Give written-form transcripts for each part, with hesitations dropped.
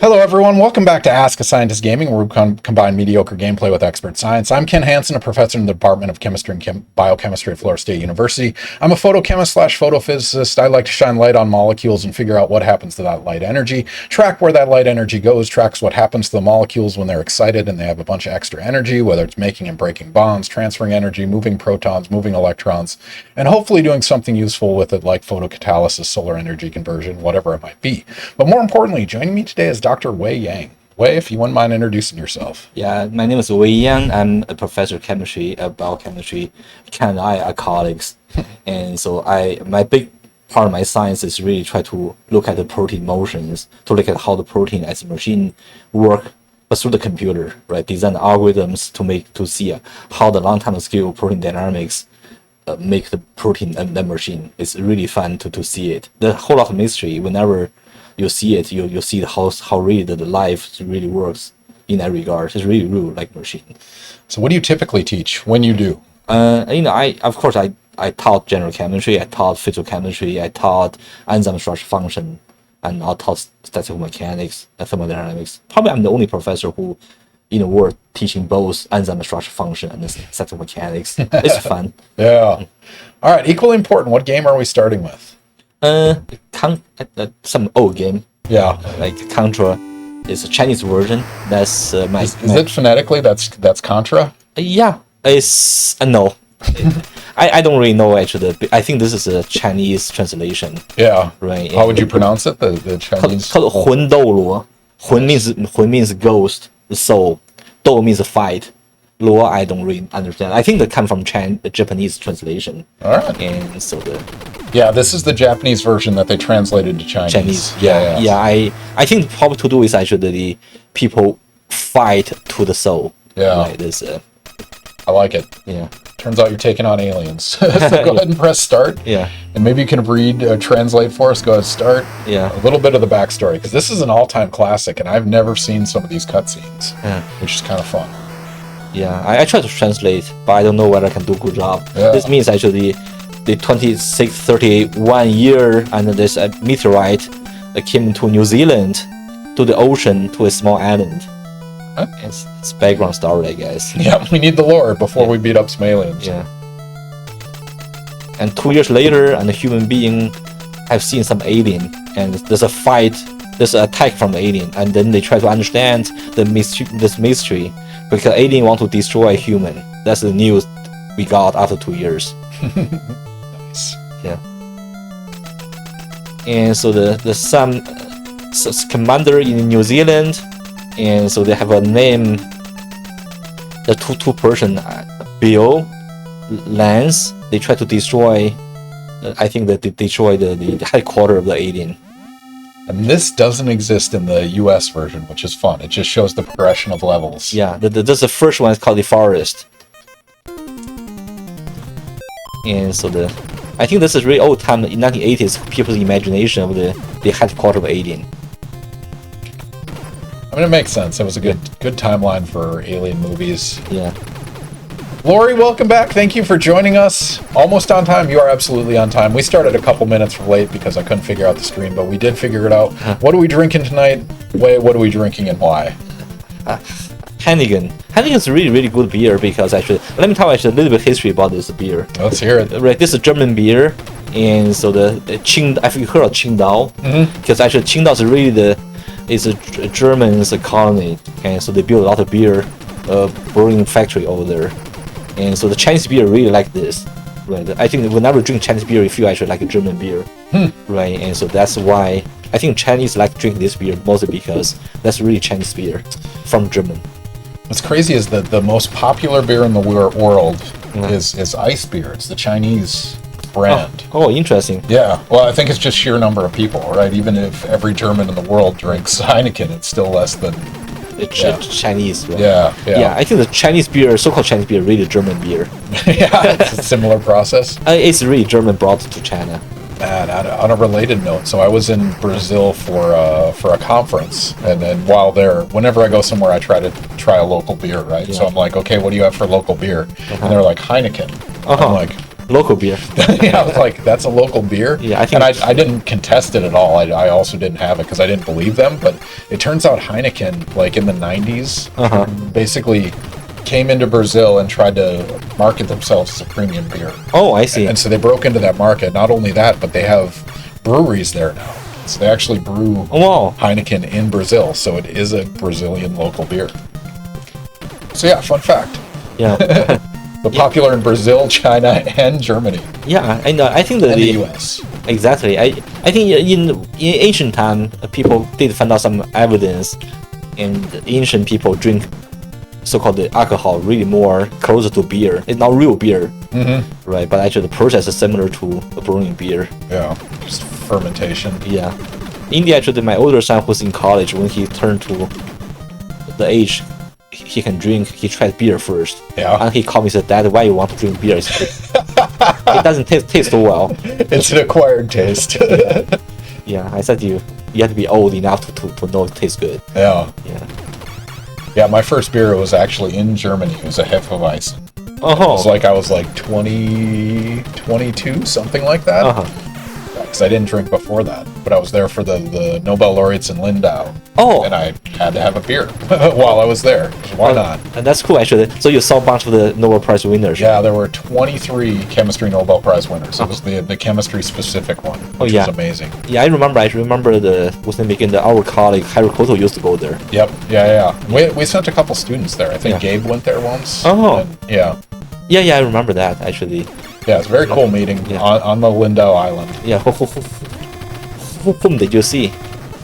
Hello, everyone. Welcome back to Ask a Scientist Gaming, where we combine mediocre gameplay with expert science. I'm Ken Hansen, a professor in the Department of Chemistry and Biochemistry at Florida State University. I'm a photochemist / photophysicist. I like to shine light on molecules and figure out what happens to that light energy, track where that light energy goes, tracks what happens to the molecules when they're excited and they have a bunch of extra energy, whether it's making and breaking bonds, transferring energy, moving protons, moving electrons, and hopefully doing something useful with it like photocatalysis, solar energy conversion, whatever it might be. But more importantly, joining me today is Dr. Wei Yang. Wei, if you wouldn't mind introducing yourself. Yeah, my name is Wei Yang. I'm a professor of chemistry at biochemistry. Ken and I are colleagues. And so my big part of my science is really try to look at the protein motions, to look at how the protein as a machine work, but through the computer, right? Design algorithms to see how the long-time scale protein dynamics make the protein and the machine. It's really fun to see it. The whole lot of mystery, whenever you see it, you see how really the life really works in that regard. It's really like machine. So what do you typically teach when you do? I taught general chemistry, I taught physicochemistry, I taught enzyme structure function, and I taught statistical mechanics and thermodynamics. Probably I'm the only professor who in the world teaching both enzyme structure function and statistical mechanics. It's fun. Yeah. All right. Equally important, what game are we starting with? Some old game. Yeah. Like Contra. It's a Chinese version. That's Is it phonetically? That's Contra? Yeah. It's no. I don't really know actually. I think this is a Chinese translation. Yeah. Right. How would you pronounce it? The Chinese. Called 魂斗罗. 魂 means ghost, soul. 斗 means fight. Luo, I don't really understand. I think they come from the Japanese translation. All right. And so this is the Japanese version that they translated to Chinese. Yeah. I think probably to do is actually the people fight to the soul. Yeah. Right. I like it. Yeah. Turns out you're taking on aliens. So go ahead and press start. Yeah. And maybe you can translate for us. Go ahead, start. Yeah. A little bit of the backstory, because this is an all-time classic, and I've never seen some of these cutscenes, which is kind of fun. Yeah, I try to translate, but I don't know whether I can do a good job. Yeah. This means actually the 2631 year, and there's a meteorite that came to New Zealand, to the ocean, to a small island. Huh? It's background story, I guess. Yeah, we need the lore before we beat up some aliens. Yeah. And 2 years later, and a human being have seen some alien, and there's a fight, there's an attack from the alien, and then they try to understand this mystery, because alien want to destroy human. That's the news we got after 2 years. Nice. Yeah. And so some commander in New Zealand, and so they have a name. The two person, Bill, Lance. They try to destroy. I think that they destroy the headquarters of the alien. And this doesn't exist in the US version, which is fun. It just shows the progression of levels. Yeah, that's the first one. It's called the forest. And so I think this is really old time in 1980s. People's imagination of the headquarters of alien. I mean, it makes sense. It was a good timeline for alien movies. Yeah. Lori, welcome back. Thank you for joining us. Almost on time. You are absolutely on time. We started a couple minutes late because I couldn't figure out the stream, but we did figure it out. What are we drinking tonight? What are we drinking and why? Heineken. Heineken is really, really good beer because actually, let me tell you a little bit history about this beer. Let's hear it. Right, this is German beer, and so the Qing. Have you heard of Qingdao? Because actually, Qingdao is really it's a German colony, and so they build a lot of beer, brewing factory over there, and so the Chinese beer really like this. Right, I think whenever you drink Chinese beer, you feel actually like a German beer. Right, and so that's why I think Chinese like drinking this beer mostly because that's really Chinese beer from German. What's crazy is that the most popular beer in the world is ice beer. It's the Chinese brand. Oh, interesting. Yeah. Well, I think it's just sheer number of people, right? Even if every German in the world drinks Heineken, it's still less than Chinese. Right? Yeah. I think the Chinese beer, so-called Chinese beer, really German beer. Yeah, it's a similar process. It's really German brought to China. And on a related note, so I was in Brazil for a conference, and then while there, whenever I go somewhere, I try a local beer, right? Yeah. So I'm like, okay, what do you have for local beer? And they're like Heineken. I'm like, Local beer. Yeah, I was like, that's a local beer. Yeah, I think. And I didn't contest it at all. I also didn't have it because I didn't believe them. But it turns out Heineken, like in the 90s, basically came into Brazil and tried to market themselves as a premium beer. Oh, I see. And so they broke into that market. Not only that, but they have breweries there now. So they actually brew Wow. Heineken in Brazil. So it is a Brazilian local beer. So yeah, fun fact. Yeah. But popular in Brazil, China, and Germany. Yeah, and I think that And the US. Exactly. I think in ancient time, people did find out some evidence, and ancient people drink so-called alcohol really more closer to beer. It's not real beer, right? But actually, the process is similar to brewing beer. Yeah, just fermentation. Yeah. India, actually, my older son who's in college, when he turned to the age he can drink, he tried beer first. Yeah. And he called me and said, Dad, why you want to drink beer? It doesn't taste so well. It's an acquired taste. Yeah, I said you have to be old enough to know it tastes good. Yeah. Yeah. Yeah, my first beer was actually in Germany. It was a Hefeweizen. It was Oh. like I was like 20, 22, something like that. Because I didn't drink before that. But I was there for the Nobel laureates in Lindau. Oh. And I had to have a beer while I was there. Why not? And that's cool, actually. So you saw a bunch of the Nobel Prize winners. Yeah, there were 23 chemistry Nobel Prize winners. It was the chemistry specific one, which yeah. was amazing. Yeah, I remember what's the name again? Our colleague Harry Koto used to go there. Yep. Yeah. We sent a couple students there. I think Yeah. Gabe went there once. Oh. And, yeah. Yeah, I remember that actually. Yeah, it's a very cool meeting Yeah. on the Lindau Island. Yeah. Whom did you see?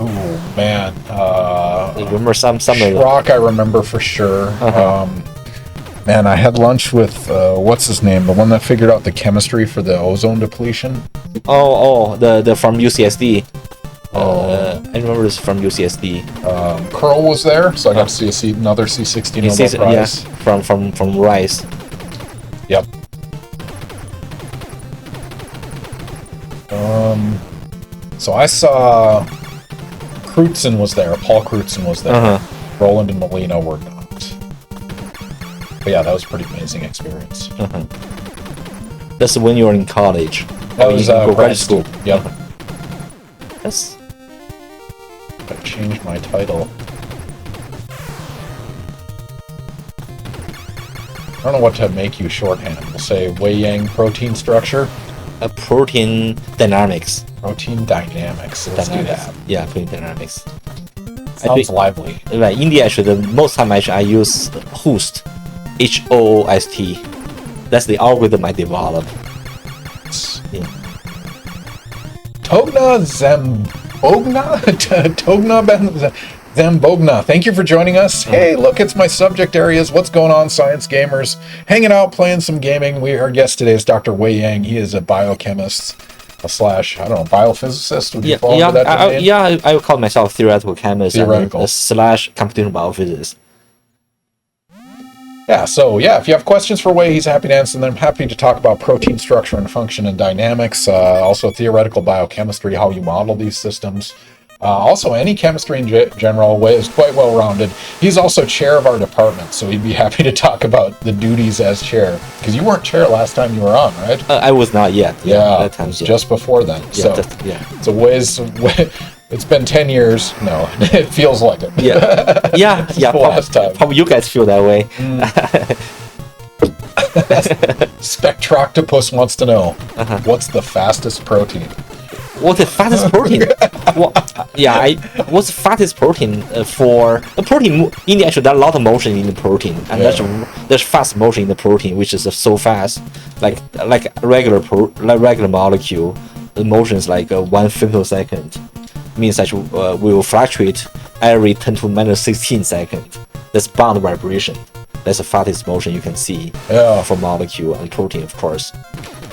Oh man. You remember some of them? Schrock, I remember for sure. Man, I had lunch with what's his name, the one that figured out the chemistry for the ozone depletion. The from UCSD. I remember this from UCSD. Curl was there, so I got to see another C60 Nobel Prize. Yeah, from Rice. Yep. So I saw Crutzen was there. Paul Crutzen was there. Roland and Molina were not. But yeah, that was a pretty amazing experience. That's when you were in college. That was in grad school. Yep. That's I changed my title. I don't know what to make you shorthand. We'll say Wei Yang protein structure. a protein dynamics. Protein dynamics. Let's do that. Yeah, protein dynamics. Sounds lively. Right, India actually, the most time I use Hoost, H-O-O-S-T. That's the algorithm I developed. Yeah. Togna Zambogna? Togna Zambogna. Thank you for joining us. Hey, look, it's my subject areas. What's going on, science gamers? Hanging out, playing some gaming. Our guest today is Dr. Wei Yang. He is a biochemist, biophysicist. Would you fall into that domain? I would call myself theoretical chemist Theoretical. slash computational biophysicist. Yeah, so if you have questions for Wei, he's happy to answer them. Happy to talk about protein structure and function and dynamics, also theoretical biochemistry, how you model these systems. Also, any chemistry in general. Wei is quite well-rounded. He's also chair of our department, so he'd be happy to talk about the duties as chair. Because you weren't chair last time you were on, right? I was not yet. That time, just before then. So Wei's... It's been 10 years. No, it feels like it. Yeah. Last time. Probably you guys feel that way. Spectroctopus wants to know, what's the fastest protein? What's the fastest protein? What's the fastest protein for a protein? Actually, there's a lot of motion in the protein, and there's fast motion in the protein, which is so fast, like regular molecule. The motion is like 1 femtosecond. Means that we will fluctuate every 10 to minus 16 seconds. That's bound vibration. That's the fastest motion you can see for molecule and protein, of course.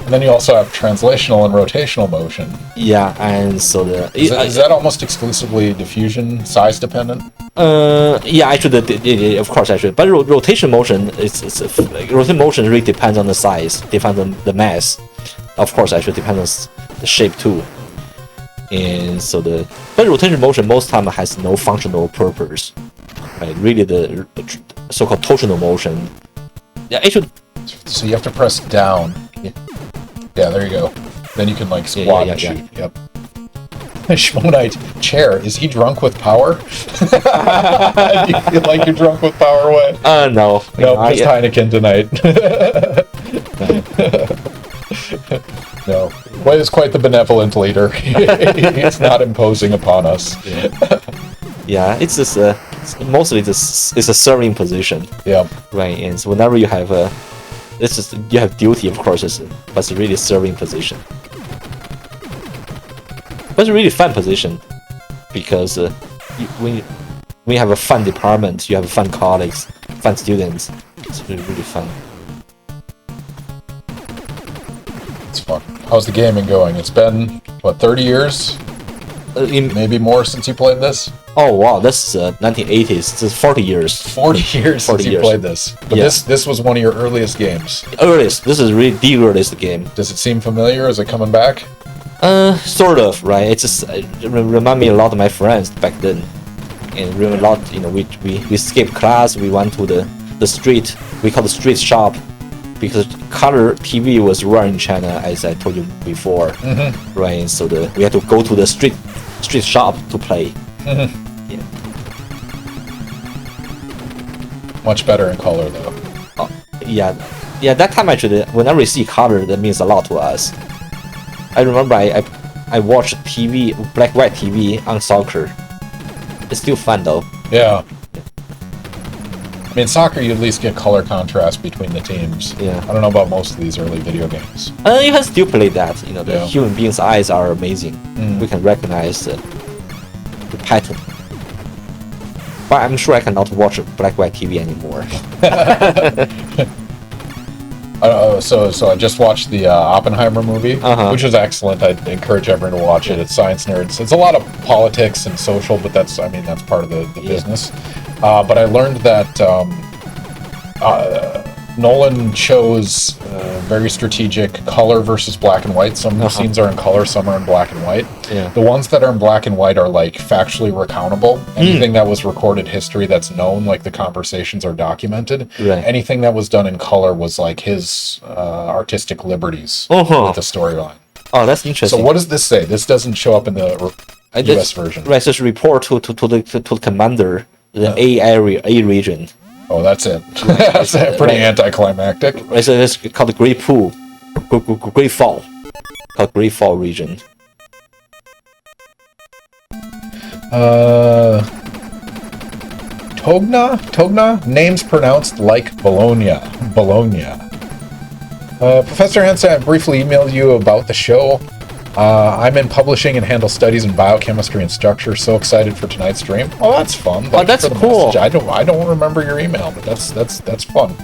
And then you also have translational and rotational motion. Yeah, and so is that almost exclusively diffusion size dependent? Actually, of course, actually, but rotation motion rotation motion really depends on the size, depends on the mass. Of course, actually depends on the shape too. And so but rotation motion most time has no functional purpose, right? Really, the so-called torsional motion. Yeah, actually. So you have to press down Yeah, there you go. Then you can like squat and shoot. Yep. Shmonite chair. Is he drunk with power? Do you feel like you're drunk with power, Wei? No. No, just Heineken tonight. No. Wei is quite the benevolent leader. He's not imposing upon us. Yeah, it's just mostly it's a serving position. Yeah. Right, and so whenever you have it's just you have duty, of course, but it's really a serving position. But it's a really fun position because when you have a fun department, you have fun colleagues, fun students. It's really fun. It's fun. How's the gaming going? It's been what, 30 years? Maybe more since you played this? Oh wow, that's 1980s. This is 40 years. 40 years since you played this. But this was one of your earliest games. Earliest. This is really the earliest game. Does it seem familiar? Is it coming back? Sort of, right? It just remind me a lot of my friends back then, and really a lot. You know, we skipped class. We went to the street. We call the street shop, because color TV was rare in China, as I told you before, right? So we had to go to the street shop to play. Yeah. Much better in color, though. Oh, yeah. That time actually, whenever we see color, that means a lot to us. I remember I watched TV, black-white TV on soccer. It's still fun though. Yeah. I mean, soccer, you at least get color contrast between the teams. Yeah. I don't know about most of these early video games. You can still play that. You know, the human beings' eyes are amazing. We can recognize the pattern. But I'm sure I cannot watch black-white TV anymore. So I just watched the Oppenheimer movie, which is excellent. I'd encourage everyone to watch it. It's science nerds. It's a lot of politics and social, but that's part of the business. But I learned that Nolan chose very strategic color versus black and white. Some scenes are in color, some are in black and white. Yeah. The ones that are in black and white are like factually recountable. Anything that was recorded history that's known, like the conversations are documented. Right. Anything that was done in color was like his artistic liberties with the storyline. Oh, that's interesting. So what does this say? This doesn't show up in the US version. Right, so it's a report to the commander, the A region. Oh, that's it. That's pretty anticlimactic. Right, so it's called the Great Pool, Great Fall, called Great Fall region. Togna? Names pronounced like Bologna. Professor Hansen, I briefly emailed you about the show. I'm in publishing and handle studies in biochemistry and structure. So excited for tonight's stream. Oh, that's fun. That's cool. Message. I don't remember your email, but that's fun.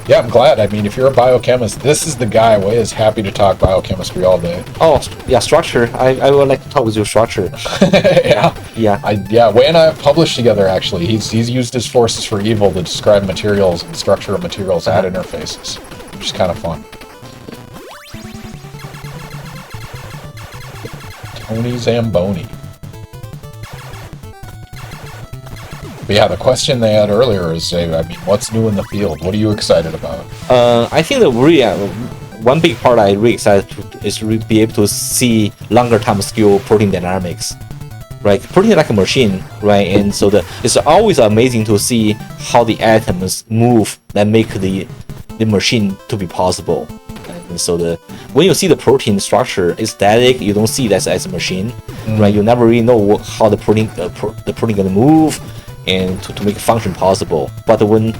Yeah, I'm glad. I mean, if you're a biochemist, this is the guy. Wei is happy to talk biochemistry all day. Oh, yeah, structure. I would like to talk with you structure. Yeah. Wei and I have published together, actually. He's used his forces for evil to describe materials and structure of materials at interfaces, which is kind of fun. Tony Zamboni. But yeah, the question they had earlier is, what's new in the field? What are you excited about? I think that really one big part I really excited is to be able to see longer time scale protein dynamics. Right, protein like a machine, right? And so it's always amazing to see how the atoms move that make the machine to be possible. And so when you see the protein structure is static, you don't see that as a machine, right? You never really know how the protein gonna move and to make a function possible. But when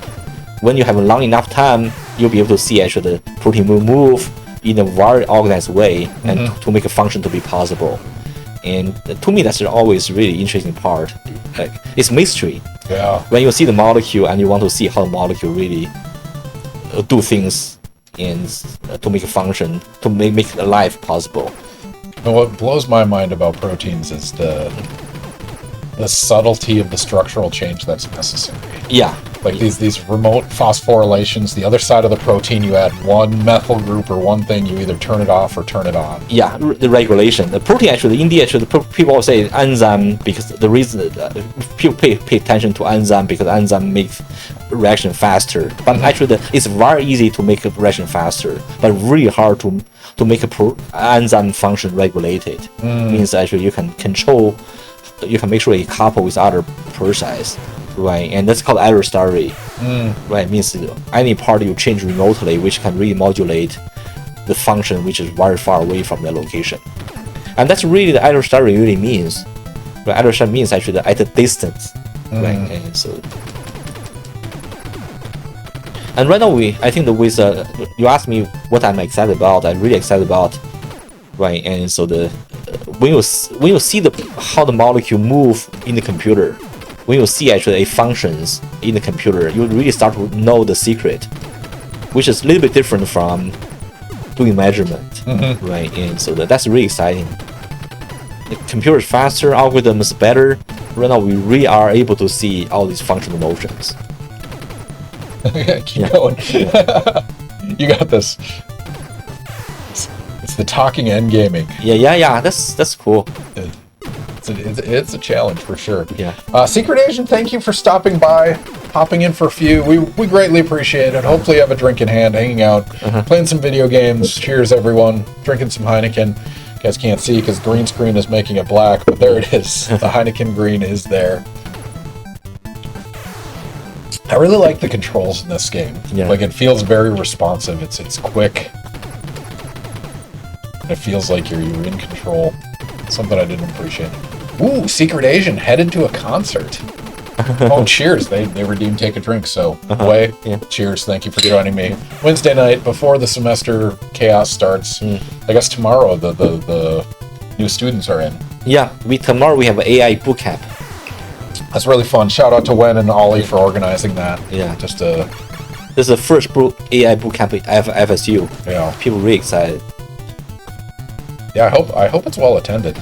you have a long enough time, you'll be able to see actually the protein will move in a very organized way and to make a function to be possible. And to me, that's always really interesting part. Like, it's mystery. Yeah. When you see the molecule and you want to see how the molecule really do things and to make a function, to make life possible. And what blows my mind about proteins is the subtlety of the structural change that's necessary. Yeah. Like these remote phosphorylations, the other side of the protein, you add one methyl group or one thing, you either turn it off or turn it on. Yeah, the regulation. The protein actually, in the actually, people say enzyme because the reason people pay attention to enzyme because enzyme makes reaction faster. But actually, it's very easy to make a reaction faster, but really hard to to make a enzyme function regulated. Means actually you can control, you can make sure it couple with other process, right? And that's called error story, right? Means any part you change remotely, which can really modulate the function which is very far away from the location. And that's really the error story really means. Right? Error story means actually at a distance, right? And so. And right now I think that with you asked me what I'm excited about. I'm really excited about, right? And so when you see how the molecule move in the computer, when you see actually it functions in the computer, you really start to know the secret, which is a little bit different from doing measurement, right? And so that's really exciting. The computer is faster, algorithm is better. Right now we really are able to see all these functional motions. Keep going. You got this. It's the talking end gaming. Yeah. That's cool. It's a challenge for sure. Yeah. Secret Agent, thank you for stopping by, hopping in for a few. We greatly appreciate it. Hopefully you have a drink in hand, hanging out, playing some video games. Cheers, everyone. Drinking some Heineken. You guys can't see because green screen is making it black, but there it is. The Heineken green is there. I really like the controls in this game. Yeah. Like, it feels very responsive. It's quick. It feels like you're in control. Something I didn't appreciate. Ooh, Secret Asian headed to a concert. Oh, cheers. They redeemed Take a Drink, so Wei, cheers. Thank you for joining me. Wednesday night, before the semester chaos starts. I guess tomorrow the new students are in. Yeah, tomorrow we have an AI bootcamp. That's really fun. Shout out to Wen and Ollie for organizing that. Yeah. This is the first AI bootcamp at FSU. Yeah. People really excited. Yeah, I hope it's well attended.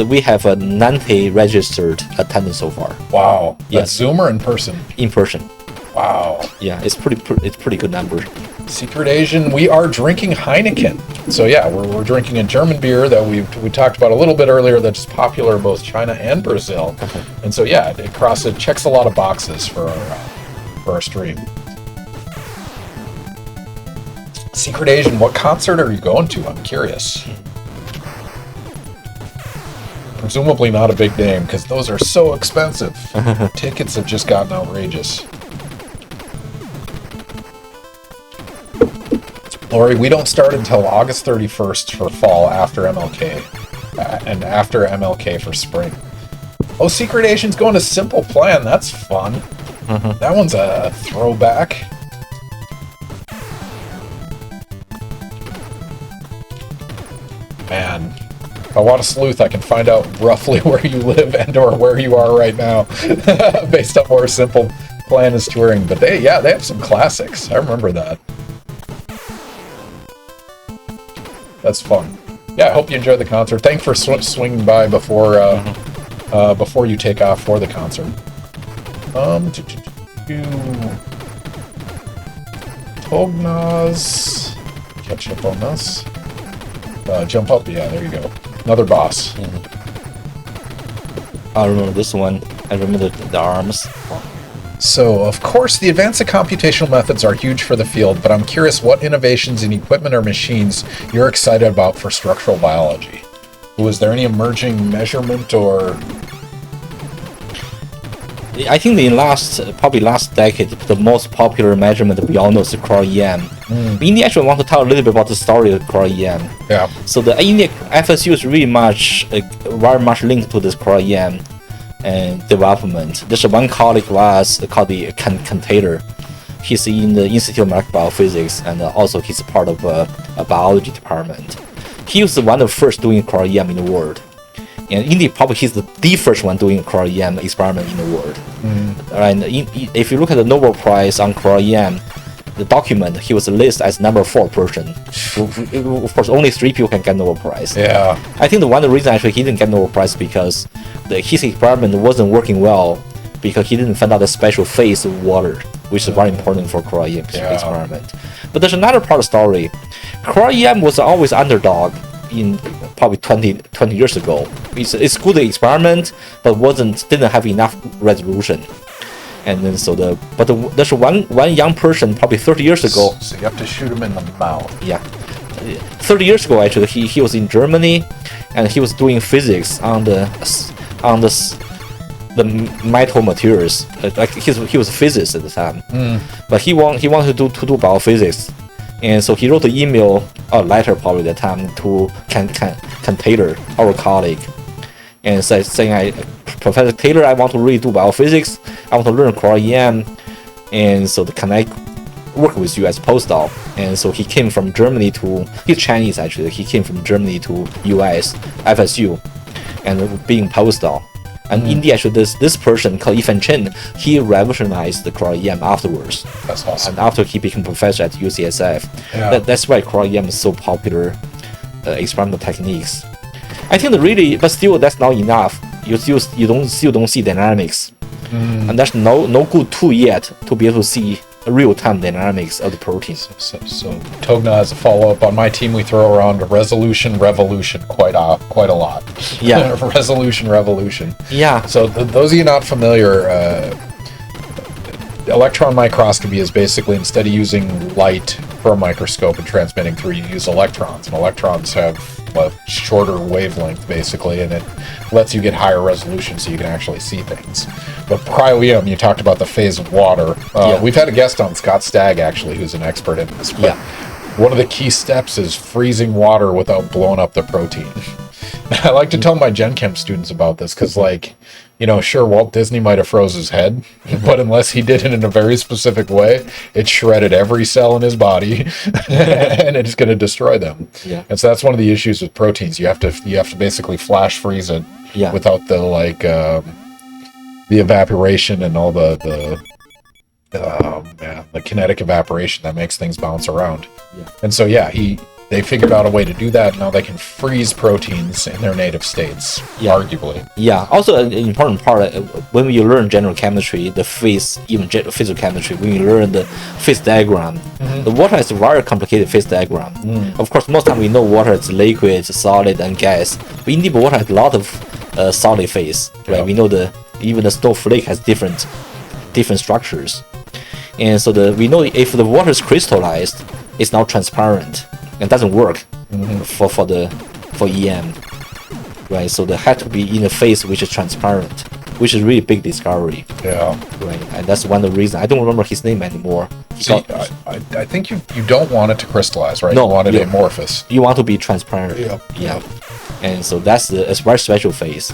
We have a 90 registered attendance so far. Wow. Yes. That's Zoom or in person? In person. Wow. Yeah, it's pretty good number. Secret Asian, we are drinking Heineken. So yeah, we're drinking a German beer that we talked about a little bit earlier that's popular in both China and Brazil. And so yeah, it checks a lot of boxes for our stream. Secret Asian, what concert are you going to? I'm curious. Presumably not a big name, because those are so expensive. Tickets have just gotten outrageous. Lori, we don't start until August 31st for fall after MLK. And after MLK for spring. Oh, Secret Asian's going to Simple Plan. That's fun. That one's a throwback. Man. If I want a sleuth, I can find out roughly where you live and or where you are right now based on where Simple Plan is touring. But they have some classics. I remember that. That's fun. Yeah, I hope you enjoyed the concert. Thanks for swinging by before you take off for the concert. Tognaz. Catch up on this. Jump up. Yeah, there you go. Another boss. I remember this one. I remember the arms. So, of course, the advance of computational methods are huge for the field, but I'm curious what innovations in equipment or machines you're excited about for structural biology. Was there any emerging measurement or... I think probably last decade, the most popular measurement we all know is the cryo-EM. In the actual, I want to tell a little bit about the story of cryo-EM. Yeah. So the India FSU is really very much linked to this cryo-EM and development. There's one colleague was called the Taylor. He's in the Institute of Molecular Biophysics, and also he's part of a biology department. He was one of the first doing cryo-EM in the world. And indeed, probably he's the first one doing cryo-EM experiment in the world. And if you look at the Nobel Prize on cryo-EM, the document, he was listed as number 4 person. Of course, only 3 people can get Nobel Prize. Yeah. I think the one reason actually he didn't get Nobel Prize because his experiment wasn't working well because he didn't find out the special phase of water, which is very important for cryo-EM experiment. But there's another part of the story. Cryo-EM was always underdog in probably 20 years ago. It's good experiment, but didn't have enough resolution. And then there's one young person probably 30 years ago. So you have to shoot him in the mouth. Yeah, 30 years ago actually he was in Germany, and he was doing physics on the metal materials. Like he was a physicist at the time, but he wanted to do biophysics, and so he wrote an email or letter probably at the time to Ken Taylor, our colleague, and saying, Professor Taylor, I want to really do biophysics. I want to learn cryo-EM, and so can I work with you as postdoc? And so he came from Germany to, he's Chinese actually, he came from Germany to US, FSU, and being postdoc. And indeed, actually, this person called Yifan Chen, he revolutionized the cryo-EM afterwards. That's awesome. And after he became professor at UCSF, Yeah. That's why cryo-EM is so popular experimental techniques. I think but still that's not enough. You still don't see dynamics, and there's no good tool yet to be able to see real-time dynamics of the protein. So Togna, as a follow-up, on my team we throw around resolution revolution quite a lot. Yeah. Resolution revolution. Yeah. So those of you not familiar, electron microscopy is basically, instead of using light for a microscope and transmitting through, you use electrons, and electrons have a shorter wavelength basically, and it lets you get higher resolution so you can actually see things. But cryo-EM, you talked about the phase of water. We've had a guest on, Scott Stagg, actually, who's an expert in this. But one of the key steps is freezing water without blowing up the protein. I like to tell my Gen Chem students about this because, like, sure, Walt Disney might have froze his head, but unless he did it in a very specific way, it shredded every cell in his body, and it's going to destroy them. Yeah. And so that's one of the issues with proteins. You have to basically flash freeze it without the the evaporation and all the kinetic evaporation that makes things bounce around. Yeah. And so they figured out a way to do that. Now they can freeze proteins in their native states, arguably. Yeah. Also, an important part, when you learn general chemistry, the physical chemistry, when you learn the phase diagram, the water has a very complicated phase diagram. Of course, most time we know water is liquid, solid, and gas. But indeed, water has a lot of solid phase. Right? Yeah. We know even the snowflake has different structures, and so we know if the water is crystallized, it's not transparent. It doesn't work for EM, right? So they had to be in a phase which is transparent, which is really big discovery. Yeah. Right, and that's one of the reasons. I don't remember his name anymore. I think you don't want it to crystallize, right? No, you want it amorphous. You want to be transparent. Yeah. And so that's a very special phase.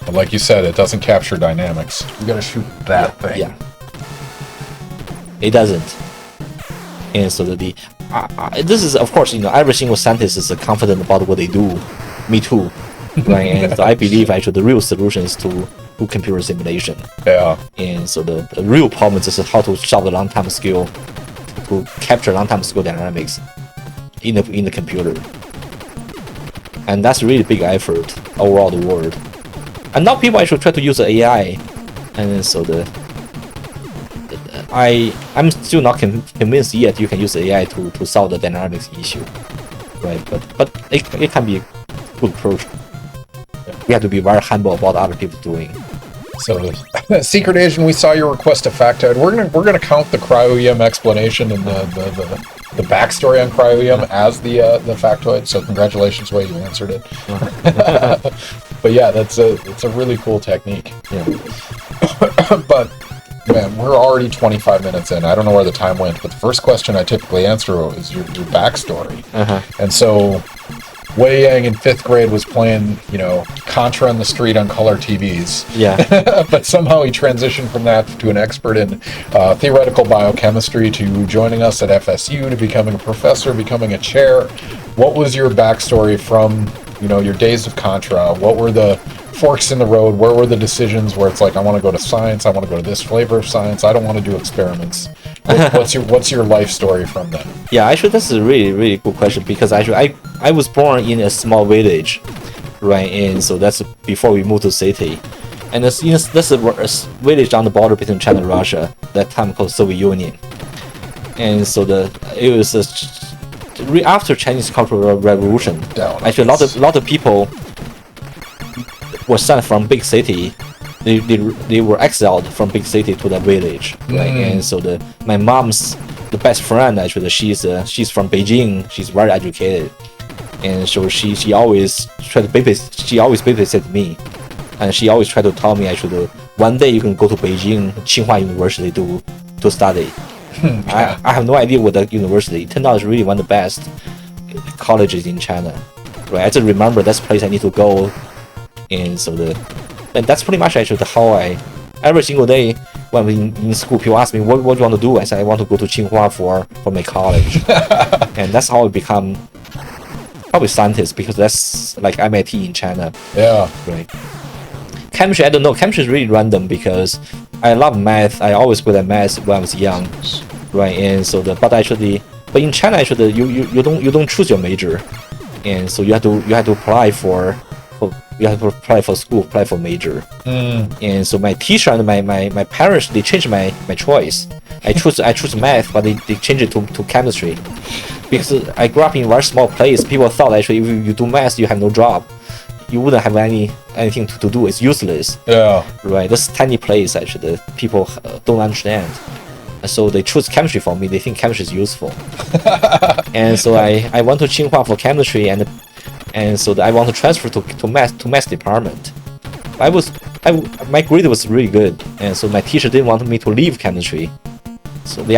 But like you said, it doesn't capture dynamics. You gotta shoot that thing. Yeah. It doesn't. And so this is, of course, every single scientist is confident about what they do. Me too. Right? And so I believe actually the real solution is to do computer simulation. Yeah. And so the real problem is just how to solve the long-time scale, to capture long-time scale dynamics in the computer. And that's a really big effort overall the world. And now people actually try to use the AI, and so I'm still not convinced yet you can use AI to solve the dynamics issue, right? But it can be a good approach. We have to be very humble about other people doing. So, Secret Agent, we saw your request to factoid. We're gonna count the cryo-EM explanation and the backstory on cryo-EM as the factoid. So congratulations, Wei, you answered it. But yeah, it's a really cool technique. Yeah. But man, we're already 25 minutes in. I don't know where the time went, but the first question I typically answer is your backstory. And so Wei Yang in 5th grade was playing, Contra on the street on color TVs. Yeah. But somehow he transitioned from that to an expert in theoretical biochemistry, to joining us at FSU, to becoming a professor, becoming a chair. What was your backstory from, your days of Contra? What were the forks in the road? Where were the decisions where it's like, I want to go to science, I want to go to this flavor of science, I don't want to do experiments? What's your life story from then? Yeah, actually that's a really, really good question, because actually I was born in a small village, right? And so that's before we moved to city. And that's a village on the border between China and Russia, that time called Soviet Union. And so it was after Chinese Cultural Revolution. Actually, a lot of people were sent from big city. They were exiled from big city to the village, right? And so my mom's the best friend actually. She's from Beijing. She's very educated, and so she always try to babysit me, and she always try to tell me actually one day you can go to Beijing Tsinghua University to study. I have no idea what the university. It turned out it's really one of the best colleges in China. Right, I just remember that's the place I need to go, and that's pretty much actually how I every single day when we in school people ask me what do you want to do. I say I want to go to Tsinghua for my college, and that's how I become probably scientist because that's like MIT in China. Yeah. Right. Chemistry, I don't know. Chemistry is really random because I love math. I always good at math when I was young, right? And so but in China actually you don't choose your major, and so you have to apply for school, apply for major. And so my teacher and my parents, they changed my choice. I choose math, but they changed it to chemistry because I grew up in a very small place. People thought actually if you do math you have no job. You wouldn't have anything to do. It's useless. Yeah. Right. This tiny place actually people don't understand. So they choose chemistry for me. They think chemistry is useful. And so I went to Tsinghua for chemistry, and so I want to transfer to math department. My grade was really good, and so my teacher didn't want me to leave chemistry. So they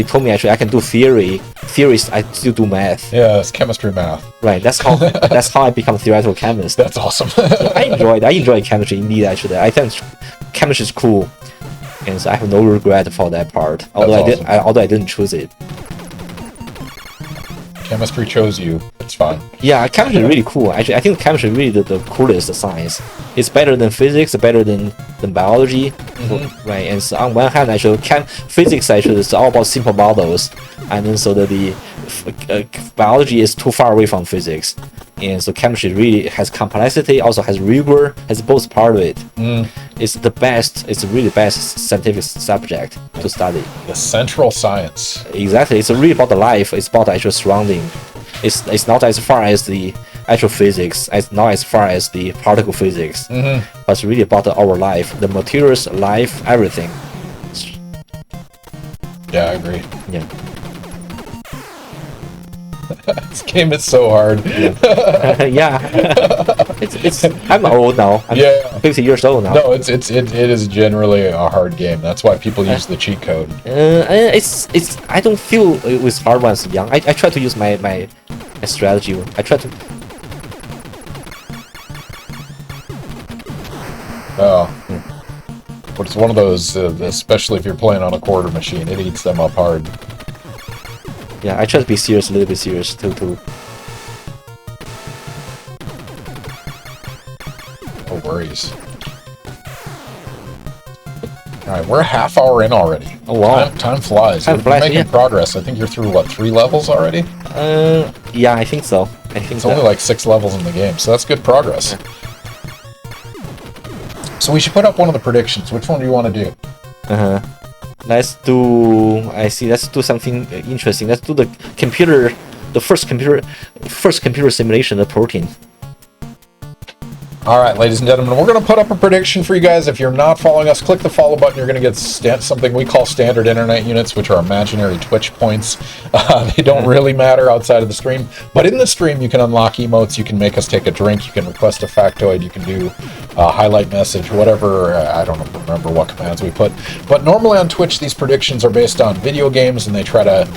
told me actually I can do theory. Theories I still do math. Yeah, it's chemistry math. Right, that's how I become a theoretical chemist. That's awesome. So I enjoy chemistry indeed actually. I think chemistry is cool, and so I have no regret for that part. Although I didn't choose it. Chemistry chose you. It's fine. Yeah, chemistry is really cool. Actually, I think chemistry is really the coolest science. It's better than physics, better than biology, right? And so on one hand, actually, physics actually is all about simple models, and then so that the biology is too far away from physics, and so chemistry really has complexity, also has rigor, has both part of it. It's the best. It's really the best scientific subject to study. The central science. Exactly. It's really about the life. It's about the actual surrounding. It's not as far as the actual physics. It's not as far as the particle physics. But it's really about our life, the materials, life, everything. Yeah, I agree. Yeah. This game is so hard. Yeah. It's. I'm old now. I'm 50 years old now. No, it is generally a hard game. That's why people use the cheat code. It's. I don't feel it was hard when I was young. I try to use my strategy. I try to. But it's one of those, especially if you're playing on a quarter machine, it eats them up hard. Yeah, I try to be serious, a little bit serious too. No worries. Alright, we're a half hour in already. Oh wow. Time flies. Time flies, We're making progress. I think you're through, what, 3 levels already? Yeah, I think so. It's only like 6 levels in the game, so that's good progress. So we should put up one of the predictions. Which one do you want to do? Let's do something interesting. Let's do the first computer simulation of protein. All right, ladies and gentlemen, we're going to put up a prediction for you guys. If you're not following us, click the follow button. You're going to get something we call standard internet units, which are imaginary Twitch points. They don't really matter outside of the stream, but in the stream, you can unlock emotes. You can make us take a drink. You can request a factoid. You can do a highlight message, whatever. I don't remember what commands we put. But normally on Twitch, these predictions are based on video games, and they try to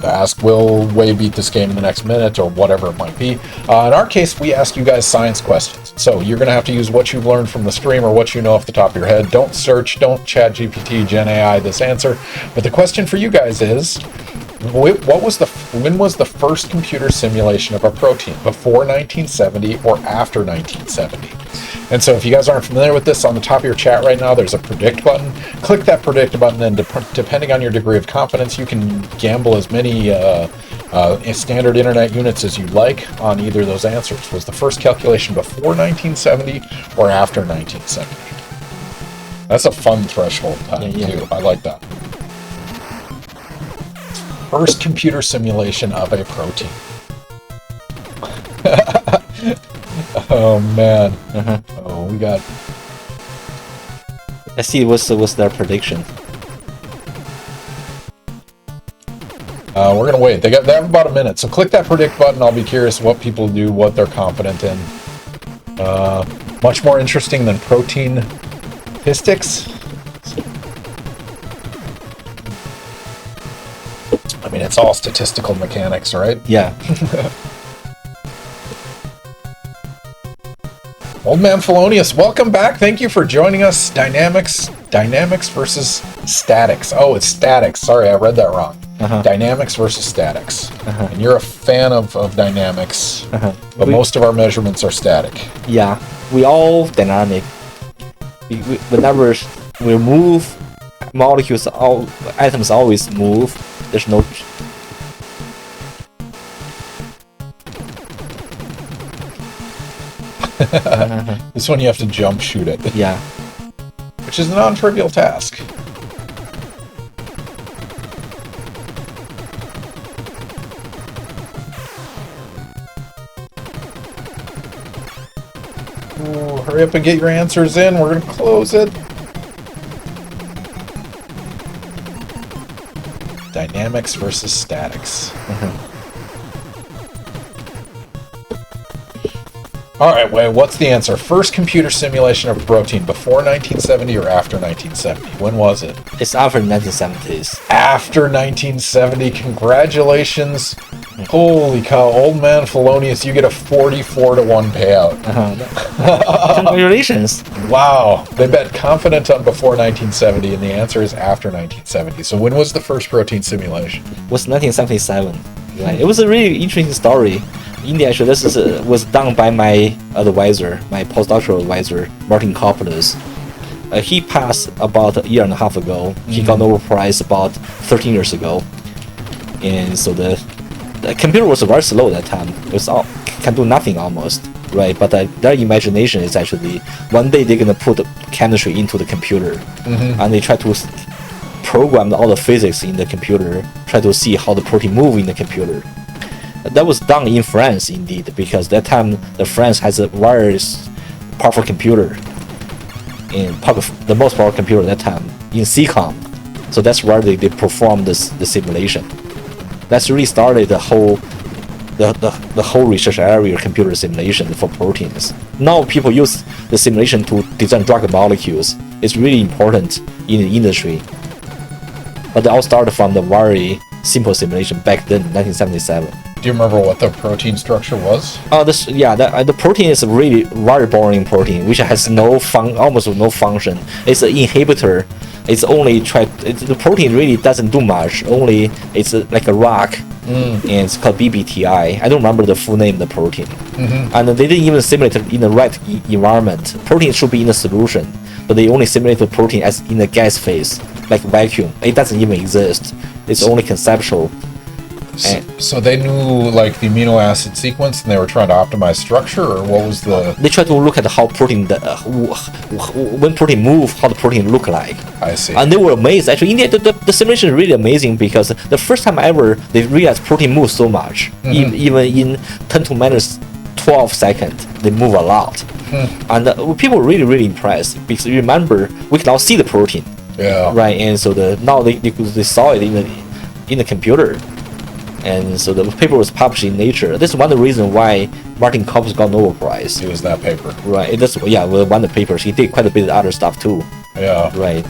ask, will Wei beat this game in the next minute, or whatever it might be. In our case, we ask you guys science questions. So you're going to have to use what you've learned from the stream or what you know off the top of your head. Don't search, don't chat GPT, Gen AI this answer. But the question for you guys is, when was the first computer simulation of a protein? Before 1970 or after 1970? And so if you guys aren't familiar with this, on the top of your chat right now, there's a predict button. Click that predict button, and depending on your degree of confidence, you can gamble as many standard internet units as you like on either of those answers. Was the first calculation before 1970 or after 1970? That's a fun threshold time, too. I like that. First computer simulation of a protein. Oh, man. Oh, we got... Let's see what's their prediction. We're gonna wait. They have about a minute, so click that predict button. I'll be curious what people do, what they're confident in. Much more interesting than protein statistics. I mean, it's all statistical mechanics, right? Yeah. Old Man Felonius, welcome back. Thank you for joining us. Dynamics versus statics. Oh, it's statics. Sorry, I read that wrong. Dynamics versus statics. And you're a fan of dynamics, but most of our measurements are static. Yeah, we all dynamic. Whenever we move, molecules, atoms always move. There's no. This one you have to jump shoot it. Yeah. Which is a non-trivial task. Ooh, hurry up and get your answers in. We're going to close it. Dynamics versus statics. All right, Wei, what's the answer? First computer simulation of protein before 1970 or after 1970? When was it? It's after 1970s. After 1970. Congratulations. Holy cow, Old Man Felonius, you get a 44-1 payout. Congratulations. Wow. They bet confident on before 1970, and the answer is after 1970. So when was the first protein simulation? It was 1977. Right. It was a really interesting story. In the actually, this was done by my advisor, my postdoctoral advisor, Martin Koplos. He passed about a year and a half ago. He got Nobel Prize about 13 years ago. And so the computer was very slow at that time. It was can do nothing almost, right? But their imagination is actually one day they're gonna put chemistry into the computer, and they try to program all the physics in the computer, try to see how the protein move in the computer. That was done in France indeed, because that time the France has a very powerful computer, and the most powerful computer at that time in CCOM. So that's where they performed the simulation. That's really started the whole research area of computer simulation for proteins. Now people use the simulation to design drug molecules. It's really important in the industry. But they all started from the very simple simulation back then, 1977. Do you remember what the protein structure was? The protein is a really very boring protein, which has almost no function. It's an inhibitor. It's only the protein really doesn't do much. Only it's like a rock, and it's called BBTI. I don't remember the full name of the protein. And they didn't even simulate it in the right environment. Protein should be in a solution, but they only simulate the protein as in the gas phase, like vacuum. It doesn't even exist. It's only conceptual. So they knew like the amino acid sequence, and they were trying to optimize structure, or what was the? They try to look at how protein, when protein move, how the protein look like. I see. And they were amazed. Actually, in the simulation is really amazing, because the first time ever they realized protein moves so much. Even in 10⁻12 seconds, they move a lot. And people were really impressed, because you remember we can now see the protein. Yeah. Right, and so now they saw it in the computer. And so the paper was published in Nature. This is one of the reasons why Martin Koplos got Nobel Prize. It was that paper. Right. One of the papers. He did quite a bit of other stuff too. Yeah. Right.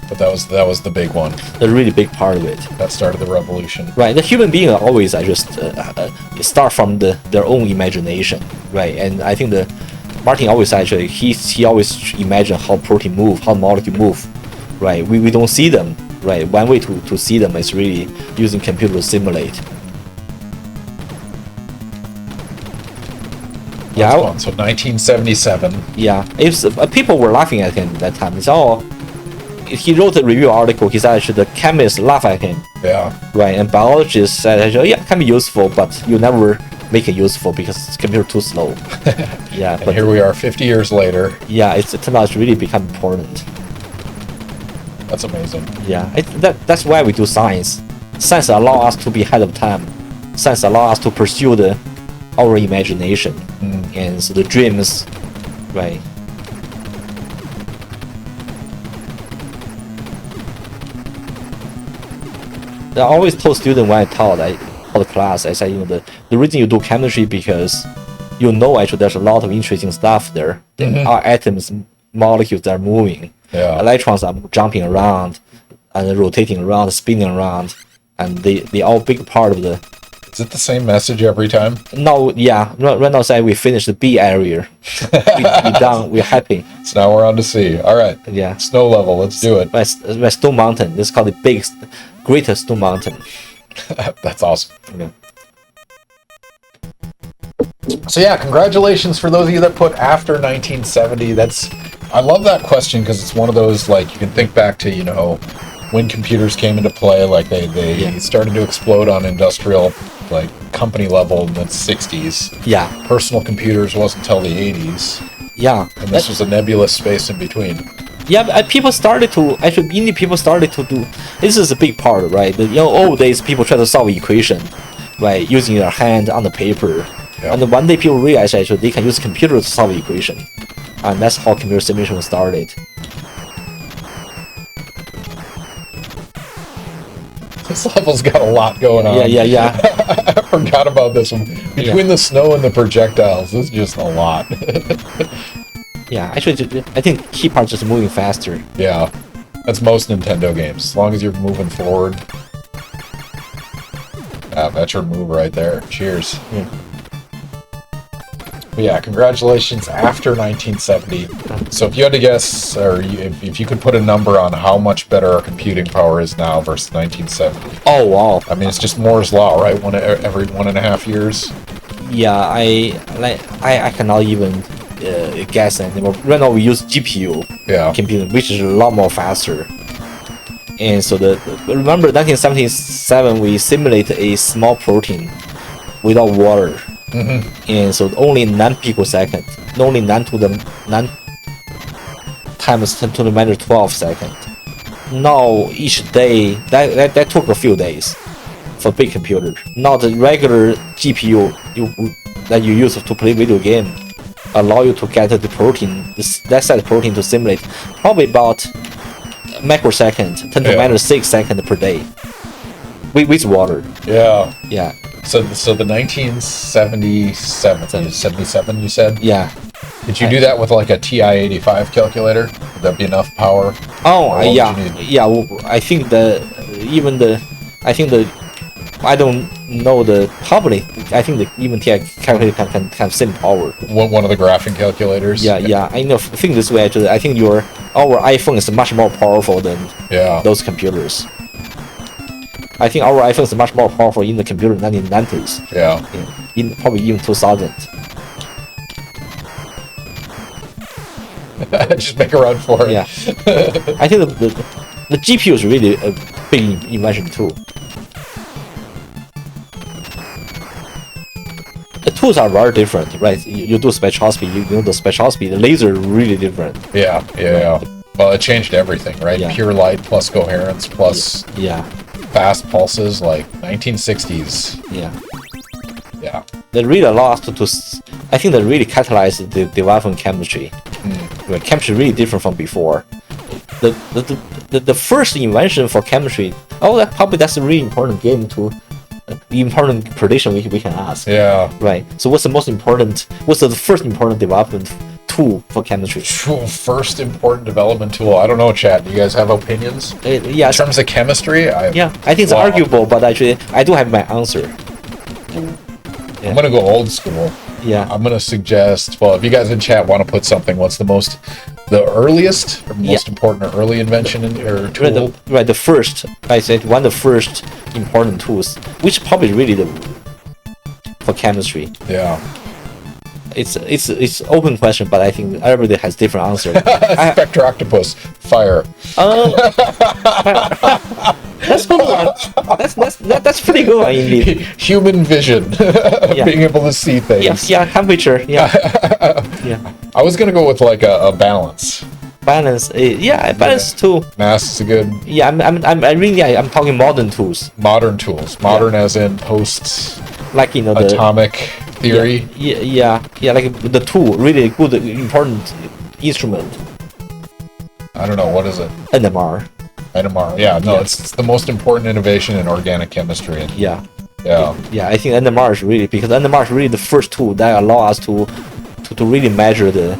But that was the big one. The really big part of it. That started the revolution. Right. The human being always just start from their own imagination. Right. And I think Martin always actually he always imagined how protein move, how molecule move. Right. We don't see them. Right, one way to see them is really using computer to simulate. Yeah. So 1977. Yeah, people were laughing at him at that time. He wrote a review article. He said actually the chemists laugh at him. Yeah. Right, and biologists said actually, yeah, it can be useful, but you never make it useful because it's computer too slow. Yeah. But here we are 50 years later. Yeah, it turned out it's really become important. That's amazing. Yeah, that's why we do science. Science allows us to be ahead of time. Science allows us to pursue our imagination and so the dreams, right? I always told students when I taught the class, I said, the reason you do chemistry because actually there's a lot of interesting stuff there. Our atoms, molecules are moving. Yeah. Electrons are jumping around and rotating around, spinning around, and they all big part of the. Is it the same message every time? No, yeah. Right now, say we finished the B area. we done. We're happy. So now we're on to C. All right. Yeah. Snow level. Let's do it. By Stone Mountain. This is called the greatest Stone Mountain. That's awesome. Yeah. So yeah, congratulations for those of you that put after 1970. I love that question because it's one of those, like, you can think back to, when computers came into play, like they started to explode on industrial, like, company level in the 60s. Yeah. Personal computers wasn't until the 80s. Yeah. And this was a nebulous space in between. Yeah, indie people started to do, this is a big part, right? Old days people try to solve equation, right, using their hand on the paper. Yeah. And one day people realized actually they can use computer to solve equation. And that's how computer simulation started. This level's got a lot going on. Yeah. I forgot about this one. Between the snow and the projectiles, this is just a lot. Yeah, actually, I think key part is just moving faster. Yeah, that's most Nintendo games. As long as you're moving forward. Veteran move right there. Cheers. Yeah. But yeah, congratulations after 1970. So if you had to guess, or if you could put a number on how much better our computing power is now versus 1970. Oh, wow. I mean, it's just Moore's Law, right? Every 1.5 years. Yeah, I cannot even guess anymore. Right now we use GPU computing, which is a lot more faster. And so remember 1977 we simulate a small protein without water. And so only 9 picosecond, only 9 times 10 to the minus 12 second. Now each day that took a few days for big computer. Now the regular GPU that you use to play video game allow you to get the protein, that set protein to simulate probably about microsecond, 10 to minus 6 second per day with water. Yeah. So the 1977 you said? Yeah. Did you do that with like a TI-85 calculator? Would that be enough power? Oh, yeah. I think I don't know probably. I think even TI calculator can have same power. One of the graphing calculators? Yeah. I think this way actually. I think our iPhone is much more powerful than those computers. I think our iPhone is much more powerful in the computer than in the 90s. Yeah. In probably even 2000. Just make a run for it. Yeah. I think the GPU is really a big invention too. The tools are very different, right? You do spectroscopy, you know the spectroscopy, the laser is really different. Yeah. Well, it changed everything, right? Yeah. Pure light plus coherence plus fast pulses, like 1960s. Yeah. They really allowed us I think they really catalyzed the development of chemistry. Right? Chemistry is really different from before. The first invention for chemistry, that's a really important important prediction we can ask. Yeah. Right. So what's the first important development tool for chemistry? First important development tool. I don't know, chat. Do you guys have opinions? In terms of chemistry? I think it's arguable, but actually I do have my answer. I'm gonna go old school. Yeah. I'm gonna suggest, well, if you guys in chat want to put something, what's the earliest or most important early invention or tool? The first, I said one of the first important tools, which probably really for chemistry. Yeah. It's open question, but I think everybody has different answer. Spectroctopus, fire. That's good one. That's pretty good one indeed. Human vision, being able to see things. Yeah, temperature. Yeah. I was gonna go with like a balance. Balance. Balance too. Mass is a good. Yeah, I'm talking modern tools. Modern tools. Modern as in post. Like the atomic theory. Yeah. Like the tool, really good, important instrument. I don't know, what is it? NMR. NMR. Yeah, no, Yeah. it's the most important innovation in organic chemistry. And, Yeah. yeah. Yeah, I think NMR is really, because NMR is really the first tool that allow us to really measure the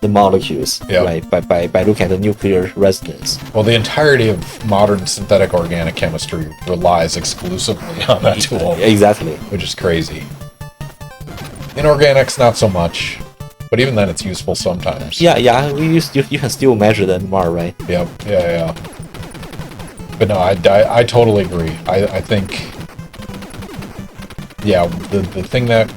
molecules, Yeah. right? By looking at the nuclear resonance. Well, the entirety of modern synthetic organic chemistry relies exclusively on that tool, Exactly. which is crazy. Inorganics, not so much, but even then, it's useful sometimes. Yeah. You can still measure the NMR, right? Yep. Yeah. But no, I totally agree. I think, yeah, the thing that,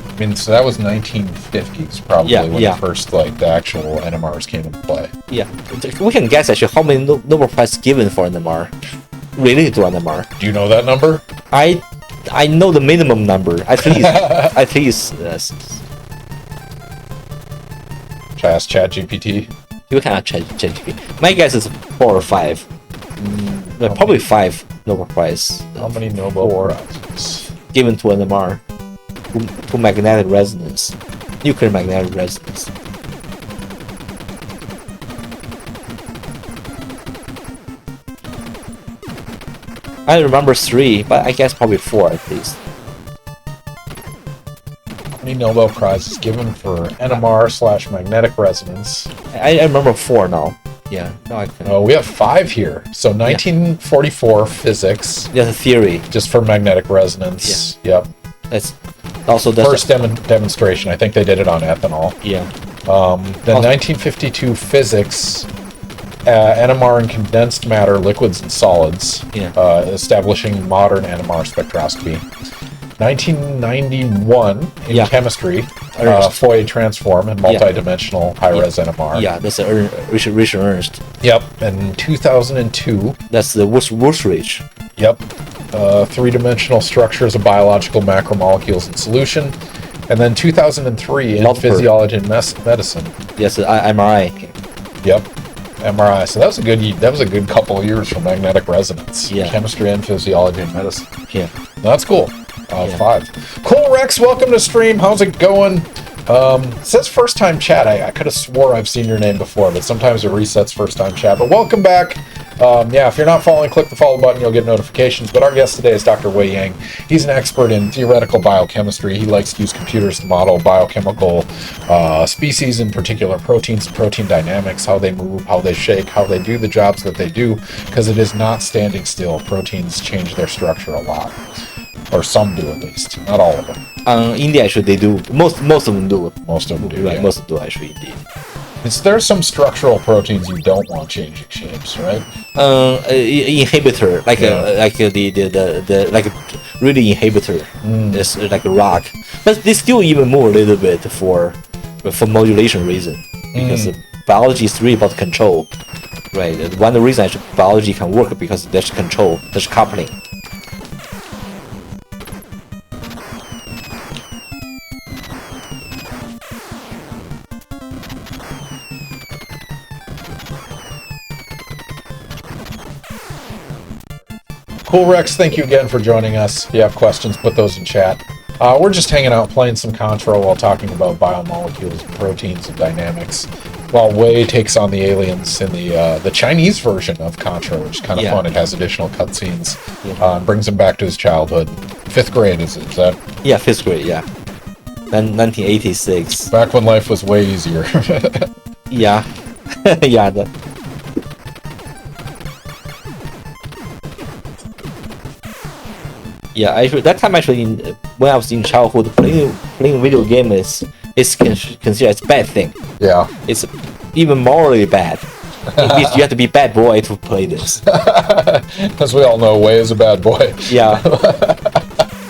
I mean, so that was 1950s probably when the first, like, the actual NMRs came into play. Yeah, we can guess actually how many Nobel Prize given for NMR, related to NMR. Do you know that number? I know the minimum number. At least. Should I ask ChatGPT? You can check. My guess is 4 or 5. Probably 5 Nobel Prize. How many Nobel Prizes? Given to NMR, to magnetic resonance, nuclear magnetic resonance. I remember 3, but I guess probably 4 at least. How many Nobel Prizes given for NMR/magnetic resonance? I remember 4 now. Yeah, now I can. Oh, we have 5 here. So 1944 physics, Yeah, the theory. just for magnetic resonance. Yep. That's also the First demonstration. I think they did it on ethanol. Yeah. Then 1952 physics, NMR in condensed matter, liquids and solids, Yeah. Establishing modern NMR spectroscopy. 1991 in chemistry, Fourier transform and multidimensional high-res NMR. Yeah, that's Richard Ernst. Yep. And 2002. That's the Woolrich. Yep. Three-dimensional structures of biological macromolecules in solution. And then 2003 in physiology and medicine. Yes, MRI. Yep. MRI. So that was a good couple of years for magnetic resonance. Yeah. Chemistry and physiology and medicine. Yeah. That's cool. 5. Cool, Rex. Welcome to stream. How's it going? It says first time chat. I could have swore I've seen your name before, but sometimes it resets first time chat. But welcome back. If you're not following, click the follow button. You'll get notifications. But our guest today is Dr. Wei Yang. He's an expert in theoretical biochemistry. He likes to use computers to model biochemical species, in particular proteins and protein dynamics, how they move, how they shake, how they do the jobs that they do, because it is not standing still. Proteins change their structure a lot. Or some do, at least. Not all of them. India, actually, they do. Most of them do. Most of them do, Right, yeah. most of them do, actually, indeed. There's some structural proteins you don't want changing shapes, right? Inhibitor, like like really inhibitor. It's like a rock, but they still even move a little bit for modulation reason, because biology is really about control, right? One of the reasons actually biology can work because there's control, there's coupling. Cool, Rex. Thank you again for joining us. If you have questions, put those in chat. We're just hanging out, playing some Contra while talking about biomolecules, proteins, and dynamics, while Wei takes on the aliens in the Chinese version of Contra, which is kind of fun. It has additional cutscenes and brings him back to his childhood. 5th grade, is that? Yeah, 5th grade, yeah. Then 1986. Back when life was way easier. Yeah. Yeah. Yeah, actually, that time when I was in childhood, playing video game is considered as a bad thing. Yeah. It's even morally bad. It means you have to be bad boy to play this. As we all know, Wei is a bad boy. Yeah.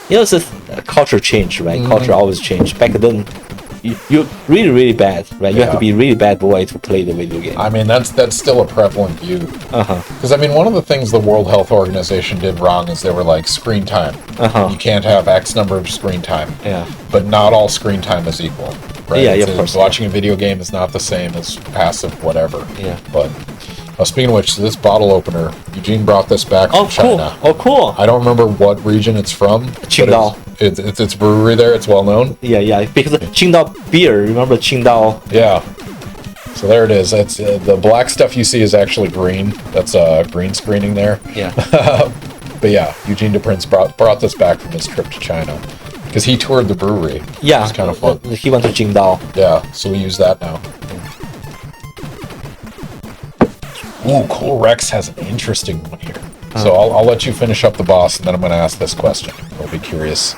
It's a culture change, right? Culture always change. Back then, you're really, really bad, right? You have to be really bad boy to play the video game. I mean, that's still a prevalent view. Because, I mean, one of the things the World Health Organization did wrong is they were like, screen time. You can't have X number of screen time. Yeah. But not all screen time is equal. Right? Yeah, of course. Watching a video game is not the same as passive whatever. Yeah. But, speaking of which, this bottle opener, Eugene brought this back from China. Oh, cool. I don't remember what region it's from. Qingdao. It's brewery there. It's well known. Yeah, because Qingdao beer. Remember Qingdao? Yeah. So there it is. That's the black stuff you see is actually green. That's green screening there. Yeah. But yeah, Eugene DePrince brought this back from his trip to China because he toured the brewery. Yeah. It's kind of fun. He went to Qingdao. Yeah, so we use that now. Ooh, Cool Rex has an interesting one here. So I'll let you finish up the boss, and then I'm going to ask this question. I'll be curious.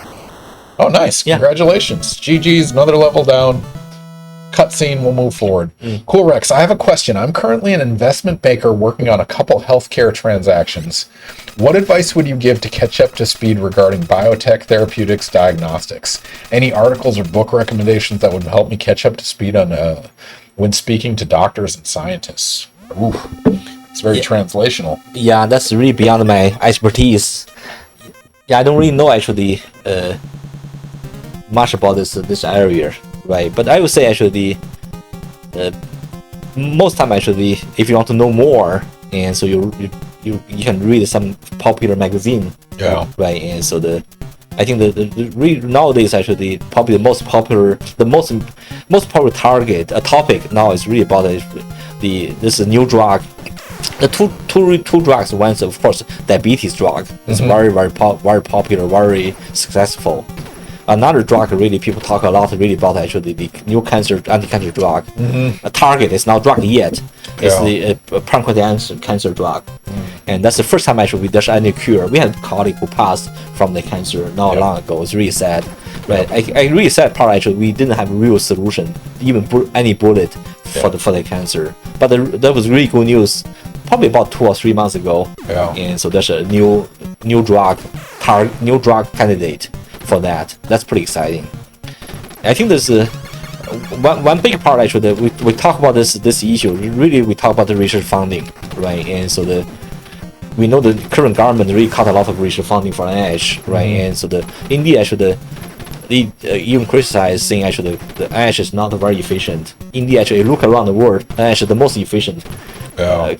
Oh, nice. Yeah. Congratulations. GG's, another level down. Cutscene, we'll move forward. Cool Rex, I have a question. I'm currently an investment banker working on a couple healthcare transactions. What advice would you give to catch up to speed regarding biotech, therapeutics, diagnostics? Any articles or book recommendations that would help me catch up to speed on when speaking to doctors and scientists? Ooh, it's very translational. Yeah, that's really beyond my expertise. Yeah, I don't really know actually much about this area, right? But I would say actually, most time actually, if you want to know more, and so you can read some popular magazine, Yeah. right? And so I think nowadays actually probably the most popular target topic now is really about this new drug. The two drugs. One is of course diabetes drug. It's very popular, very successful. Another drug really people talk a lot really about actually the new anti-cancer drug. A target is not drug yet. It's the pancreatic cancer drug. And that's the first time actually there's any cure. We had a colleague who passed from the cancer not long ago. It's really sad. Right? I really sad part actually we didn't have a real solution, even any bullet for the cancer. But that was really good news. Probably about 2 or 3 months ago. Yeah. And so there's a new drug candidate for that. That's pretty exciting. I think there's one big part actually that we talk about this issue. Really, we talk about the research funding, right? And so we know the current government really cut a lot of research funding for NIH, right? And so India actually they even criticize saying actually the NIH is not very efficient. India actually look around the world, NIH is the most efficient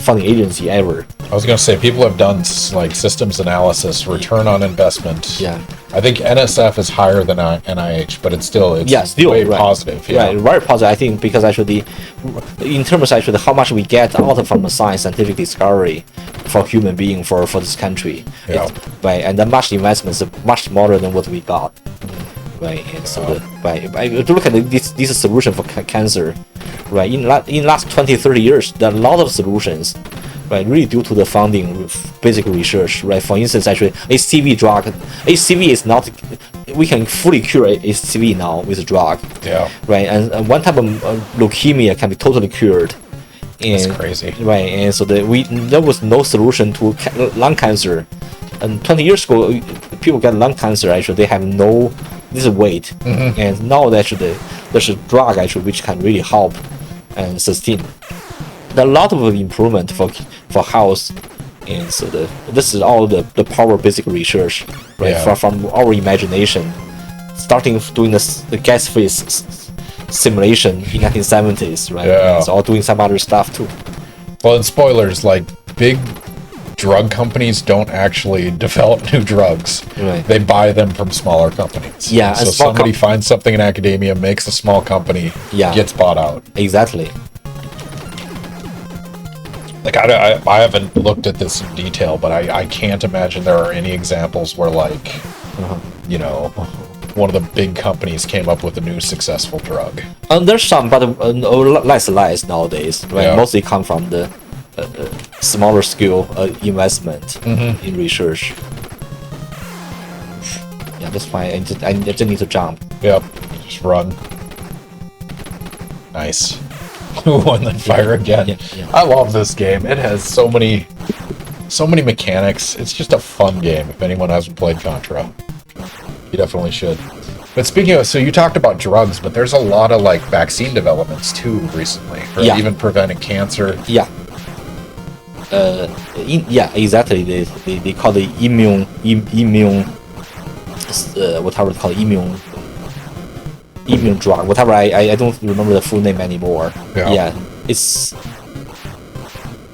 funding agency ever. I was going to say, people have done like systems analysis, return on investment. Yeah. I think NSF is higher than NIH, but it's still way positive. Yeah. Right, very positive. I think because actually, in terms of actually how much we get out from the scientific discovery for human being for this country, right, and the much investments are much smaller than what we got. Right, and so to look at this solution for cancer, right? In last 20-30 years, there are a lot of solutions, right? Really due to the funding with basic research, right? For instance, actually, HCV drug, HCV is not, we can fully cure HCV now with a drug, right? And one type of leukemia can be totally cured. And, that's crazy, right? And so there was no solution to lung cancer, and 20 years ago, people get lung cancer. Actually, they have no weight, and now actually there's a drug actually which can really help and sustain. There are a lot of improvement for health, and so this is all the power of basic research, right? From our imagination, starting doing the gas phase simulation in 1970s, right? Yeah. So all doing some other stuff too. Well, and spoilers, like big drug companies don't actually develop new drugs. Right. They buy them from smaller companies. Yeah. So somebody finds something in academia, makes a small company, gets bought out. Exactly. Like I haven't looked at this in detail, but I can't imagine there are any examples where like, you know, one of the big companies came up with a new successful drug. There's some, but less nowadays, right? Yeah. Mostly come from the smaller scale investment in research. Yeah, that's why I just need to jump. Yep, just run. Nice. Ooh, and then fire again. Yeah. I love this game. It has so many mechanics. It's just a fun game. If anyone hasn't played Contra, you definitely should. But speaking of, so you talked about drugs, but there's a lot of like vaccine developments too recently, for even preventing cancer. Yeah. Exactly. They call the immune whatever they call it, immune drug, whatever. I don't remember the full name anymore. There are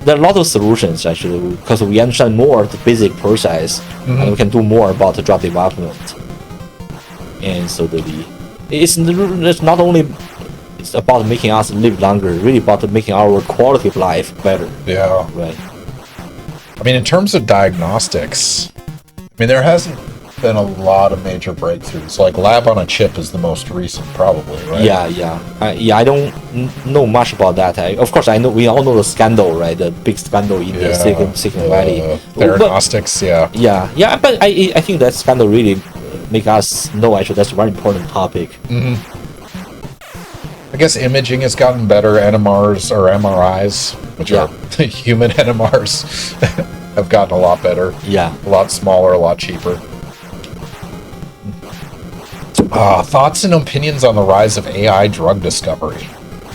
a lot of solutions actually because we understand more the basic process and we can do more about the drug development. And so it's not only it's about making us live longer, really about making our quality of life better. Yeah. Right. I mean, in terms of diagnostics, I mean, there hasn't been a lot of major breakthroughs. Like lab on a chip is the most recent, probably, right? I don't know much about that. Of course, I know we all know the scandal, right? The big scandal in the Silicon Valley. Theranostics, Yeah, but I think that scandal really make us know actually that's a very important topic. I guess imaging has gotten better. NMRs or MRIs, which are human NMRs, have gotten a lot better. Yeah. A lot smaller, a lot cheaper. Thoughts and opinions on the rise of AI drug discovery.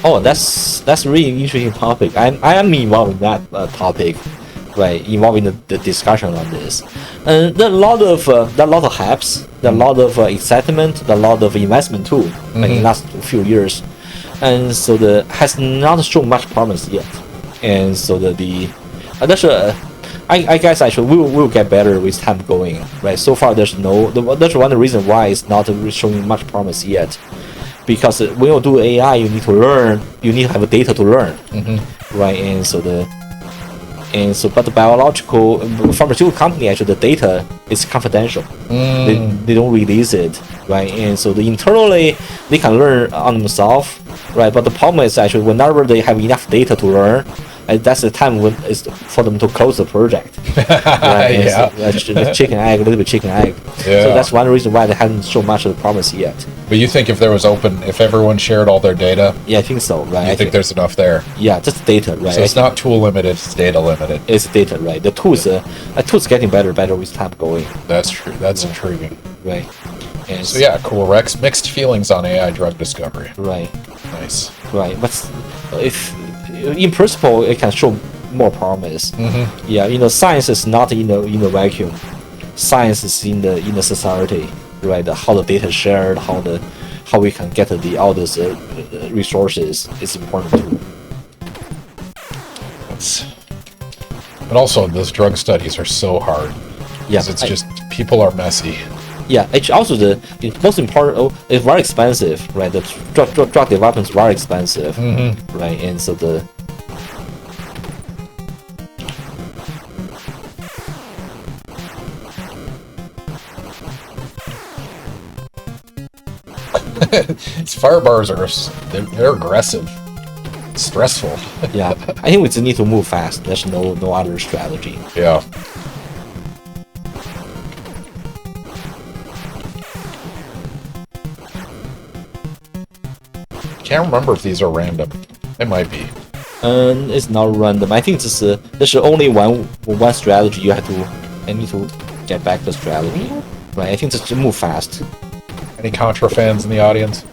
Oh, that's a really interesting topic. I am involved in that topic, right? Involved in the discussion on this. There are a lot of hypes, there are a lot of excitement, there are a lot of investment too, like in the last few years, and so has not shown much promise yet. And so I guess actually we will get better with time going, right? So far that's one reason why it's not showing much promise yet, because when you do AI, you need to learn, you need to have data to learn, right? But the pharmaceutical company actually the data is confidential. They don't release it, right? And so internally they can learn on themselves, right? But the problem is actually whenever they have enough data to learn, and that's the time when it's for them to close the project. Right? The chicken egg, a little bit chicken egg. Yeah. So that's one reason why they haven't shown much of the promise yet. But you think if everyone shared all their data, yeah, I think so, right? I think there's enough there. Yeah, just data, right? So it's not tool limited, it's data limited. It's data, right? The tools getting better with time going. That's true. That's intriguing. Right. And so yeah, cool. Rex, mixed feelings on AI drug discovery. Right. Nice. Right, but if in principle it can show more promise. Yeah, science is not in a vacuum. Science is in the society, right? How the data is shared, how we can get all these resources is important too. But also, those drug studies are so hard. Yeah, it's just people are messy. Yeah, it's also the most important. It's very expensive, right? The drug development is very expensive, right? And so These fire bars they're aggressive, stressful. Yeah, I think we just need to move fast. There's no other strategy. Yeah. Can't remember if these are random. It might be. It's not random. I think there's only one strategy. I need to get back the strategy. Right. I think just move fast. Any Contra fans in the audience?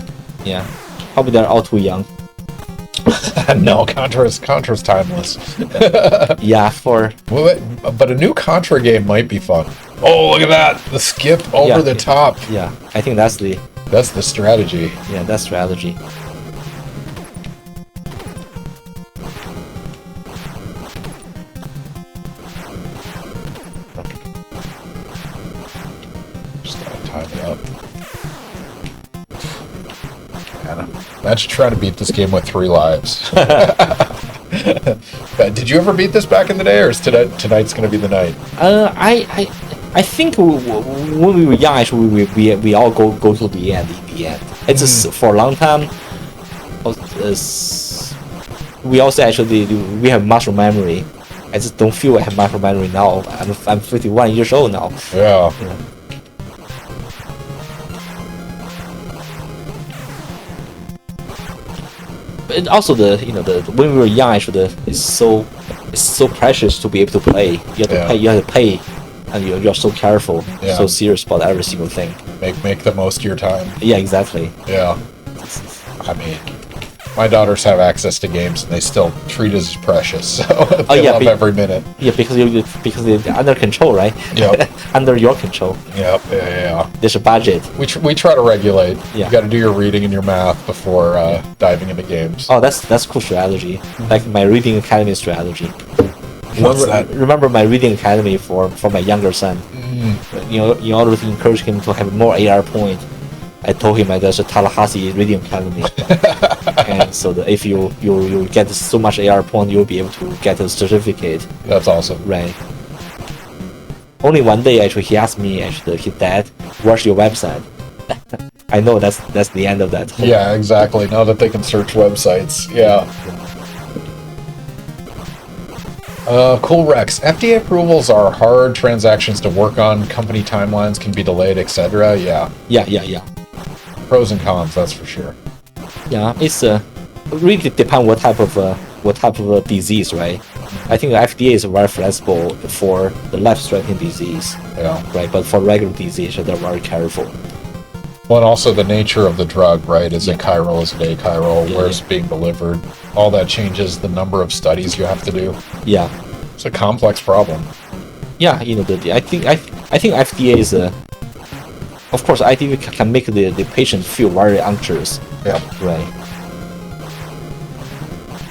Yeah. Probably they're all too young. No, Contra's timeless. Yeah, but a new Contra game might be fun. Oh, look at that! The skip over the top. Yeah, I think that's the strategy. Yeah, that's strategy. Just gotta time it up. Imagine trying to beat this game with 3 lives. Did you ever beat this back in the day, or is tonight's going to be the night? I think when we were young, actually, we all go to the end. In the end, it's just for a long time. We also actually we have muscle memory. I just don't feel I have muscle memory now. I'm 51 years old now. Yeah. But also when we were young, actually, it's so precious to be able to play. You have to pay, and you're so careful, so serious about every single thing. Make the most of your time. Yeah, exactly. Yeah. I mean, my daughters have access to games, and they still treat it as precious. So they love every minute. Yeah, because they're under control, right? Yep. Under your control. Yep. Yeah. There's a budget. We try to regulate. Yeah. You got to do your reading and your math before diving into games. Oh, that's cool strategy. Like my reading academy strategy. Remember my reading academy for my younger son. In order to encourage him to have more AR point. I told him there's a Tallahassee Radium Academy, and so if you get so much AR point, you'll be able to get a certificate. That's awesome. Right. Only one day, actually, he asked me, actually, his dad, what's your website? I know that's the end of that. Yeah, exactly. Now that they can search websites. Yeah. Cool Rex. FDA approvals are hard transactions to work on. Company timelines can be delayed, etc. Yeah. Yeah. Pros and cons, that's for sure. Yeah, it's really depend what type of disease, right? I think the FDA is very flexible for the life-threatening disease. Yeah. Right, but for regular disease, they're very careful. Well, and also the nature of the drug, right? Is it chiral? Is it achiral? Yeah, Where it's being delivered? All that changes the number of studies you have to do. Yeah. It's a complex problem. Yeah, I think FDA is of course, FDA can make the patient feel very anxious. Yeah. Right.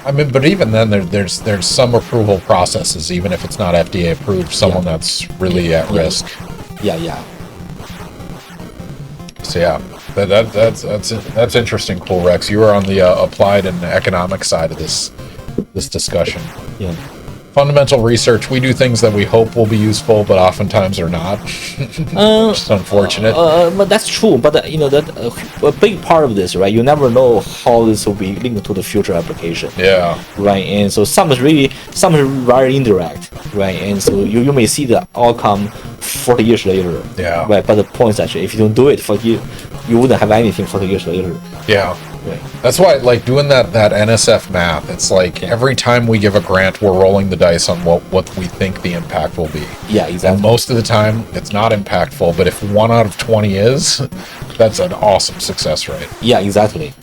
I mean, but even then, there's some approval processes, even if it's not FDA approved, someone that's really at risk. Yeah. So yeah, that's interesting, Cool Rex. You are on the applied and economic side of this discussion. Yeah. Fundamental research, we do things that we hope will be useful, but oftentimes are not. Just unfortunate. But that's true. But that a big part of this, right? You never know how this will be linked to the future application. Yeah. Right, and so some is very indirect, right? And so you may see the outcome 40 years later. Yeah. Right, but the point is actually, if you don't do it for you wouldn't have anything 40 years later. Yeah. Right. That's why, like, doing that NSF math, it's like every time we give a grant, we're rolling the dice on what we think the impact will be. Yeah, exactly. And most of the time, it's not impactful, but if 1 out of 20 is, that's an awesome success rate. Yeah, exactly.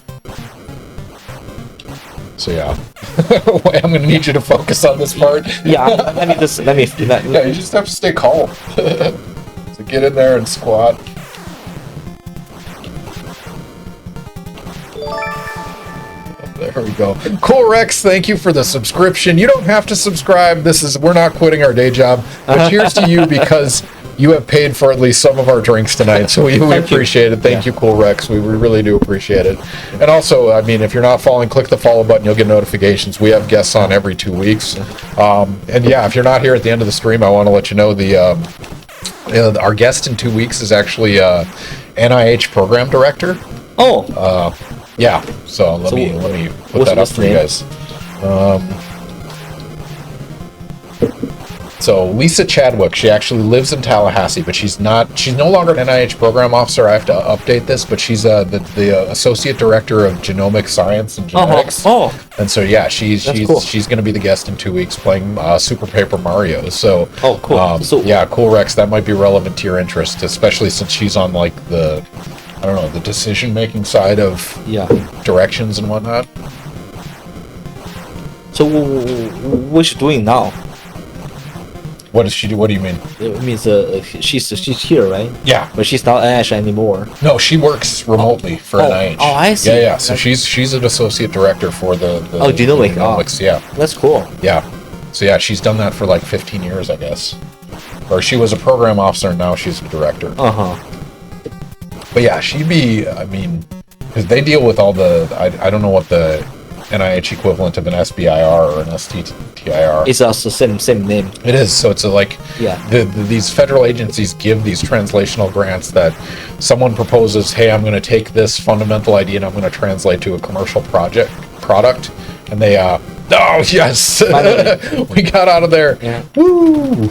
So yeah, Wait, I'm gonna need you to focus on this part. Yeah, let me. Yeah, you just have to stay calm. So get in there and squat. There we go. Cool Rex, thank you for the subscription. You don't have to subscribe. We're not quitting our day job. But cheers to you because you have paid for at least some of our drinks tonight. So we appreciate it. Thank you, Cool Rex. We really do appreciate it. And also, I mean, if you're not following, click the follow button. You'll get notifications. We have guests on every 2 weeks. And yeah, if you're not here at the end of the stream, I want to let you know our guest in 2 weeks is actually NIH program director. Oh. Yeah, so let me put that up for you guys. So Lisa Chadwick, she actually lives in Tallahassee, but she's no longer an NIH program officer. I have to update this, but she's the associate director of genomic science and genetics. Oh. And so yeah, she's cool. She's going to be the guest in 2 weeks playing Super Paper Mario. So cool. Yeah, Cool Rex, that might be relevant to your interest, especially since she's on like the decision-making side of directions and whatnot. So what's she doing now? What does she do? What do you mean? It means she's here, right? Yeah. But she's not NIH anymore. No, she works remotely for NIH. Oh, I see. Yeah. So she's an associate director for the genomics. Yeah. That's cool. Yeah. So yeah, she's done that for like 15 years, I guess. Or she was a program officer, and now she's a director. But yeah, because they deal with all I don't know what the NIH equivalent of an SBIR or an STTIR. It's also same name. It is. So it's these federal agencies give these translational grants that someone proposes, hey, I'm going to take this fundamental idea and I'm going to translate to a commercial product. And they, oh, yes, we got out of there. Yeah. Woo!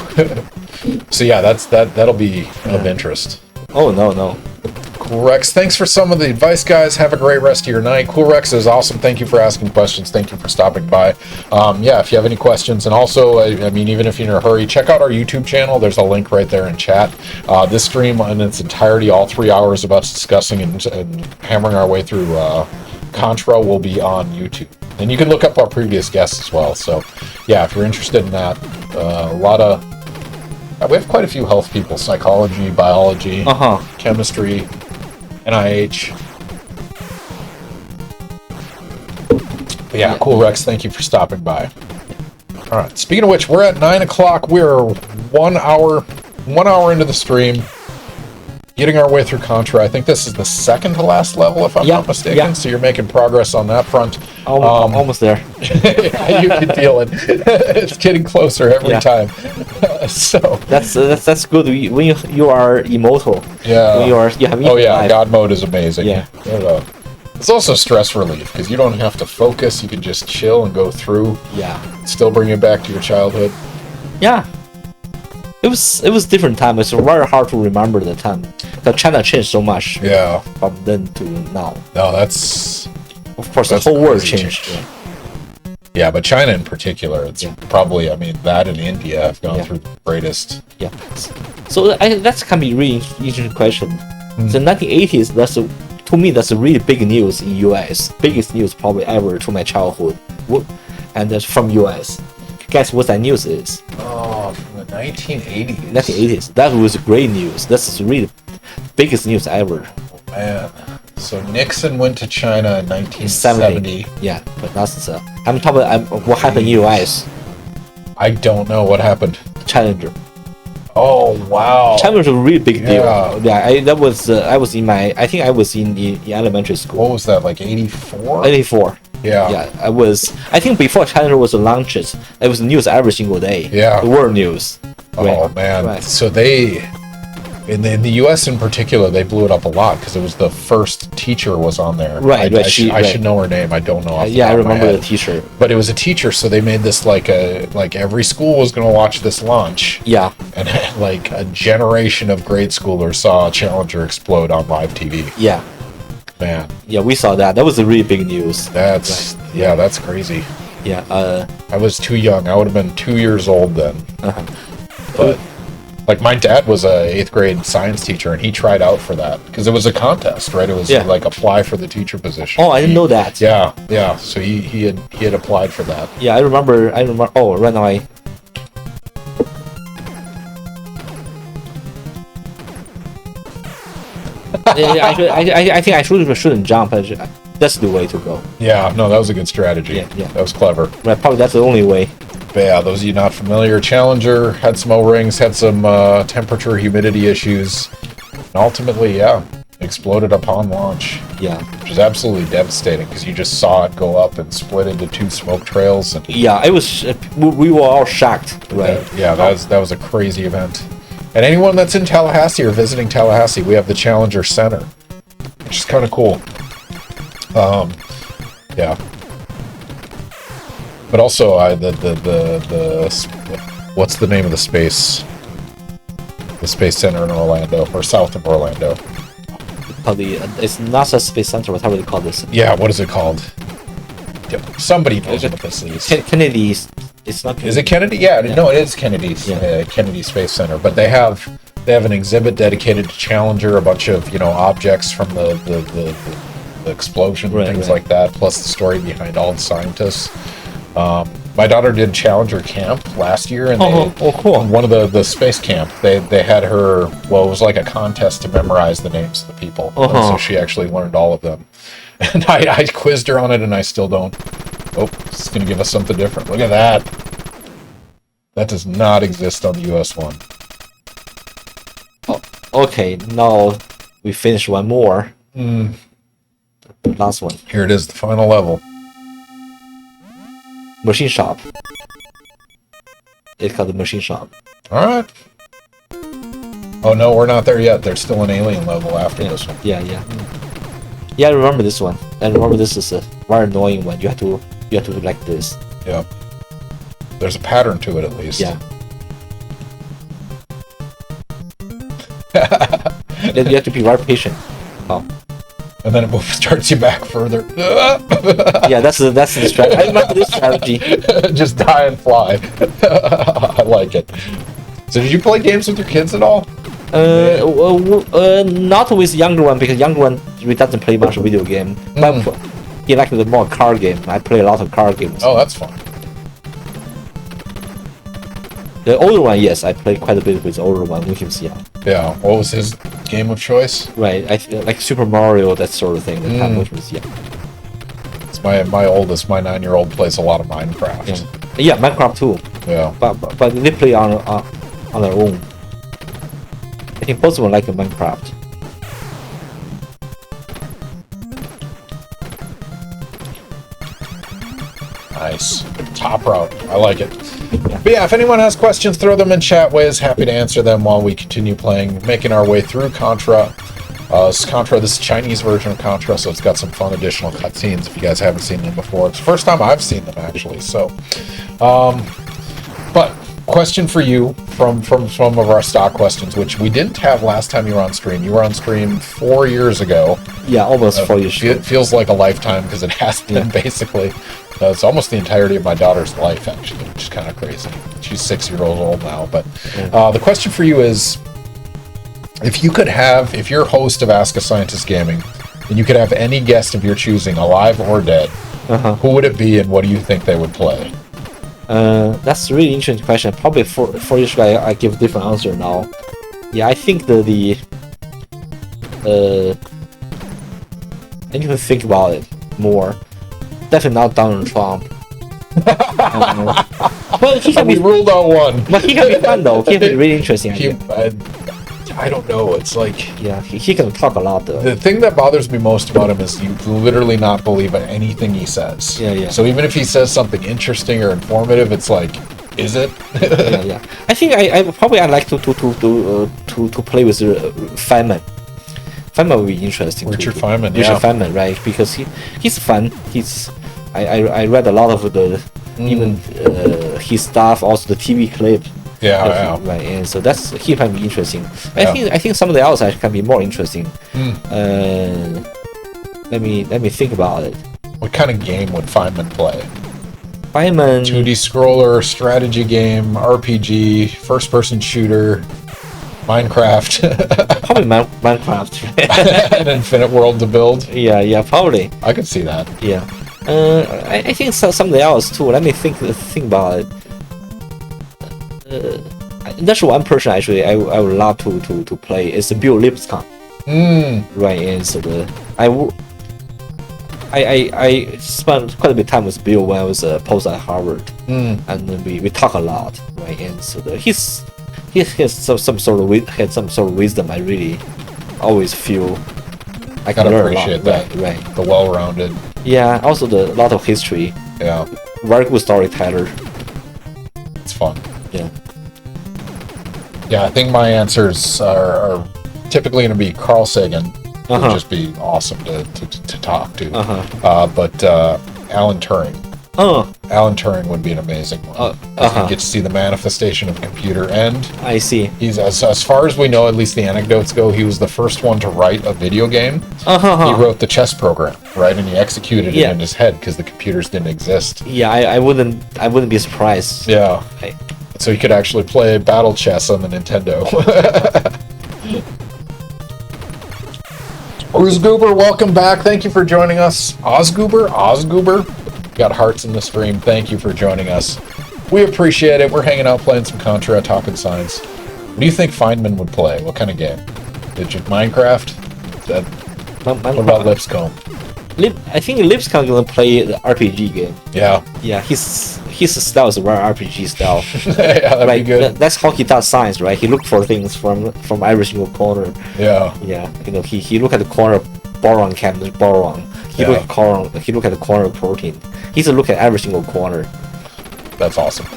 So yeah, that'll be of interest. Oh, no. Cool Rex, thanks for some of the advice, guys. Have a great rest of your night. Cool Rex is awesome. Thank you for asking questions. Thank you for stopping by. Yeah, if you have any questions, and also, I mean, even if you're in a hurry, check out our YouTube channel. There's a link right there in chat. This stream in its entirety, all 3 hours of us discussing and hammering our way through Contra will be on YouTube. And you can look up our previous guests as well. So, yeah, if you're interested in that, we have quite a few health people: psychology, biology, chemistry, NIH. But yeah, Cool Rex, thank you for stopping by. All right. Speaking of which, we're at 9 o'clock. We're 1 hour into the stream. getting our way through Contra. I think this is the second to last level, if I'm not mistaken. Yeah. So you're making progress on that front. Almost there. Yeah, you can feel it. It's getting closer every time. So that's good. When you are immortal. Yeah. When you have life. God mode is amazing. Yeah. It's also stress relief because you don't have to focus. You can just chill and go through. Yeah. Still bring you back to your childhood. Yeah. It was different time. It's very hard to remember the time. The China changed so much. Yeah. From then to now. No, that's of course the whole world changed. Yeah, but China in particular, it's probably, I mean, that and India have gone through the greatest. Yeah. So that can be really interesting question. The 1980s, to me, that's a really big news in US. Biggest news probably ever to my childhood. And that's from US. Guess what that news is? Oh, from the 1980s. 1980s. That was great news. That's really biggest news ever. Oh, man. So Nixon went to China in 1970. Yeah, but that's I'm talking about what happened in US. I don't know what happened. Challenger. Oh wow! Challenger was a really big deal. Yeah, I was in elementary school. What was that, like 84? 84. Yeah. Yeah, I think before Challenger was launched, it was news every single day. Yeah. The world news. Oh man! Right. So they, in the U.S. in particular, they blew it up a lot because it was the first teacher was on there. Right. I should know her name. I don't know. I remember the teacher. But it was a teacher, so they made this like every school was going to watch this launch. Yeah. And like a generation of grade schoolers saw Challenger explode on live TV. Yeah. Man. Yeah, we saw that. That was a really big news. That's crazy. Yeah. I was too young. I would have been 2 years old then. But like my dad was a 8th grade science teacher, and he tried out for that because it was a contest, right? It was like apply for the teacher position. Oh, I didn't know that. Yeah. So he had applied for that. Yeah, I remember. Oh, right now I think I shouldn't jump. That's the way to go. Yeah, no, that was a good strategy. Yeah. That was clever. Right, probably that's the only way. But yeah, those of you not familiar, Challenger had some O-rings, had some temperature, humidity issues, and ultimately, exploded upon launch. Yeah. Which is absolutely devastating because you just saw it go up and split into 2 smoke trails. And yeah, it was. We were all shocked. Right. That was a crazy event. And anyone that's in Tallahassee or visiting Tallahassee, we have the Challenger Center, which is kind of cool. Yeah. But also, what's the name of the space center in Orlando, or south of Orlando? Probably it's NASA Space Center. Whatever they call this. Yeah, what is it called? Somebody knows what this is. Kennedy's. It's not. Is it Kennedy? Yeah, no, it is Kennedy's. Kennedy Space Center. But they have an exhibit dedicated to Challenger, a bunch of objects from the explosion, things like that, plus the story behind all the scientists. My daughter did Challenger camp last year, and cool. One of the space camp, they had her. Well, it was like a contest to memorize the names of the people, and so she actually learned all of them. And I quizzed her on it, and I still don't. Oh, it's going to give us something different. Look at that. That does not exist on the US one. Oh, okay, now we finish one more. Last one. Here it is, the final level. Machine shop. It's called the machine shop. All right. Oh no, we're not there yet. There's still an alien level after this one. Yeah. Yeah, I remember this one. I remember this is a very annoying one. You have to do like this. Yeah. There's a pattern to it at least. Yeah. You have to be very patient. Oh. And then it starts you back further. Yeah, that's the strategy. I remember this strategy. Just die and fly. I like it. So did you play games with your kids at all? Not with younger one, because younger one really doesn't play much video game. But he likes the more card game. I play a lot of card games. Oh, that's fun. The older one, yes, I played quite a bit with the older one with him. Yeah. What was his game of choice? Right, like Super Mario, that sort of thing. That time was It's my oldest, my 9-year-old plays a lot of Minecraft. Yeah, Minecraft too. Yeah. But they play on their own. I think both of them like Minecraft. Nice. Top route. I like it. But yeah, if anyone has questions, throw them in chat. Wei is happy to answer them while we continue playing, making our way through Contra. This is the Chinese version of Contra, so it's got some fun additional cutscenes if you guys haven't seen them before. It's the first time I've seen them, actually. So, but question for you from some of our stock questions, which we didn't have last time you were on stream. You were on stream 4 years ago. Yeah, almost 4 years ago. It feels like a lifetime because it has been basically. It's almost the entirety of my daughter's life, actually, which is kind of crazy. She's 6 years old now. But the question for you is, if you're host of Ask a Scientist Gaming, and you could have any guest of your choosing, alive or dead, who would it be and what do you think they would play? That's a really interesting question. Probably 4 years ago, I give a different answer now. Yeah, I think I need to think about it more. Definitely not Donald Trump. But he can be ruled out one. But he can be fun though. He can be really interesting. I don't know. It's like he can talk a lot though. The thing that bothers me most about him is you literally not believe anything he says. Yeah. So even if he says something interesting or informative, it's like, is it? yeah. I think I like to play with Feynman. Feynman would be interesting. Richard Feynman, Richard Feynman, right? Because he's fun. I read a lot of the even his stuff, also the TV clip. Yeah. Right, and so he can be interesting. I think some of the others can be more interesting. Let me think about it. What kind of game would Feynman play? Feynman 2D scroller, strategy game, RPG, first-person shooter, Minecraft. Probably Minecraft. An infinite world to build. Yeah, probably. I could see that. Yeah. I think something else too. Let me think about it. That's one person actually I would love to play. It's Bill Lipscomb. Right, and so I spent quite a bit of time with Bill when I was a post at Harvard, and we talk a lot, right? And so he has some sort of wisdom. I really always feel I can learn appreciate a lot. that. Right. The well-rounded. Yeah, also the lot of history. Yeah. Very good storyteller. It's fun. Yeah. Yeah, I think my answers are typically going to be Carl Sagan. Would just be awesome to talk to. But Alan Turing. Alan Turing would be an amazing one. You get to see the manifestation of computer, and I see. He's as far as we know, at least the anecdotes go, he was the first one to write a video game. He wrote the chess program, right, and he executed it in his head because the computers didn't exist. Yeah, I wouldn't be surprised. Yeah. So he could actually play battle chess on the Nintendo. Ozgoober, welcome back. Thank you for joining us. Ozgoober? Got hearts in the stream. Thank you for joining us. We appreciate it. We're hanging out playing some Contra, talking science. What do you think Feynman would play? What kind of game? Minecraft? What about Lipscomb? I think Lipscomb gonna play the RPG game. Yeah. Yeah, his style is very RPG style. Yeah, that'd be good. That's how he does science, right? He look for things from every single corner. Yeah. Yeah, he look at the corner boron chemistry, boron. He look at the corner protein. He's a look at every single corner. That's awesome.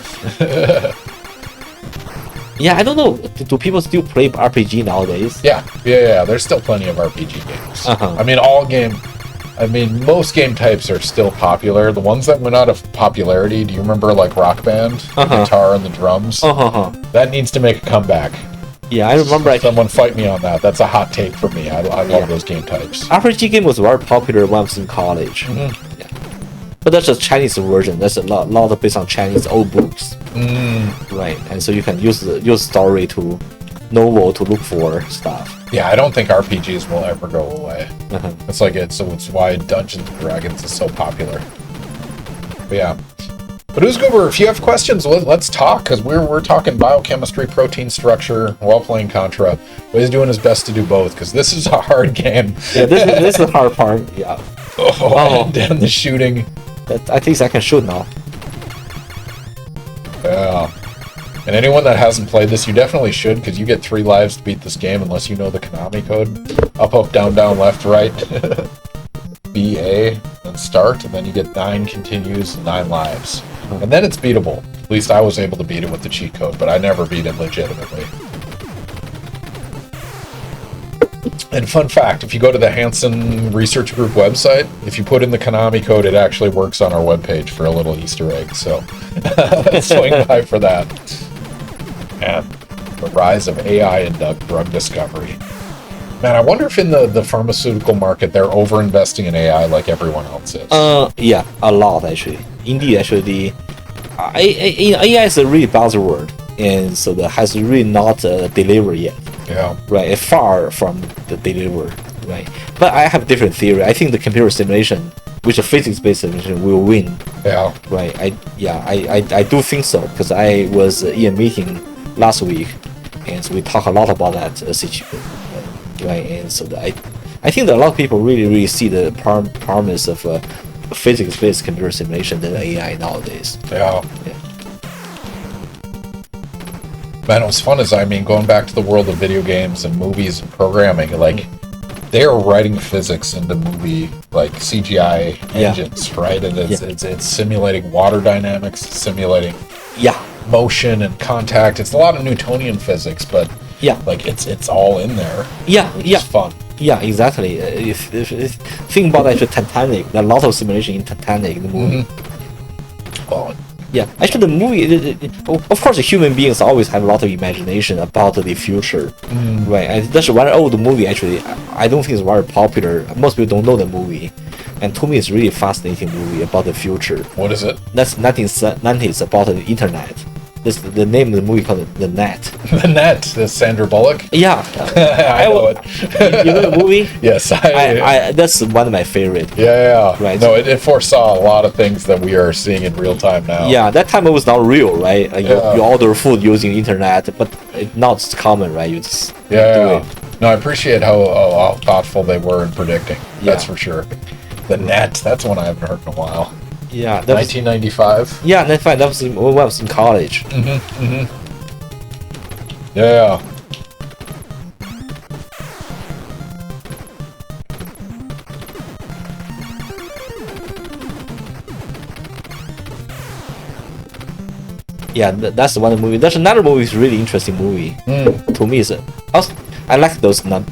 Yeah, I don't know. Do people still play RPG nowadays? Yeah. There's still plenty of RPG games. I mean, most game types are still popular. The ones that went out of popularity, do you remember like Rock Band? The guitar and the drums? That needs to make a comeback. Yeah, I remember. Someone fight me on that. That's a hot take for me. I love those game types. RPG game was very popular when I was in college. Yeah. But that's a Chinese version. That's a lot of based on Chinese old books. Right, and so you can use story to novel to look for stuff. Yeah, I don't think RPGs will ever go away. It's why Dungeons and Dragons is so popular. But yeah. But Ozgoober, if you have questions, let's talk, because we're talking biochemistry, protein structure, while playing Contra. Wei's doing his best to do both, because this is a hard game. Yeah, this is the hard part. Yeah. And the shooting. I think I can shoot now. Yeah. And anyone that hasn't played this, you definitely should, because you get 3 lives to beat this game unless you know the Konami code. Up, up, down, down, left, right. B, A, and then start, and then you get 9 continues, 9 lives. And then it's beatable. At least I was able to beat it with the cheat code, but I never beat it legitimately. And fun fact, if you go to the Hansen Research Group website, if you put in the Konami code, it actually works on our webpage for a little Easter egg. So swing by for that. And the rise of AI in drug discovery. Man, I wonder if in the pharmaceutical market, they're over-investing in AI like everyone else is. Yeah, a lot actually. Indeed, actually, AI is a really buzzword, and so that has really not delivered yet. Yeah. Right, it's far from the deliver. Right, but I have a different theory. I think the computer simulation, which a physics-based simulation, will win. Yeah. Right. I do think so, because I was in a meeting last week, and so we talk a lot about that situation. Right, and so I think that a lot of people really see the promise of physics-based computer simulation than AI nowadays. Yeah. Man, it was fun going back to the world of video games and movies and programming, like, they are writing physics into movie, like, CGI engines, right? And it's simulating water dynamics, simulating motion and contact. It's a lot of Newtonian physics, but like, it's all in there. It's fun. Yeah, exactly. If think about actually Titanic, a lot of simulation in Titanic, the movie. Well, yeah, actually, the movie, of course, human beings always have a lot of imagination about the future, right? And that's one old movie, actually. I don't think it's very popular. Most people don't know the movie. And to me, it's really fascinating movie about the future. What is it? That's 1990s, about the internet. This the name of the movie called The Net. The Net, the Sandra Bullock? Yeah. I know it. You know the movie? Yes. That's one of my favorite. Yeah. Right. No, it foresaw a lot of things that we are seeing in real time now. Yeah, that time it was not real, right? You order food using internet, but it's not common, right? You just do it. No, I appreciate how thoughtful they were in predicting. That's for sure. The Net, that's one I haven't heard in a while. Yeah, 1995. Yeah, 1995. That was when I was in college. Yeah. Yeah, that's one movie. There's another movie. Is really interesting movie. To me, I like those not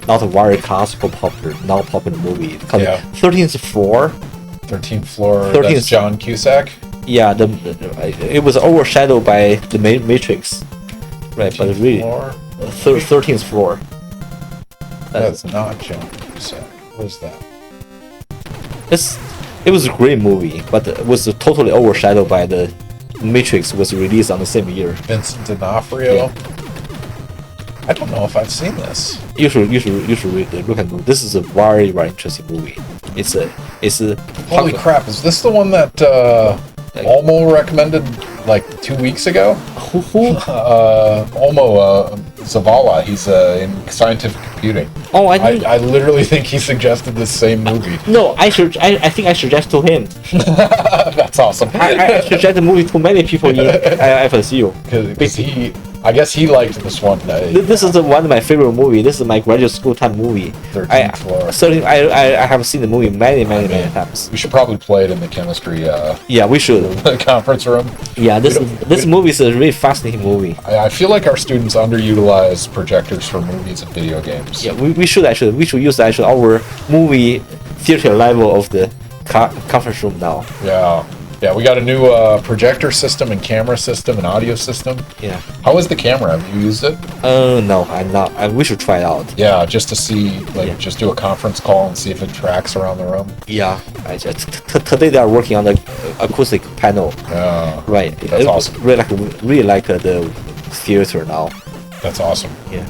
very classical not popular movie called 13th Floor. 13th Floor. That's John Cusack. Yeah, it was overshadowed by the Matrix, right? But really, 13th Floor. That's not John Cusack. What is that? It was a great movie, but it was totally overshadowed by the Matrix. Was released on the same year. Vincent D'Onofrio. Yeah. I don't know if I've seen this. You should read it. Look at it. This is a very interesting movie. It's a holy crap! Is this the one that Olmo recommended like 2 weeks ago? Olmo Zavala. He's in scientific computing. Oh, I literally think he suggested this same movie. No, I think I suggest to him. That's awesome. I suggest the movie to many people in FSU. Because I guess he liked this one. This is one of my favorite movies. This is my graduate school time movie. 13th Floor. Certainly, I have seen the movie many times. We should probably play it in the chemistry. Yeah, we should. Conference room. Yeah, this movie is a really fascinating movie. I feel like our students underutilize projectors for movies and video games. Yeah, we should use our movie theater level of the conference room now. Yeah, we got a new projector system and camera system and audio system. Yeah. How is the camera? Have you used it? No, I'm not. We should try it out. Yeah, just to see, just do a conference call and see if it tracks around the room. Yeah. Today they are working on the acoustic panel. Yeah. Right. That's awesome. Really like the theater now. That's awesome. Yeah.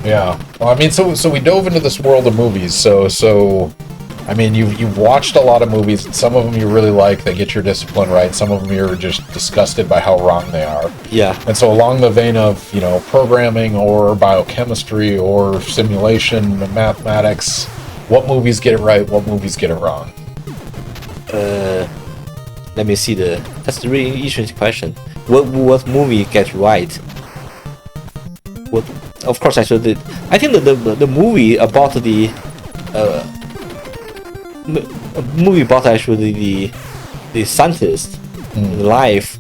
Yeah. Well, I mean, so we dove into this world of movies. So I mean, you've watched a lot of movies, and some of them you really like. They get your discipline right. Some of them you're just disgusted by how wrong they are. Yeah. And so along the vein of, programming or biochemistry or simulation, mathematics, what movies get it right? What movies get it wrong? Let me see that's a really interesting question. What movie gets right? What? Of course, I think that the movie about the a movie about actually the scientist life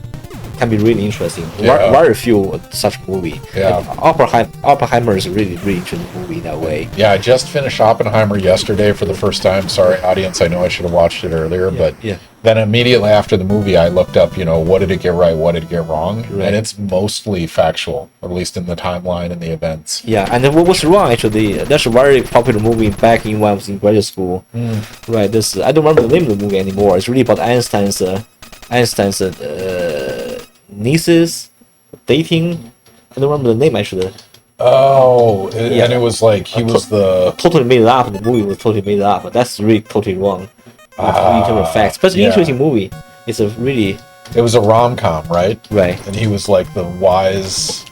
can be really interesting. Very few such movie. Yeah. Oppenheimer is a really interesting movie that way. Yeah, I just finished Oppenheimer yesterday for the first time. Sorry, audience, I know I should have watched it earlier, but then immediately after the movie, I looked up, what did it get right, what did it get wrong, and it's mostly factual, at least in the timeline and the events. Yeah, and then what was wrong actually? That's a very popular movie back in when I was in graduate school. Right. This I don't remember the name of the movie anymore. It's really about Einstein's nieces dating. I don't remember the name actually. Oh, and it was like he was totally made it up. The movie was totally made it up. But that's really totally wrong in terms of facts. But it's an interesting movie. It's a really. It was a rom-com, right? Right. And he was like the wise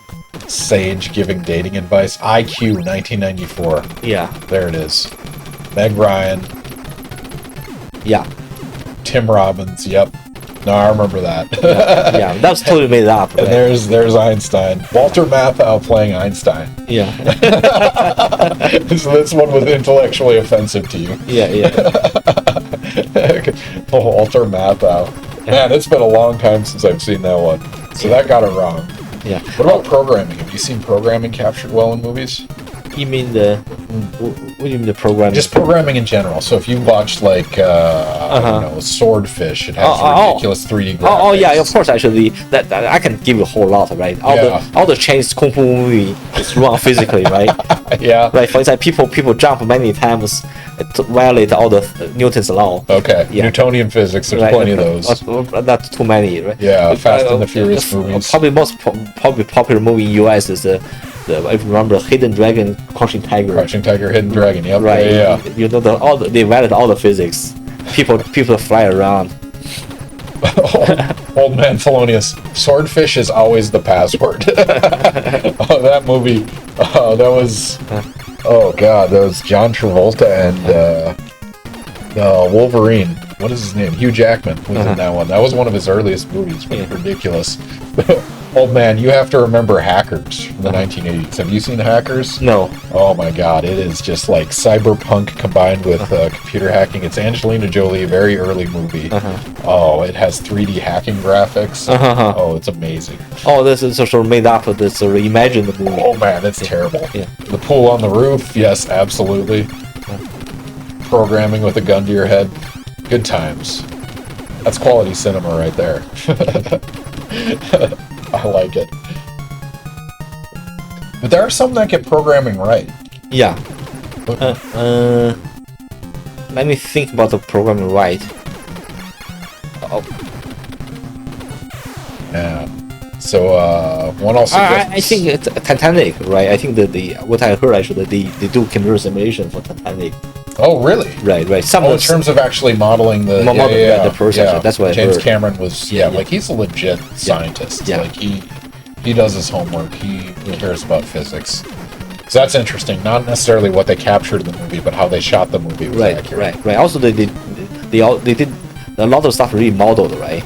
sage giving dating advice. IQ 1994. Yeah. There it is. Meg Ryan. Yeah. Tim Robbins. Yep. No, I remember that. Yeah, that was totally made up. Right? And there's Einstein. Walter Matthau playing Einstein. Yeah. So this one was intellectually offensive to you. Yeah. Walter Matthau. Man, it's been a long time since I've seen that one. So that got it wrong. Yeah. What about programming? Have you seen programming captured well in movies? You mean what do you mean the programming? Just programming in general. So if you watched like Swordfish, it has ridiculous 3D graphics. Oh yeah, of course. Actually, that I can give you a whole lot, right? All the Chinese kung fu movie is wrong physically, right? Yeah. Right. For example, people jump many times to violate all the Newton's law. Okay. Yeah. Newtonian physics. There's plenty of those. Not too many, right? Yeah. Fast and the Furious movies. Probably probably popular movie in US is if you remember, Hidden Dragon, Crouching Tiger. Crouching Tiger, Hidden Dragon. Yep. Right. Yeah. You know they violate all the physics. People fly around. Old man Thelonious. Swordfish is always the password. Oh, that movie. That was. Oh God, that was John Travolta and Wolverine. What is his name? Hugh Jackman was in that one. That was one of his earliest movies. But ridiculous. Old man, you have to remember Hackers from the 1980s. Have you seen Hackers? No. Oh my God, it is just like cyberpunk combined with computer hacking. It's Angelina Jolie, a very early movie. Oh, it has 3D hacking graphics. Oh, it's amazing. Oh, this is sort of made up of this sort of imagined movie. Oh man, that's terrible. Yeah. The pool on the roof, yes, absolutely. Programming with a gun to your head. Good times. That's quality cinema right there. I like it. But there are some that get programming right. Yeah. Let me think about the programming right. Yeah. So one also. I think it's Titanic, right? I think what I heard actually they do computer simulation for Titanic. Oh really? Right. In terms of actually modeling the person. Yeah. That's what James I heard. Cameron was like he's a legit scientist. Yeah. Like he does his homework. He cares about physics. So that's interesting. Not necessarily what they captured in the movie, but how they shot the movie was accurate. Right. Also, they did a lot of stuff really modeled, right?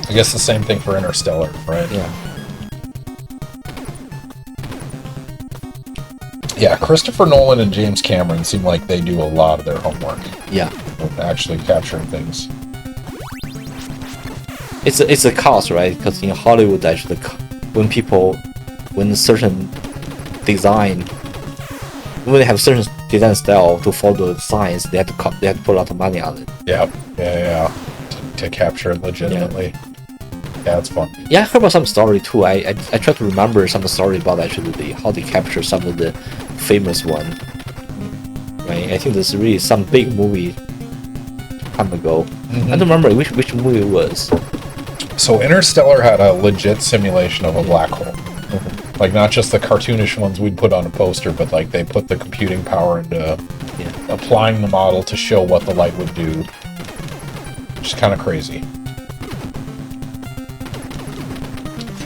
I guess the same thing for Interstellar, right? Yeah. Yeah, Christopher Nolan and James Cameron seem like they do a lot of their homework. Yeah. With actually capturing things. It's a cost, right? Because in Hollywood, actually, when certain design, when they have certain design style to follow the science, they have to put a lot of money on it. Yeah. To capture it legitimately. Yeah, it's fun. Yeah, I heard about some story too. I try to remember some story about actually how they capture some of the famous one. Right, I think there's really some big movie time ago. I don't remember which movie it was. So Interstellar had a legit simulation of a black hole. Like not just the cartoonish ones we'd put on a poster, but like they put the computing power into applying the model to show what the light would do. Which is kind of crazy.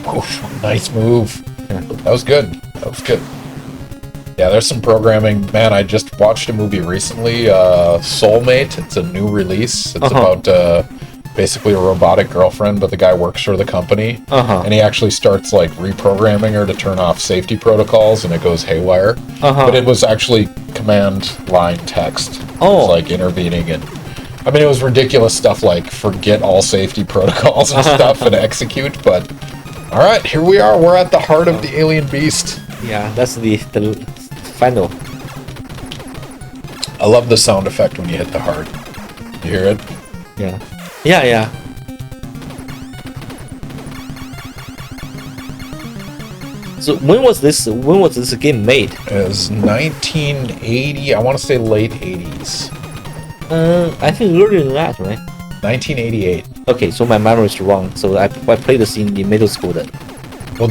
Oof, nice move. That was good. Yeah, there's some programming. Man, I just watched a movie recently, Soulmate. It's a new release. It's about basically a robotic girlfriend, but the guy works for the company, and he actually starts like reprogramming her to turn off safety protocols, and it goes haywire. But it was actually command line text. It was like intervening, and I mean it was ridiculous stuff like forget all safety protocols and stuff and execute. But all right, here we are. We're at the heart of the alien beast. Yeah, that's the final. I love the sound effect when you hit the heart. You hear it? Yeah. Yeah. So when was this game made? It was 1980. I want to say late 80s. I think earlier than that, right? 1988. Okay, so my memory is wrong. So I played this in the middle school then. Well,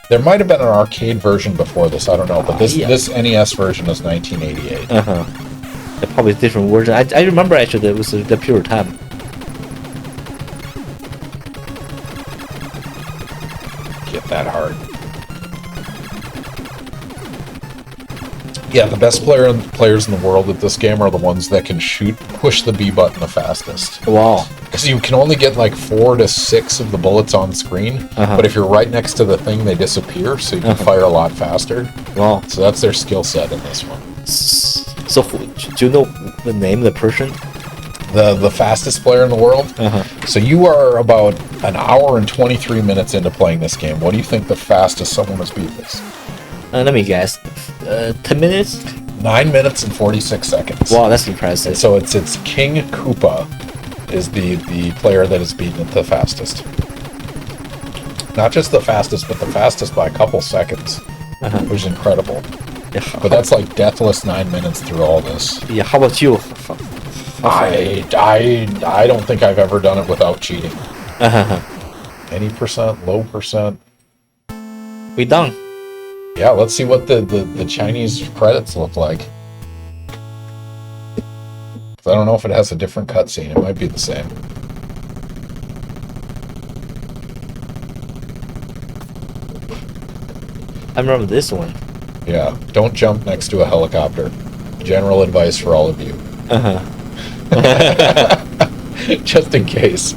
there might have been an arcade version before this. I don't know, but this NES version is 1988. Probably a different version. I remember actually it was the pure time. Get that hard. Yeah, the best players in the world at this game are the ones that can push the B button the fastest. Wow. Because you can only get like 4 to 6 of the bullets on screen, but if you're right next to the thing, they disappear, so you can fire a lot faster. Wow. So that's their skill set in this one. So, do you know the name of the person? The fastest player in the world? So you are about an hour and 23 minutes into playing this game. What do you think the fastest someone has beat this? Let me guess. 10 minutes? 9 minutes and 46 seconds. Wow, that's impressive. And so it's King Koopa is the player that has beaten it the fastest. Not just the fastest, but the fastest by a couple seconds, which is incredible. Yeah, but that's like deathless 9 minutes through all this. Yeah, how about you? I don't think I've ever done it without cheating. Any percent, low percent. We done. Yeah, let's see what the Chinese credits look like. I don't know if it has a different cutscene. It might be the same. I remember this one. Yeah, don't jump next to a helicopter. General advice for all of you. Just in case.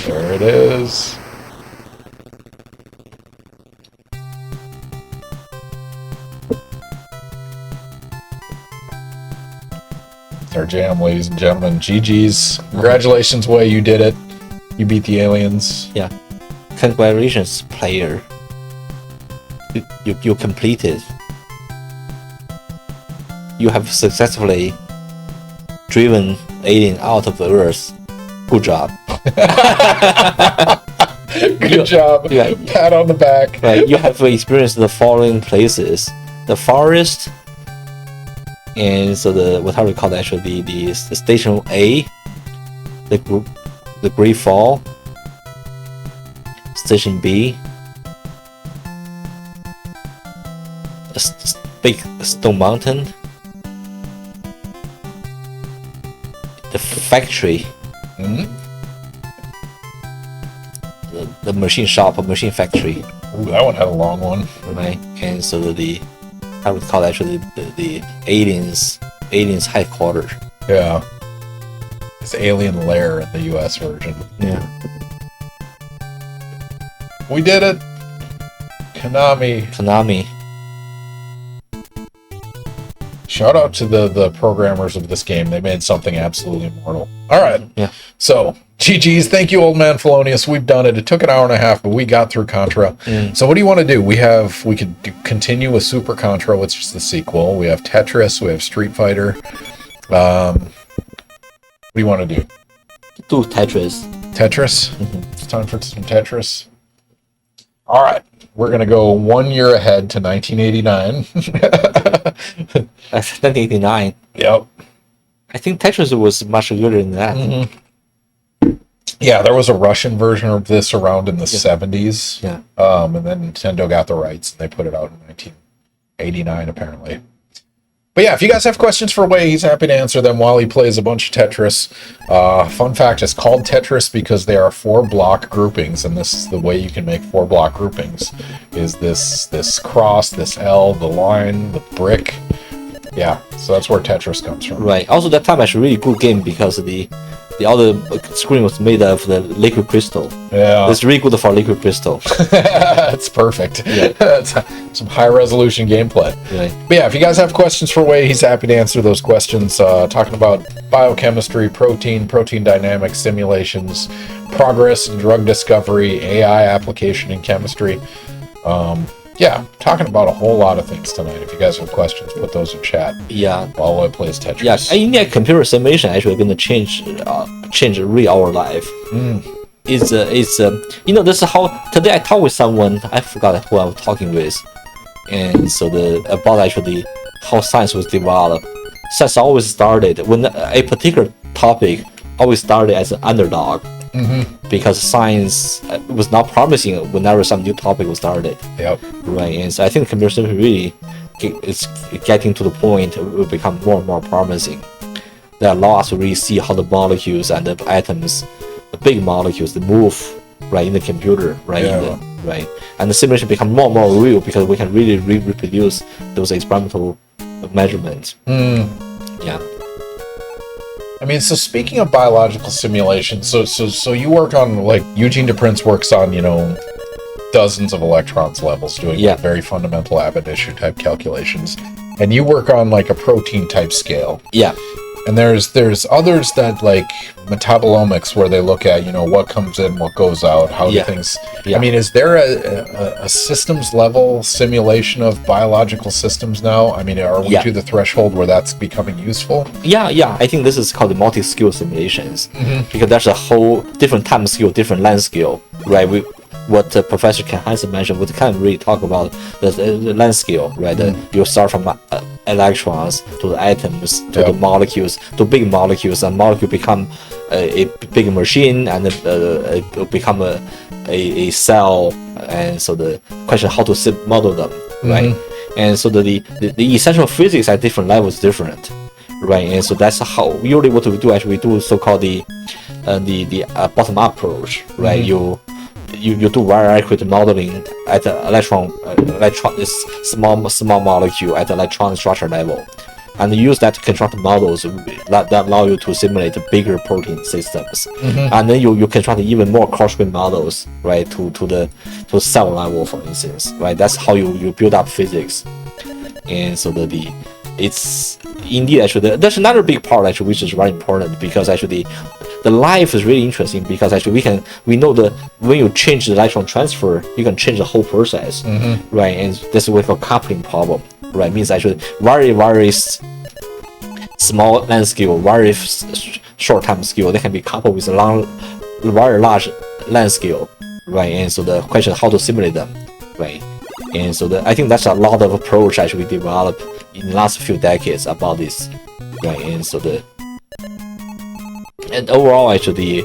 There it is. It's our jam, ladies and gentlemen. GG's. Congratulations, Wei, you did it. You beat the aliens. Yeah. Congratulations, player. You completed. You have successfully driven alien out of the Earth. Good job. Good job. Yeah. Pat on the back. Right. You have experienced the following places: the forest, and so what do we call it? Actually, the station A, the Great Fall, station B, a big stone mountain, the factory. The machine shop, a machine factory. Ooh, that one had a long one. Right, and so I would call it actually the aliens headquarters. Yeah. It's Alien Lair in the US version. Yeah. We did it! Konami. Shout out to the programmers of this game. They made something absolutely immortal. Alright. Yeah. So, GG's. Thank you, Old Man Felonious. We've done it. It took an hour and a half, but we got through Contra. So what do you want to do? We could continue with Super Contra, which is the sequel. We have Tetris. We have Street Fighter. What do you want to do? Do Tetris. Tetris? It's time for some Tetris. All right. We're going to go 1 year ahead to 1989. 1989. Yep. I think Tetris was much earlier than that. Yeah, there was a Russian version of this around in the 70s. Yeah. And then Nintendo got the rights and they put it out in 1989, apparently. But yeah, if you guys have questions for Wei, he's happy to answer them while he plays a bunch of Tetris. Fun fact, it's called Tetris because they are 4 block groupings, and this is the way you can make 4 block groupings. Is this cross, this L, the line, the brick, Yeah, so that's where Tetris comes from. Right. Also, that time actually really good game because the other screen was made of the liquid crystal. Yeah, It's really good for liquid crystal. it's perfect. Yeah. It's some high resolution gameplay. Right. But yeah, if you guys have questions for Wei, he's happy to answer those questions. Talking about biochemistry, protein dynamics, simulations, progress in drug discovery, AI application in chemistry. Yeah, talking about a whole lot of things tonight. If you guys have questions, put those in chat Yeah. while Wei plays Tetris. Yeah. In the computer simulation, actually going to change really our life. It's you know, this is how today I talked with someone. I forgot who I was talking with, and so about actually how science was developed. Science always started when a particular topic always started as an underdog. Because science was not promising whenever some new topic was started. Yep. Right, and so I think computer science really is getting to the point it will become more and more promising. That allow us to really see how the molecules and the atoms, the big molecules, they move right in the computer, right? Yeah. Right, and the simulation become more and more real because we can really reproduce those experimental measurements. Yeah. I mean, so speaking of biological simulation, so you work on, like, Eugene Deprince works on, you know, dozens of electrons levels doing very fundamental ab initio type calculations, and you work on like a protein type scale. Yeah. And there's others that, like metabolomics, where they look at, you know, what comes in, what goes out, how do things. I mean, is there a systems level simulation of biological systems now? I mean, are we to the threshold where that's becoming useful? Yeah. I think this is called the multi-scale simulations, because there's a whole different time scale, different length scale, right? What Professor Ken Hansen mentioned, we can't really talk about the length scale, right? You start from electrons to the atoms to the molecules to big molecules, and molecule become a big machine, and it become a cell, and so the question how to model them, right? And so the essential physics at different levels different, right? And so that's how usually what we do. Actually, we do so-called the bottom up approach, right? You do very accurate modeling at the electron small molecule at the electron structure level, and use that to construct models that allow you to simulate bigger protein systems. And then you construct even more coarse-grained models, right, to cell level, for instance, right? That's how you build up physics. And so it's indeed actually there's another big part actually which is very important, because actually the life is really interesting, because actually we know that when you change the electron transfer, you can change the whole process, right? And that's what we call coupling problem, right? Means actually very small length scale, very short time scale, they can be coupled with a very large length scale, right? And so the question is how to simulate them, right? And so I think that's a lot of approach actually developed in the last few decades about this, right? And so and overall actually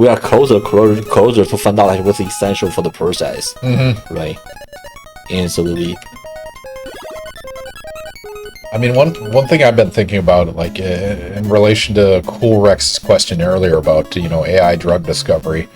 we are closer to find out like what's essential for the process, right? And so I mean, one thing I've been thinking about, like in relation to Cool Rex's question earlier about, you know, AI drug discovery.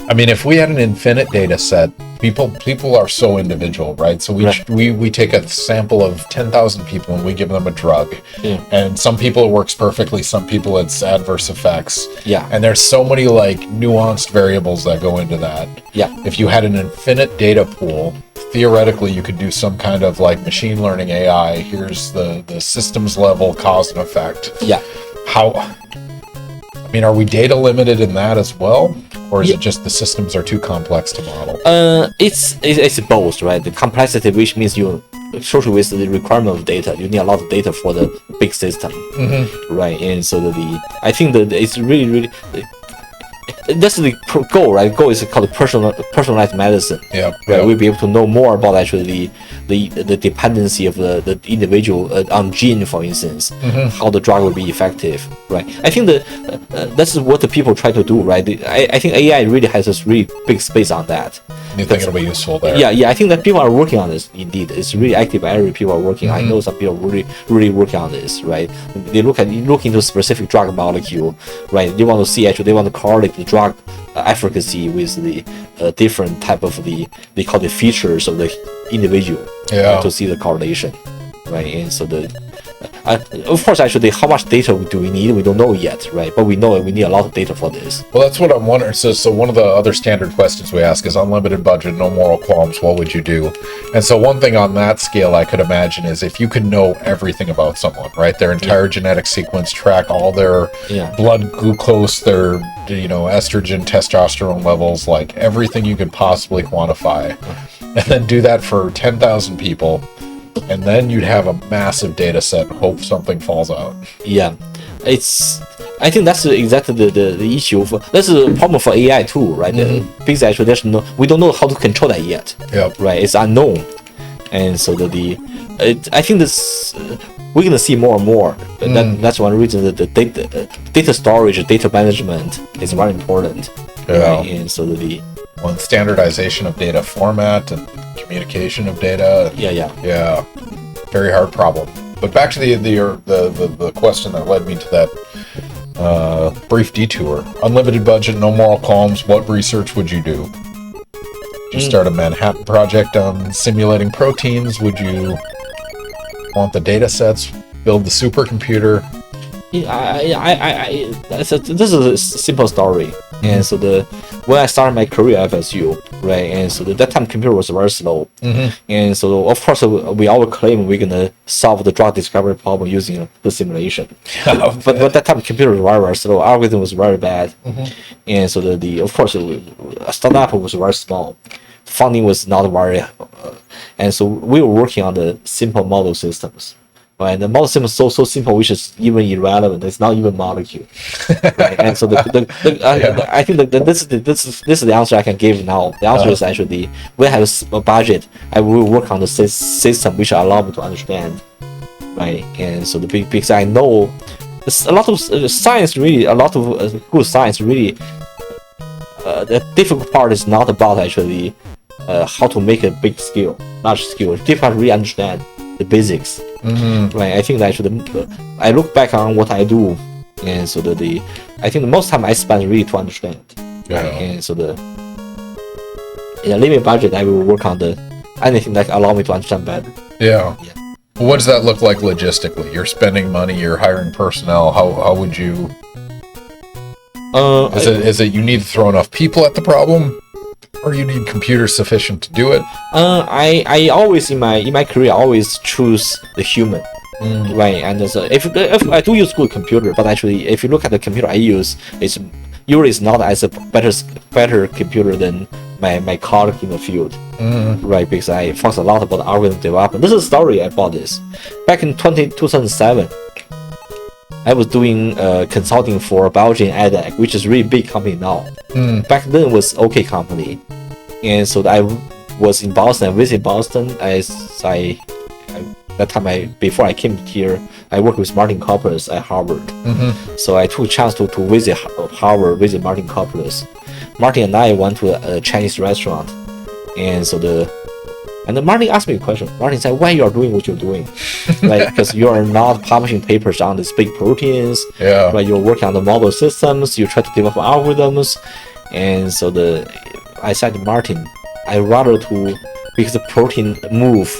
I mean, if we had an infinite data set, people are so individual, right? So we take a sample of 10,000 people and we give them a drug, and some people it works perfectly, some people it's adverse effects. And there's so many like nuanced variables that go into that. If you had an infinite data pool, theoretically you could do some kind of like machine learning AI. Here's the systems level cause and effect. How? I mean, are we data limited in that as well? Or is it just the systems are too complex to model? It's both, right? The complexity, which means you social with the requirement of data, you need a lot of data for the big system, right? And so I think that it's really that's the goal, right? Goal is called personalized medicine. Right? We'll be able to know more about actually the dependency of the individual on gene, for instance, how the drug will be effective, right? I think that's what the people try to do, right? I think AI really has this really big space on that. You think it'll be useful there? Yeah. I think that people are working on this. Indeed, it's really active area. People are working. I know some people really working on this, right? They look into specific drug molecule, right? They want to see they want to correlate the drug efficacy with the different type of they call the features of the individual, to see the correlation, right? And so Of course, actually, how much data do we need? We don't know yet, right? But we know we need a lot of data for this. Well, that's what I'm wondering. So one of the other standard questions we ask is unlimited budget, no moral qualms, what would you do? And so one thing on that scale I could imagine is if you could know everything about someone, right? Their entire genetic sequence, track all their blood glucose, their estrogen, testosterone levels, like everything you could possibly quantify, and then do that for 10,000 people. And then you'd have a massive data set and hope something falls out. Yeah, I think that's exactly the issue. That's a problem for AI too, right? Because actually, we don't know how to control that yet. Yep. Right, it's unknown, and so I think this we're gonna see more and more. That's one reason that the data storage, data management is very important. Yeah. Right? And so Well, standardization of data format and communication of data. Yeah, very hard problem. But back to the question that led me to that brief detour. Unlimited budget, no moral qualms. What research would you do? Would you start a Manhattan project on simulating proteins? Would you want the data sets? Build the supercomputer? This is a simple story. And so when I started my career at FSU, right, and so that time computer was very slow, and so of course we all claim we're gonna solve the drug discovery problem using the simulation, but that time computer was very slow, algorithm was very bad, and so of course a startup was very small, funding was not very, and so we were working on the simple model systems. Right, the model system is so simple, which is even irrelevant. It's not even molecule. Right, and so I think that this is the answer I can give now. The answer is actually we have a budget. I will work on the system which allow me to understand. Right, and so because I know there's a lot of science really, a lot of good science really. The difficult part is not about actually how to make a big scale, large scale. It's difficult to really understand the basics. Right, I think that I look back on what I do, and so I think the most time I spend really to understand. Yeah. Right? And so in a limited budget, I will work on anything that allow me to understand better. Yeah. What does that look like logistically? You're spending money, you're hiring personnel. How would you? Is it you need to throw enough people at the problem? Or you need computers sufficient to do it? I always in my career I always choose the human, right? And so if I do use good computer, but actually if you look at the computer I use, it's usually not as a better computer than my colleague in the field, right? Because I focus a lot about algorithm development. This is a story about this. Back in 2007. I was doing consulting for Biogen ADAC, which is a really big company now. Back then it was OK company, and so I was in Boston. I visited Boston. That time before I came here, I worked with Martin Koppelers at Harvard. So I took a chance to visit Harvard, visit Martin Koppelers. Martin and I went to a Chinese restaurant, and so And Martin asked me a question. Martin said, why you are doing what you're doing? Like, because you are not publishing papers on these big proteins. Yeah. Right? You're working on the model systems. You try to develop algorithms. And so I said to Martin, I rather because the protein move.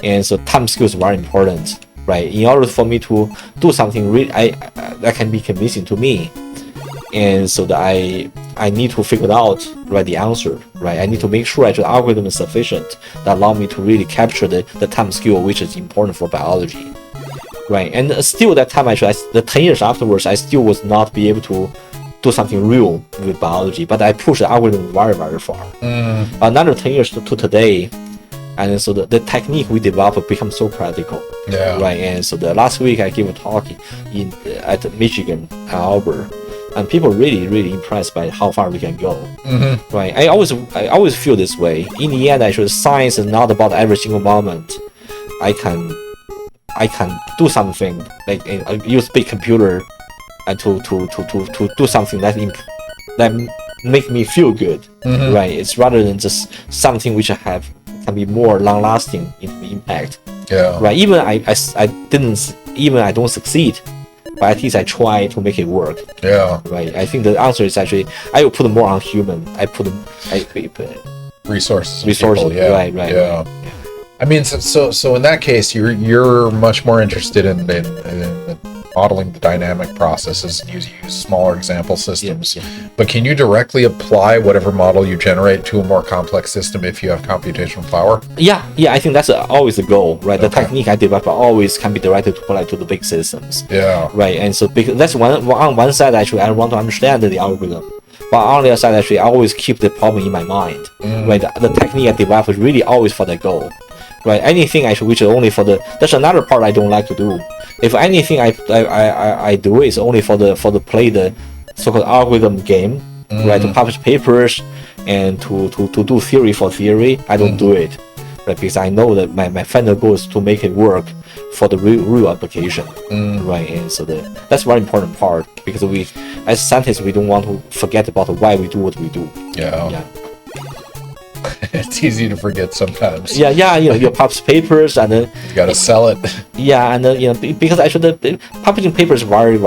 And so time scale is very important. Right? In order for me to do something really, that can be convincing to me. And so I need to figure out the answer, right? I need to make sure the algorithm is sufficient that allow me to really capture the time scale, which is important for biology, right? And still that time actually, the 10 years afterwards, I still was not be able to do something real with biology, but I pushed the algorithm very, very far. Another 10 years to today, and so the technique we developed becomes so practical, right? And so the last week I gave a talk at Michigan, Ann Arbor. And people are really, really impressed by how far we can go, right? I always feel this way. In the end, actually, science is not about every single moment. I can do something like use big computer, and to do something that make me feel good, right? It's rather than just something which can be more long-lasting impact, right? Even I don't succeed. But at least I try to make it work. Yeah. Right. I think the answer is actually I will put more on human. I put resources. Resources. People, yeah. Right. Yeah. I mean, so in that case, you're much more interested in modeling the dynamic processes, and you use smaller example systems. But can you directly apply whatever model you generate to a more complex system if you have computational power? Yeah, I think that's always the goal, right? The technique I develop always can be directed to apply to the big systems. Yeah. Right, and so because that's on one side, actually, I want to understand the algorithm. But on the other side, actually, I always keep the problem in my mind. Right, the technique I develop is really always for that goal. Right, anything actually which is only for the, that's another part I don't like to do. If anything I do is only for the play the so-called algorithm game, right, to publish papers and to do theory for theory, I don't do it, right, because I know that my final goal is to make it work for the real application, right, and so that's very important part, because we as scientists we don't want to forget about why we do what we do. Yeah. It's easy to forget sometimes. Yeah, you publish papers and then you gotta sell it. Yeah, and then because actually the publishing papers is very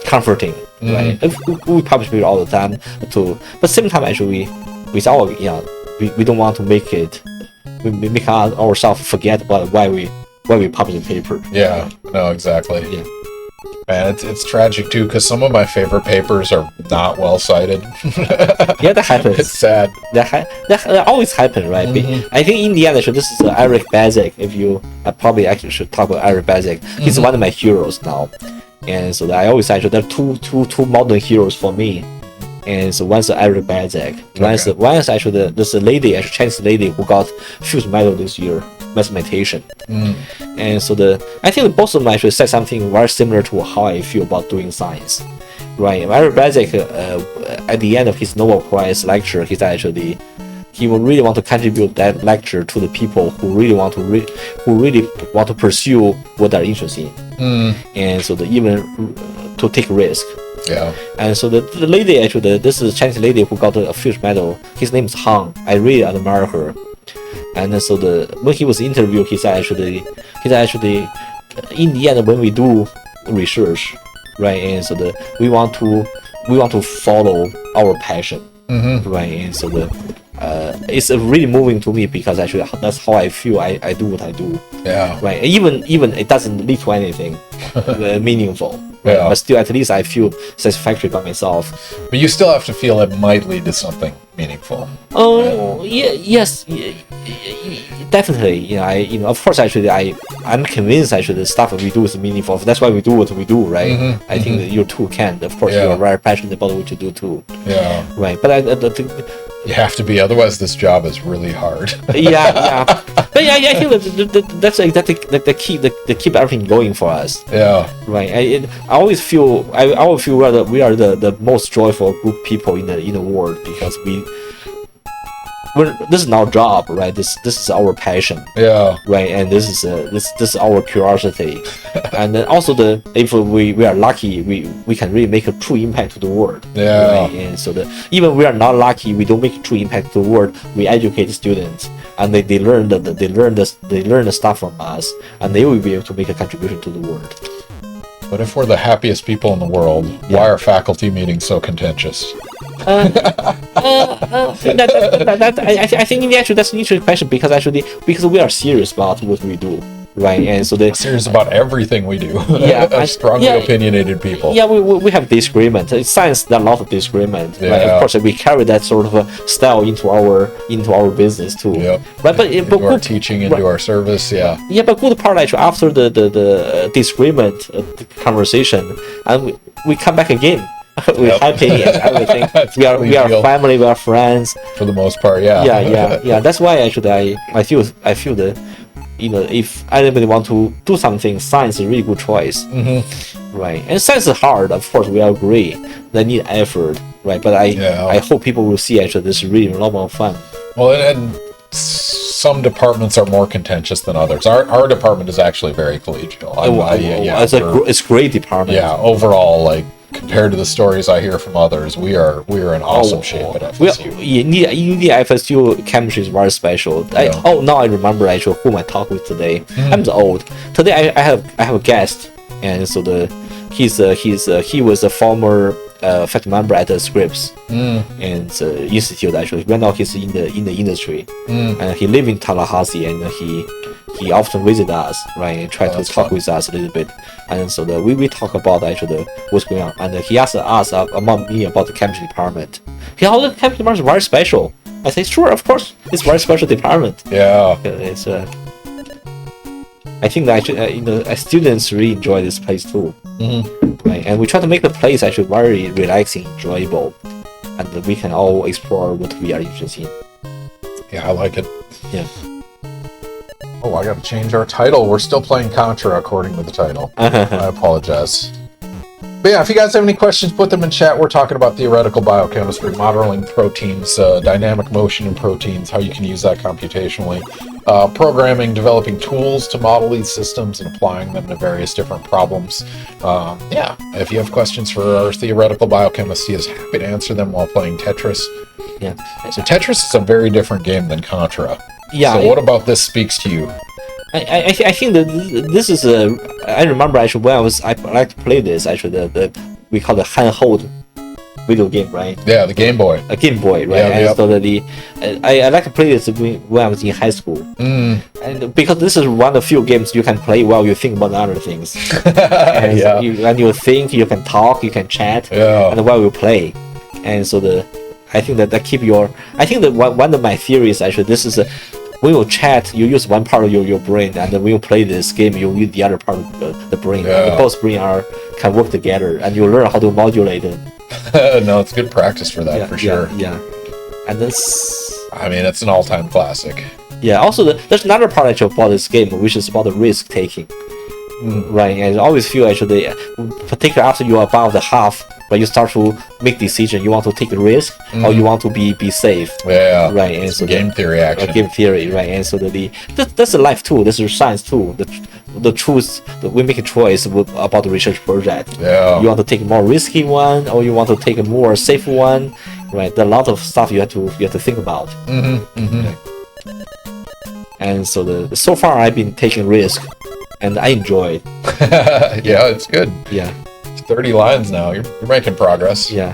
comforting, right? We publish paper all the time too, but same time actually we don't want to make ourselves forget about why we publish a paper. Yeah, no, exactly. Yeah. Man, it's tragic too, because some of my favorite papers are not well cited. Yeah, that happens. It's sad. That always happens, right? I think in the end, actually, this is Eric Basic. If you, I probably actually should talk about Eric Basic. He's one of my heroes now, and so I always actually there are two modern heroes for me. And so one's Eric Basic. One's actually this lady, actually Chinese lady who got Fields Medal this year, mathematician. And so I think both of them actually said something very similar to how I feel about doing science, right? Eric Basic, at the end of his Nobel Prize lecture, he will really want to contribute that lecture to the people who really want to pursue what they're interested in, and so even to take risk. Yeah. And so the lady actually, this is a Chinese lady who got a Fields Medal. His name is Han. I really admire her. And so when he was interviewed, he said actually, in the end, when we do research, right, and so we want to follow our passion, right, and so it's really moving to me, because actually that's how I feel. I do what I do. Yeah. Right. Even it doesn't lead to anything meaningful. Yeah. But still, at least I feel satisfactory by myself. But you still have to feel it might lead to something meaningful. Oh, yes, definitely. Of course, actually, I'm convinced actually the stuff that we do is meaningful. That's why we do what we do, right? I think that you too can. Of course, you're very passionate about what you do too. Yeah. Right. But I think you have to be, otherwise this job is really hard. yeah. But I think that's exactly the keep everything going for us. Yeah. Right. I always feel we are the most joyful group of people in the world, because this is our job, right? This is our passion. Yeah. Right. And this is our curiosity. And then also if we are lucky, we can really make a true impact to the world. Yeah. Right? And so even we are not lucky, we don't make a true impact to the world. We educate students, and they learn the stuff from us, and they will be able to make a contribution to the world. But if we're the happiest people in the world, why are faculty meetings so contentious? I think in the actually that's an interesting question, because we are serious about what we do, right? And so serious about everything we do. Yeah. Strongly opinionated people. Yeah, we have disagreement. In science, there are a lot of disagreement. Yeah. Right? Of course, we carry that sort of a style into our business too. Yep. Right, but into our teaching, into our service. Yeah. Yeah, but good part actually, after the disagreement conversation, and we come back again. We're happy and everything. we are family. We are friends. For the most part, yeah. Yeah. That's why actually I feel that, if anybody want to do something, science is a really good choice. Right. And science is hard. Of course, we agree. They need effort. Right. But I hope people will see actually this is really a lot more fun. Well, and some departments are more contentious than others. Our department is actually very collegial. It's a great department. Yeah. Overall, like, compared to the stories I hear from others, we are in awesome shape at FSU. In the FSU, chemistry is very special. Now I remember actually whom I talked with today. I'm old. Today I have a guest, and so he was a former faculty member at the Scripps and institute. Actually, right now he's in the industry, and he lives in Tallahassee, and he often visit us, right, and try to talk with us a little bit. And so we talk about actually what's going on. And he asked us about me about the chemistry department. The chemistry department is very special. I say, sure, of course, it's very special department. Yeah. It's I think that actually, students really enjoy this place too. Right, and we try to make the place actually very relaxing, enjoyable, and we can all explore what we are interested in. Yeah, I like it. Yeah. Oh, I gotta change our title. We're still playing Contra according to the title. I apologize. But yeah, if you guys have any questions, put them in chat. We're talking about theoretical biochemistry, modeling proteins, dynamic motion in proteins, how you can use that computationally, programming, developing tools to model these systems and applying them to various different problems. Yeah, if you have questions for our theoretical biochemist, he is happy to answer them while playing Tetris. Yeah. So Tetris is a very different game than Contra. Yeah. So what about this speaks to you? I think that this is I remember actually when I like to play this actually we call the handheld video game, right? Yeah, the Game Boy. A Game Boy, right? Yeah, and so I like to play this when I was in high school, and because this is one of the few games you can play while you think about other things. And Yeah. you think, you can talk, you can chat, Yeah. and while you play, and so I think that keep your. I think that one of my theories actually this is when you chat, you use one part of your brain, and then when you play this game, you use the other part of the brain. Yeah. And both brain can work together, and you learn how to modulate it. No, it's good practice for that, for sure. Yeah. And this. I mean, it's an all-time classic. Yeah. Also, there's another part actually about this game, which is about the risk taking. Right, and I always feel actually, particularly after you're above the half, when you start to make decision, you want to take a risk or you want to be safe. Yeah. Right, and It's so game theory action. game theory, right, and so that's a life too. That's a science too. The truth, we make a choice about the research project. Yeah. You want to take a more risky one, or you want to take a more safe one, right? There are a lot of stuff you have to think about. And so so far I've been taking risk, and I enjoy it. Yeah, it's good. Yeah. 30 lines now. You're making progress. Yeah.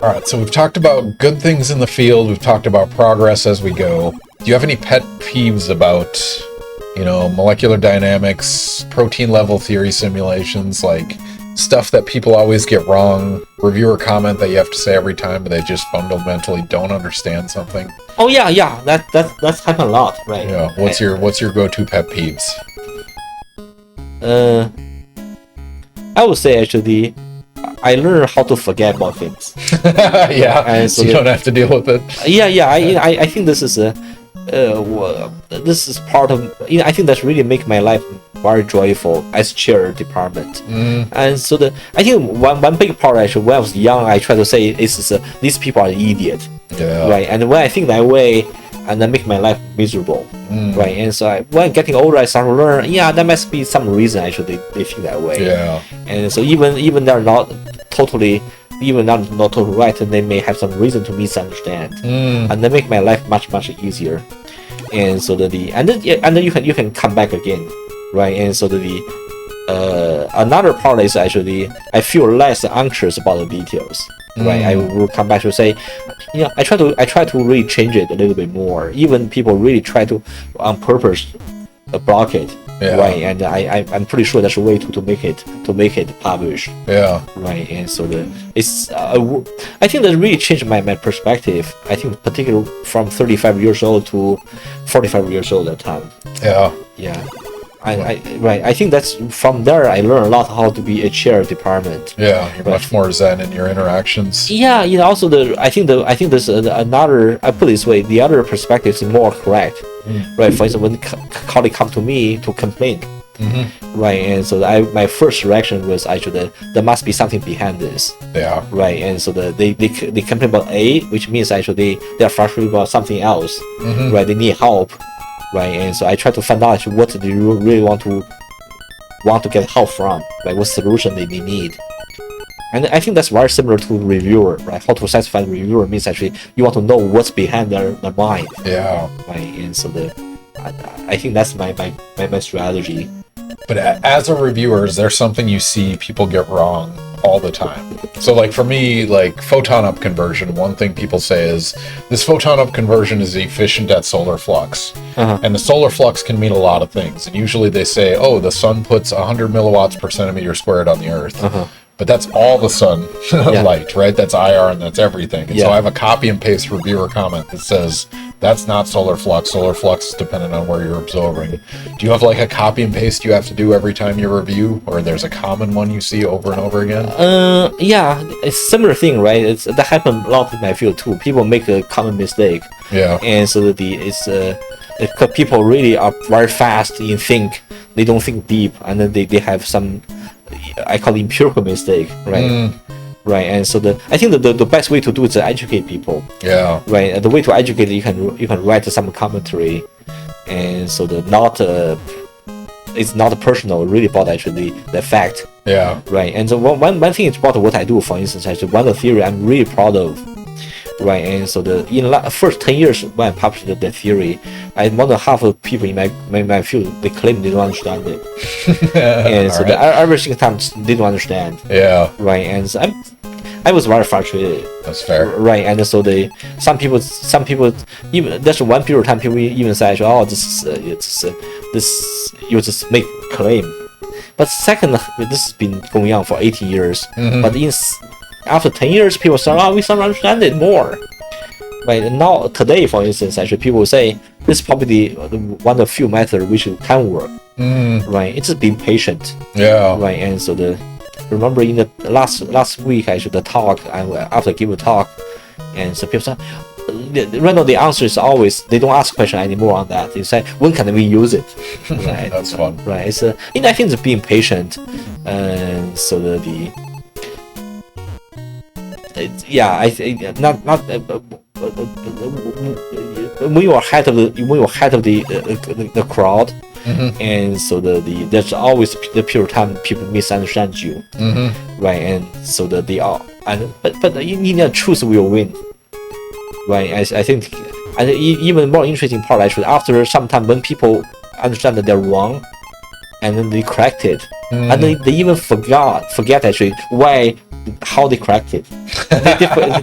All right, so we've talked about good things in the field. We've talked about progress as we go. Do you have any pet peeves about, molecular dynamics, protein level theory simulations, like stuff that people always get wrong, reviewer comment that you have to say every time, but they just fundamentally don't understand something? Oh yeah. That's happened a lot, right? Yeah. What's your go-to pet peeves? I would say actually, I learned how to forget about things. Yeah. And so you don't have to deal with it. Yeah. I think this is this is part of. I think that's really make my life very joyful as chair department. And so I think one big part actually when I was young, I try to say is these people are idiot. Yeah. Right. And when I think that way, and then make my life miserable. Right. And so when getting older, I start to learn. Yeah, there must be some reason actually they think that way. Yeah. And so even they're not totally. Even not totally right, and they may have some reason to misunderstand, and they make my life much easier. And so then you can come back again, right? And so another part is actually I feel less anxious about the details, right? I will come back to say, I try to really change it a little bit more. Even people really try to on purpose block it. Yeah. Right, and I'm pretty sure that's a way to make it published. Yeah. Right, and so it's I think that really changed my perspective. I think particularly from 35 years old to 45 years old at the time. Yeah. Yeah. I think that's from there I learned a lot how to be a chair department. Yeah, you're much more zen in your interactions. Yeah, also I think there's another. I put it this way: the other perspective is more correct. Right. For instance, when colleague come to me to complain, right, and so my first reaction was actually there must be something behind this. Yeah. Right, and so they complain about A, which means actually they are frustrated about something else. Right, they need help. Right, and so I try to find out what do you really want to get help from, like what solution they need. And I think that's very similar to reviewer, right? How to satisfy the reviewer means actually you want to know what's behind their mind. Yeah. Right, and so I think that's my strategy. But as a reviewer, is there something you see people get wrong all the time? So like for me, like photon up conversion, one thing people say is this photon up conversion is efficient at solar flux. And the solar flux can mean a lot of things. And usually they say, oh, the sun puts 100 milliwatts per centimeter squared on the earth. But that's all the sun light, right? That's IR and that's everything. And so I have a copy and paste reviewer comment that says, that's not solar flux. Solar flux is dependent on where you're absorbing. Do you have like a copy and paste you have to do every time you review? Or there's a common one you see over and over again? Yeah, it's a similar thing, right? That happens a lot in my field too. People make a common mistake. Yeah. And so because people really are very fast in think. They don't think deep. And then they have some, I call it empirical mistake, right? Right, and so I think the best way to do it is to educate people. Yeah. Right, the way to educate, you can write some commentary, and so it's not personal, really about actually the fact. Yeah. Right, and so one thing is about what I do. For instance, actually one of the theory I'm really proud of. Right, and so in the first 10 years when I published the theory, more than half of people in my field, they claim they don't understand it. And so every single time they don't understand. Yeah. Right, and so I was very frustrated. That's fair. Right, and so some people even there's one period of time people even say, oh, this you just make claim. But second, this has been going on for 80 years. But after 10 years, people say, oh, we start to understand it more. Right, and now today, for instance, actually people say this is probably one of the few methods which can work. Right, it's just being patient. Yeah. Right, and so remember in the last week actually the talk, after I give a talk, and so people say, right now the answer is always they don't ask question anymore on that. They say, when can we use it? Right. That's fun. Right, it's I think it's being patient, and so I think not when you're ahead of the crowd. And so there's always the period of time people misunderstand you. Right, and so but in the truth will win. Right, I think, and even more interesting part actually, after some time when people understand that they're wrong, and then they correct it, and then they even forget actually how they correct it.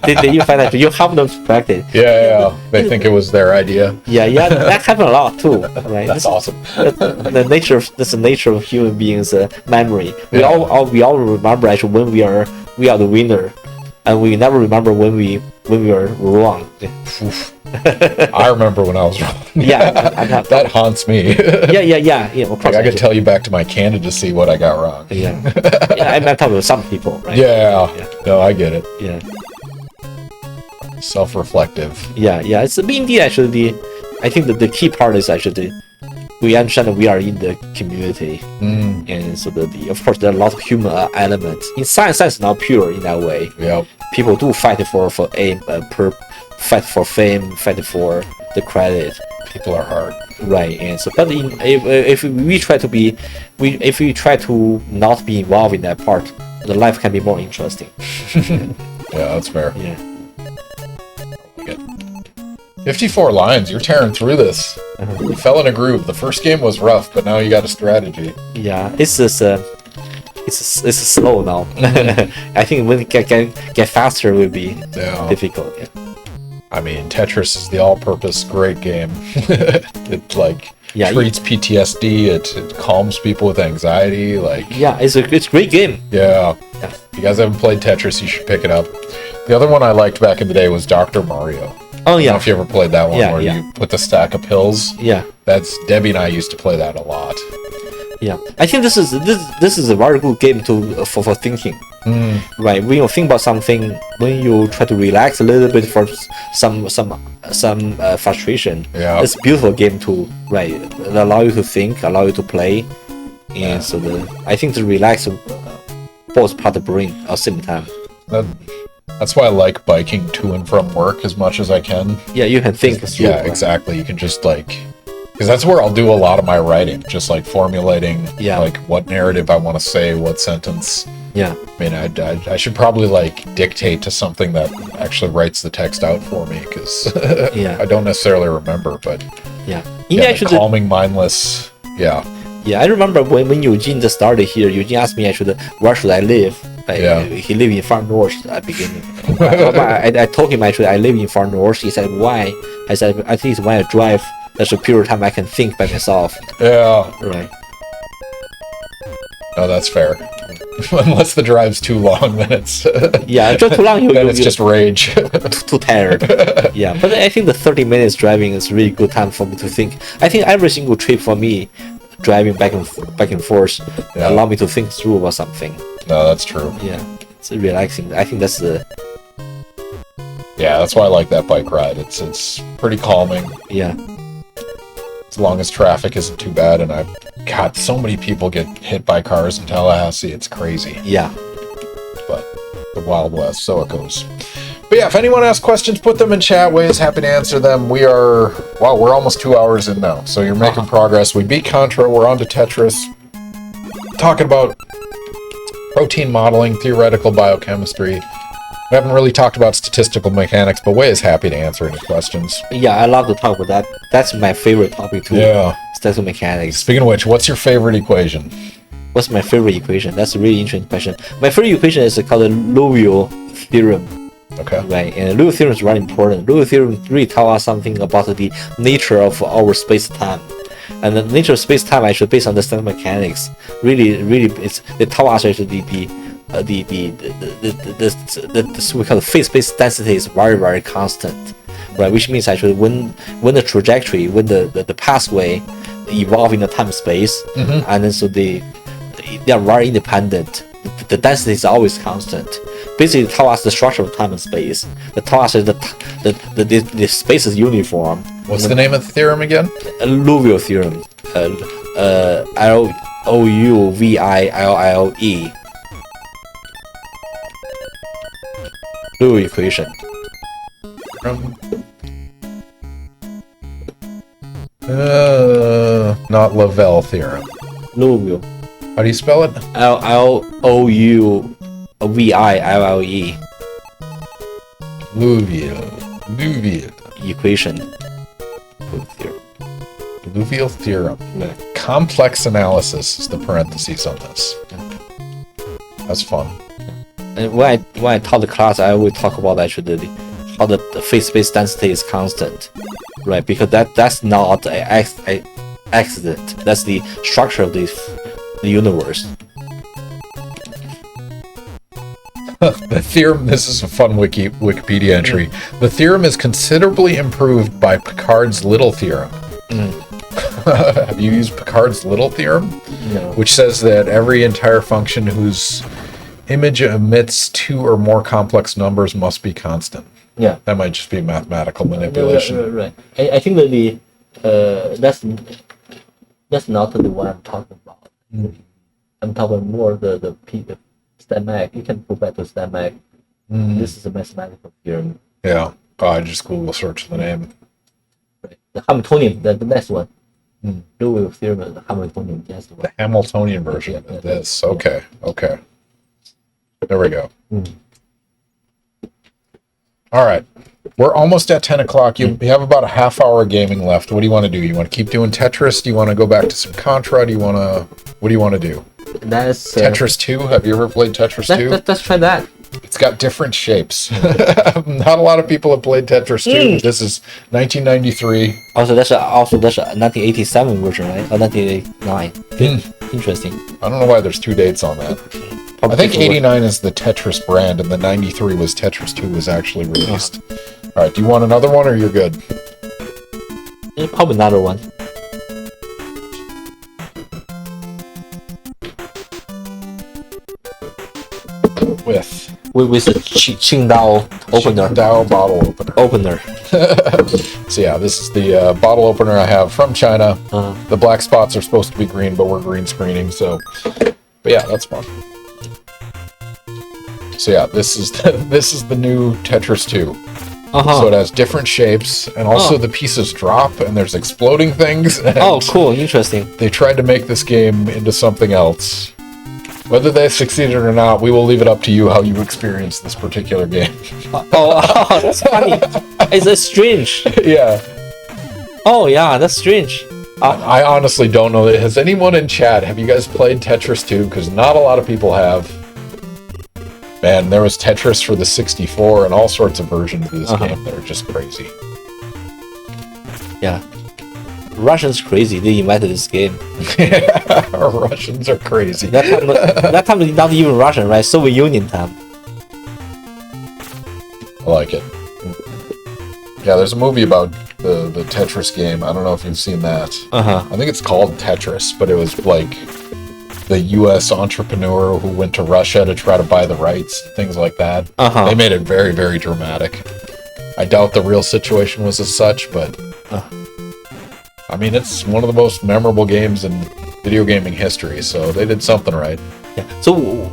they even find out you help them to correct it. Yeah. They think it was their idea. Yeah, that happens a lot too. Right. That's awesome. That's the nature of human beings' memory. We all remember actually when we are the winner, and we never remember when we are wrong. I remember when I was wrong. That haunts me. Yeah. Like I could tell you back to my candidacy what I got wrong. I'm talking with some people, right? Yeah. No, I get it. Yeah. Self-reflective. Yeah. It's indeed actually I think that the key part is actually we understand that we are in the community, and so of course there are a lot of human elements. In science is not pure in that way. Yeah. People do fight for aim, fight for fame, fight for the credit. People are hard. Right, and so but if we try to not be involved in that part, the life can be more interesting. Yeah, that's fair. Yeah. 54 lines, you're tearing through this. You fell in a groove. The first game was rough, but now you got a strategy. Yeah, it's just it's slow now. I think when it get faster will be difficult. Yeah. I mean, Tetris is the all-purpose great game. It treats PTSD. It calms people with anxiety. It's a great game. Yeah. If you guys haven't played Tetris, you should pick it up. The other one I liked back in the day was Dr. Mario. Oh yeah. I don't know if you ever played that one where you put the stack of pills. Yeah. That's Debbie and I used to play that a lot. Yeah, I think this is a very good game for thinking. Right, when you think about something, when you try to relax a little bit for some frustration, it's a beautiful game to allow you to think, allow you to play, and so I think to relax both part of the brain at the same time. That's why I like biking to and from work as much as I can. Yeah, you can think. Yeah, exactly. You can just because that's where I'll do a lot of my writing, just formulating what narrative I want to say, what sentence. Yeah. I mean, I should probably like dictate to something that actually writes the text out for me because Yeah. I don't necessarily remember. But Yeah. yeah, Actually, calming, mindless. Yeah. Yeah, I remember when Eugene just started here, Eugene asked me actually, where should I live? Yeah. He lived in far north at the beginning. I told him actually I live in far north. He said, why? I said, I think it's when I drive, that's a period of time I can think by myself. Yeah. Right. No, that's fair. Unless the drive's too long, then it's Yeah, just too long, then it's just rage. too tired. Yeah, but I think the 30 minutes driving is really good time for me to think. I think every single trip for me, driving back and forth, allow me to think through about something. No, that's true. Yeah, it's relaxing. I think that's the. Yeah, that's why I like that bike ride. It's pretty calming. Yeah. As long as traffic isn't too bad, and God, so many people get hit by cars in Tallahassee. It's crazy. Yeah. But the Wild West, so it goes. But yeah, if anyone has questions, put them in chat. Wei is happy to answer them. We're almost 2 hours in now, so you're making progress. We beat Contra. We're on to Tetris. Talking about protein modeling, theoretical biochemistry. We haven't really talked about statistical mechanics, but Wei is happy to answer any questions. Yeah, I love to talk about that. That's my favorite topic too. Yeah. Statistical mechanics. Speaking of which, what's your favorite equation? What's my favorite equation? That's a really interesting question. My favorite equation is called the Liouville theorem. Okay. Right, and Liouville theorem is very important. Liouville theorem really tells us something about the nature of our space-time. And the nature of space-time actually based on the statistical mechanics. Really, it tells us actually the we call the phase space density is very, very constant, right? Which means actually when the trajectory, when the pathway evolve in the time space, and then so they are very independent. The density is always constant. Basically, tell us the structure of time and space. That tell us the space is uniform. What's the name of the theorem again? Liouville theorem. Louville. Liouville equation. Not Lavelle theorem. Liouville. How do you spell it? Louville. Liouville Equation. Liouville theorem. Yeah. Complex analysis is the parentheses on this. That's fun. And when I taught the class, I always talk about actually how the phase space density is constant, right? Because that's not an accident. That's the structure of the universe. The theorem, this is a fun Wikipedia entry. The theorem is considerably improved by Picard's Little theorem. Have you used Picard's Little theorem? No. Which says that every entire function whose image emits two or more complex numbers must be constant. Yeah. That might just be mathematical manipulation. Right. I think that that's not the one I'm talking about. I'm talking more the STEMAC. You can go back to STEMAC. This is a mathematical theorem. Yeah. Oh, I just Google search the name. Right. The Hamiltonian, the next one. Liouville theorem, the Hamiltonian. Yes, the one. The Hamiltonian version of this. Okay. Okay. There we go. All right. We're almost at 10 o'clock. You have about a half hour of gaming left. What do you want to do? You want to keep doing Tetris? Do you want to go back to some Contra? What do you want to do? That's Tetris 2? Have you ever played Tetris 2? Let's try that. It's got different shapes. Not a lot of people have played Tetris 2. This is 1993. Also, that's a 1987 version, right? Or 1989. Interesting. I don't know why there's two dates on that. I think 89 is the Tetris brand, and the 93 was Tetris 2 was actually released. All right, do you want another one, or you're good? Probably another one. With a Qingdao opener. Qingdao bottle opener. So yeah, this is the bottle opener I have from China. The black spots are supposed to be green, but we're green screening, so... But yeah, that's fun. So yeah, this is the new Tetris 2. So it has different shapes, and also the pieces drop, and there's exploding things. Oh, cool, interesting. They tried to make this game into something else. Whether they succeeded or not, we will leave it up to you how you experience this particular game. Oh, that's funny. It's strange. Yeah. Oh yeah, that's strange. I honestly don't know. Has anyone in chat, have you guys played Tetris 2? Because not a lot of people have. Man, there was Tetris for the 64 and all sorts of versions of this game that are just crazy. Yeah. Russians crazy. They invented this game. Yeah, Russians are crazy. That time not even Russian, right? Soviet Union time. I like it. Yeah, there's a movie about the Tetris game. I don't know if you've seen that. I think it's called Tetris, but it was like the U.S. entrepreneur who went to Russia to try to buy the rights, things like that. They made it very, very dramatic. I doubt the real situation was as such, but I mean, it's one of the most memorable games in video gaming history, so they did something right. Yeah. So,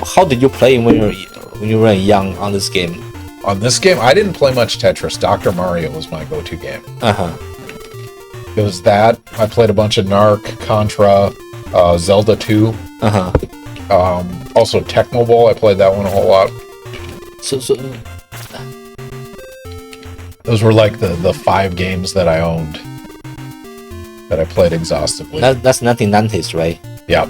how did you play when you were young on this game? On this game, I didn't play much Tetris. Dr. Mario was my go-to game. It was that. I played a bunch of NARC, Contra, Zelda 2. Also Tecmo Bowl. I played that one a whole lot. So those were like the 5 games that I owned that I played exhaustively. that's 1990s, right? Yep.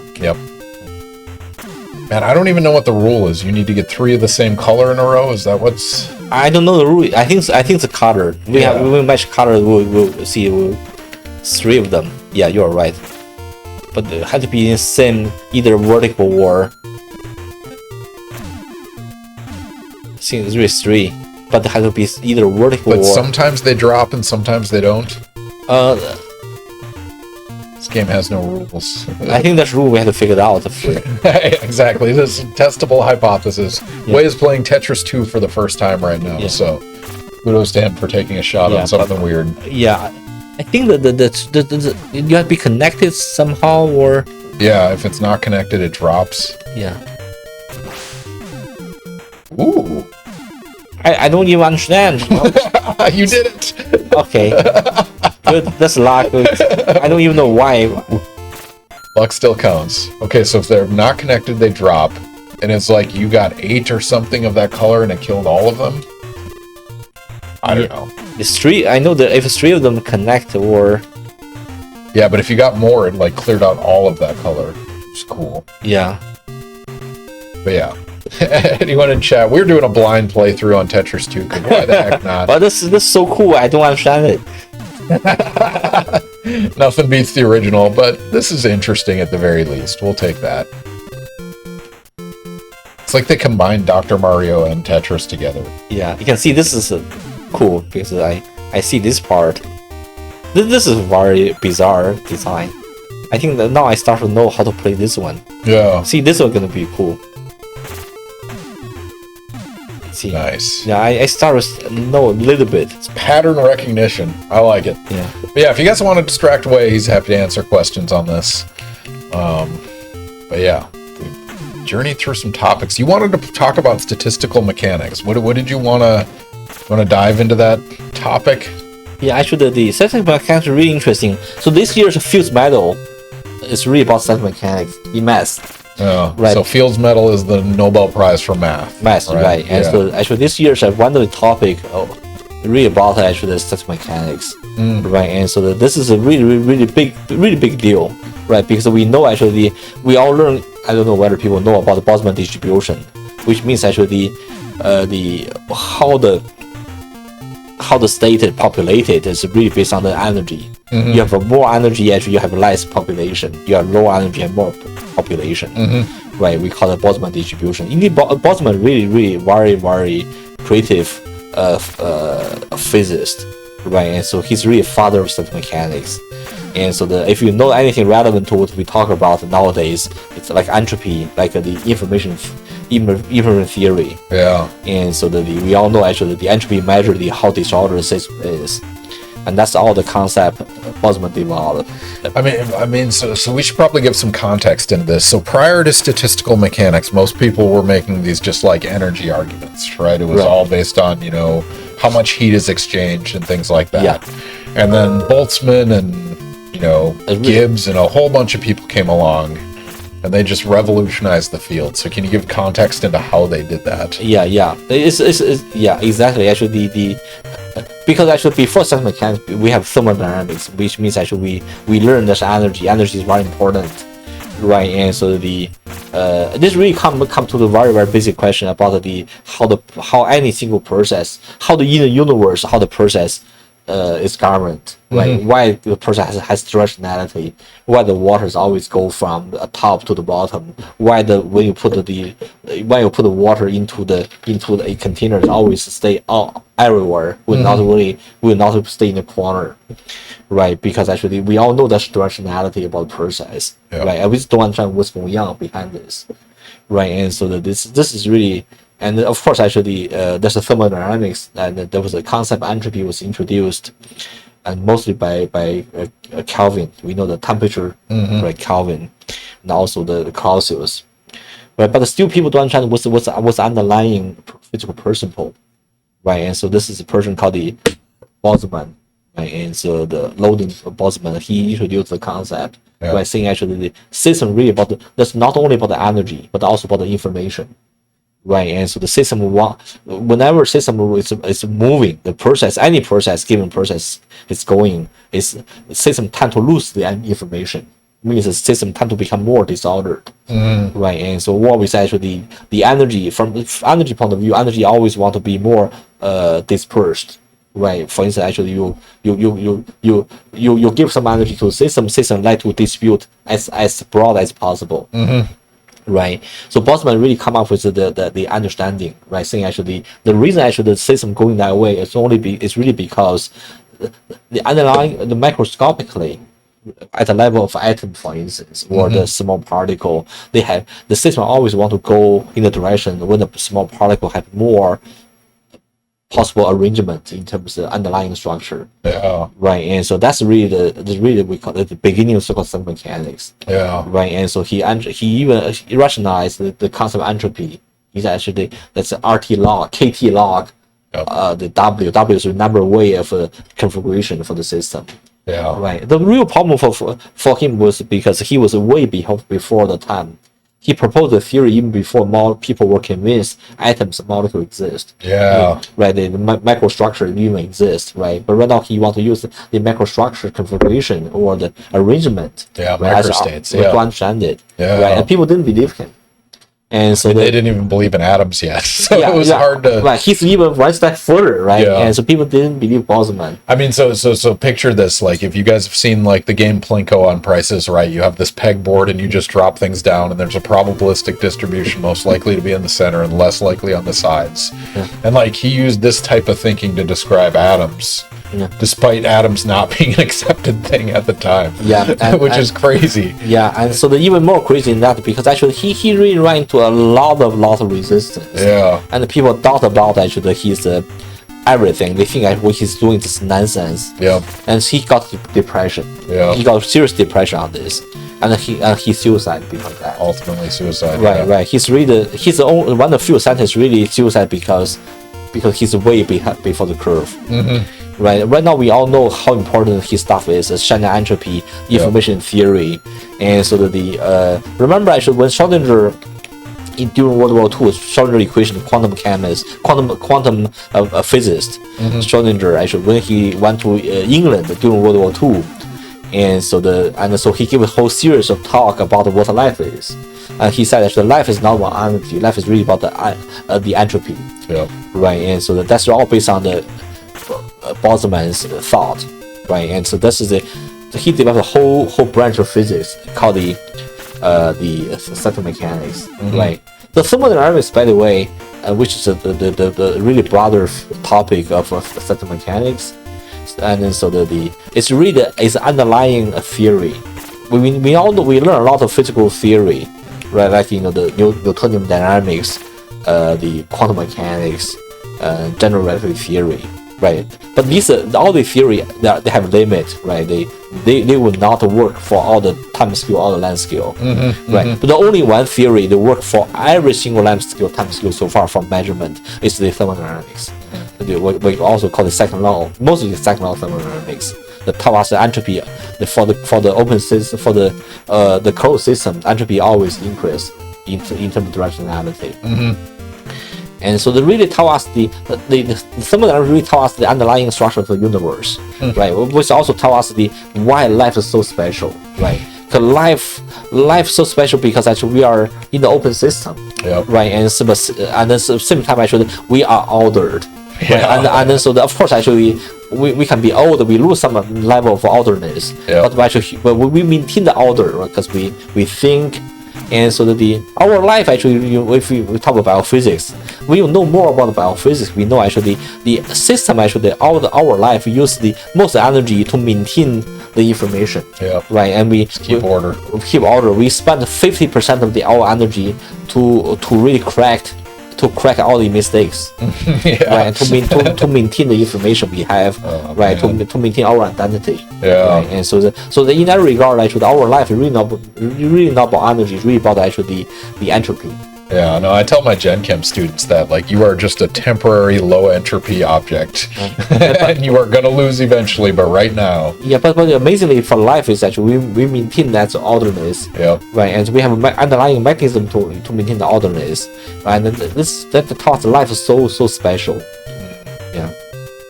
Man, I don't even know what the rule is. You need to get 3 of the same color in a row. Is that what's? I don't know the rule. I think it's a color. We match color. We'll see 3 of them. Yeah, you're right. But it had to be in same either vertical or. I think it's really 3, but it had to be either vertical But or. sometimes they drop and sometimes they don't. This game has no rules. I think that's rule we have to figure it out. Exactly. This is a testable hypothesis. Yeah. Wei is playing Tetris 2 for the first time right now, so kudos to him for taking a shot on something weird. Yeah, I think that you have to be connected somehow, or yeah, if it's not connected, it drops. Yeah. Ooh. I don't even understand. You did it. Okay. Good. That's luck. I don't even know why. Luck still counts. Okay, so if they're not connected, they drop. And it's like you got 8 or something of that color and it killed all of them? I don't know. It's 3. I know that if 3 of them connect or... Yeah, but if you got more, it like cleared out all of that color. It's cool. Yeah. But yeah. Anyone in chat? We're doing a blind playthrough on Tetris 2, because why the heck not? But this is so cool. I don't understand it. Nothing beats the original, but this is interesting at the very least. We'll take that. It's like they combined Dr. Mario and Tetris together. Yeah, you can see this is cool because I see this part. This is very bizarre design. I think that now I start to know how to play this one. Yeah. See, this one gonna be cool. See. Nice. Yeah, I start to know a little bit. It's pattern recognition. I like it. Yeah. But yeah, if you guys want to distract Wei, he's happy to answer questions on this. But yeah, we journeyed through some topics. You wanted to talk about statistical mechanics. What did you want to dive into that topic? Yeah, actually, the statistical mechanics are really interesting. So this year's Fields Medal is really about statistical mechanics in math. Right. So Fields Medal is the Nobel Prize for math. Right. And so actually this year's one of the topic really about actually the statistical mechanics, right? And so this is a really big deal, right? Because we know actually we all learn. I don't know whether people know about the Boltzmann distribution, which means actually how the state is populated is really based on the energy. You have more energy, actually you have less population. You have low energy and more population, right? We call it Boltzmann distribution. Indeed, Boltzmann really very creative physicist, right? And so he's really a father of statistical mechanics. And so if you know anything relevant to what we talk about nowadays, it's like entropy, like the information theory. Yeah. And so we all know actually the entropy measure how disordered a system is. And that's all the concept Boltzmann developed. I mean, so we should probably give some context into this. So prior to statistical mechanics, most people were making these just like energy arguments, right? It was all based on, how much heat is exchanged and things like that. Yeah. And then Boltzmann and, Gibbs and a whole bunch of people came along And they just revolutionized the field. So can you give context into how they did that? Yeah. It's yeah, exactly. Actually, because actually before system mechanics, we have thermodynamics, which means actually we learn this energy. Energy is very important, right? And so this really come to the very basic question about how any single process, how in the universe, how the process is governed, right? Why the process has directionality, why the waters always go from the top to the bottom, why when you put the water into a container, it always stay everywhere, will not stay in the corner, right? Because actually we all know that's directionality about the process, right? And we just don't understand what's going on behind this, right? And so this is really. And of course, actually, there's a thermodynamics, and there was a concept entropy was introduced, and mostly by Kelvin. We know the temperature, right? Kelvin, and also the Celsius, right? But still, people don't understand what's underlying physical principle, right? And so this is a person called the Boltzmann, right? And so the loading of Boltzmann, he introduced the concept, right? Saying actually the system really that's not only about the energy, but also about the information. Right, and so the system whenever system is moving, the process, any process, given process is going, the system tend to lose the information. Means the system tend to become more disordered. Right, and so what we say actually the energy from energy point of view, energy always want to be more dispersed. Right, for instance, actually you give some energy to the system like to distribute as broad as possible. Right, so Boltzmann really come up with the understanding, right? Saying actually the reason actually the system going that way is really because the underlying the microscopically at the level of atom, for instance, or the small particle, the system always want to go in the direction when the small particle have more possible arrangement in terms of the underlying structure. Right, and so that's really we call it the beginning of quantum mechanics. Right, and so he even rationalized the concept of entropy. He's actually that's RT log, KT log. The W is the number way of configuration for the system. Right. The real problem for him was because he was way before the time. He proposed the theory even before people were convinced atoms and molecules exist. Right. The microstructure even exists. Right. But right now he wants to use the microstructure configuration or the arrangement. Right, microstates. To understand it. Right. And people didn't believe him. And so they didn't even believe in atoms yet, so it was hard to. Right, he's even one step further, right? And so people didn't believe Boltzmann. I mean, so picture this: like if you guys have seen like the game Plinko on Price is Right, you have this pegboard and you just drop things down, and there's a probabilistic distribution, most likely to be in the center and less likely on the sides. And like he used this type of thinking to describe atoms. Despite atoms not being an accepted thing at the time, which is crazy. And so the even more crazy than that, because actually he really ran into a lot of resistance. And the people thought about actually he's everything. They think what he's doing is nonsense. And he got depression. He got serious depression on this, and he suicide because of that. Ultimately suicide. Right. He's the only one of the few scientists really suicide because he's way before the curve. Right now we all know how important his stuff is, Shannon entropy, information theory, and so that remember actually when Schrödinger during World War II, Schrödinger equation, quantum physicist, Schrödinger actually when he went to England during World War II, and so he gave a whole series of talk about what life is, and he said actually life is not about energy, life is really about the entropy. Right, and so that's all based on the Boltzmann's thought, right? And so this is he developed a whole branch of physics called the quantum mechanics, right? The thermodynamics, by the way, which is the really broader topic of quantum mechanics, and then so it's really is underlying a theory. We all know, we learn a lot of physical theory, right? Like the Newtonian dynamics, the quantum mechanics, general relativity theory. Right, but all the theory they have limit, right? They will not work for all the time scale, all the length scale, right? But the only one theory that work for every single length scale, time scale so far from measurement is the thermodynamics. We also call the second law, mostly the second law of thermodynamics. tell us the entropy for the open system, for the closed system, entropy always increase in terms of directionality. And so they really tell us the thermodynamics really tell us the underlying structure of the universe, right? Which also tell us why life is so special, right? Because life so special because actually we are in the open system, right? And at the same time actually we are ordered, right? And then so of course actually we can be old, we lose some level of orderness, but we maintain the order, right? Because we think. And so our life actually, if we talk about biophysics, we know more about biophysics. We know actually the system actually our life use the most energy to maintain the information. Right. And we keep order. We spend 50% of our energy to really crack all the mistakes, right? To maintain the information we have, right? To maintain our identity, right? And so in that regard, actually, our life is really not about energy. It's really about actually the entropy. Yeah, no, I tell my Gen Chem students that, like, you are just a temporary low entropy object, and you are gonna lose eventually, but right now. Yeah, but amazingly for life is actually we maintain that orderness, right? And we have an underlying mechanism to maintain the orderness, right? And that thought life is so special. Yeah,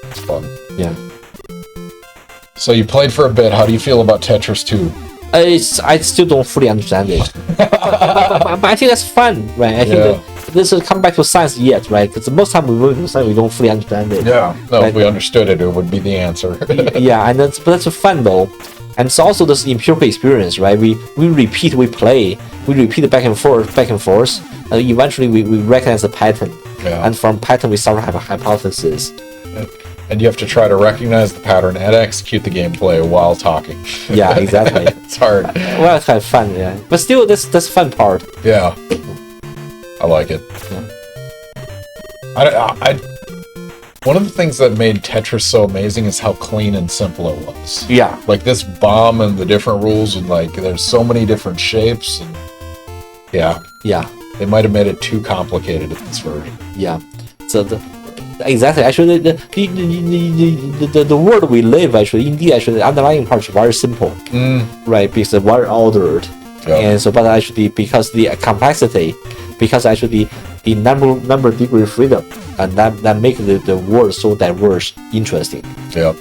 it's fun. Yeah. So you played for a bit. How do you feel about Tetris 2? I still don't fully understand it, but I think that's fun, right? I think this will come back to science yet, right? Because most time we move to science, we don't fully understand it. No, if we understood it, it would be the answer. And that's fun though, and it's also this empirical experience, right? We repeat, we play, we repeat back and forth, and eventually we recognize the pattern, and from pattern we start to have a hypothesis. And you have to try to recognize the pattern and execute the gameplay while talking. Yeah, exactly. It's hard. Well, it's kind of fun, but still, that's fun part. Yeah, I like it. I one of the things that made Tetris so amazing is how clean and simple it was. Yeah, like this bomb and the different rules, and like there's so many different shapes, and they might have made it too complicated in this version. Yeah, so exactly. Actually, the world we live actually, the underlying part is very simple, right? Because it's very ordered, and so but actually because the complexity, because actually the number degree freedom, and that make the world so diverse, interesting. Yeah.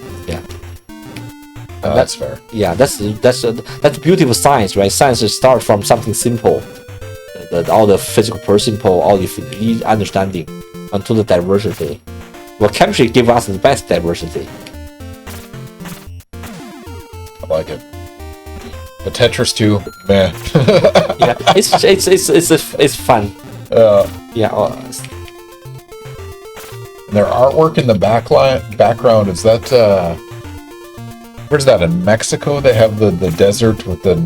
That's fair. Yeah, that's the beauty of science, right? Science starts from something simple, all the physical principle, all the understanding, until the diversity. Well, chemistry gives us the best diversity. I like it. But Tetris 2, man. Yeah, it's fun. And their artwork in the background, is that where's that, in Mexico? They have the desert with the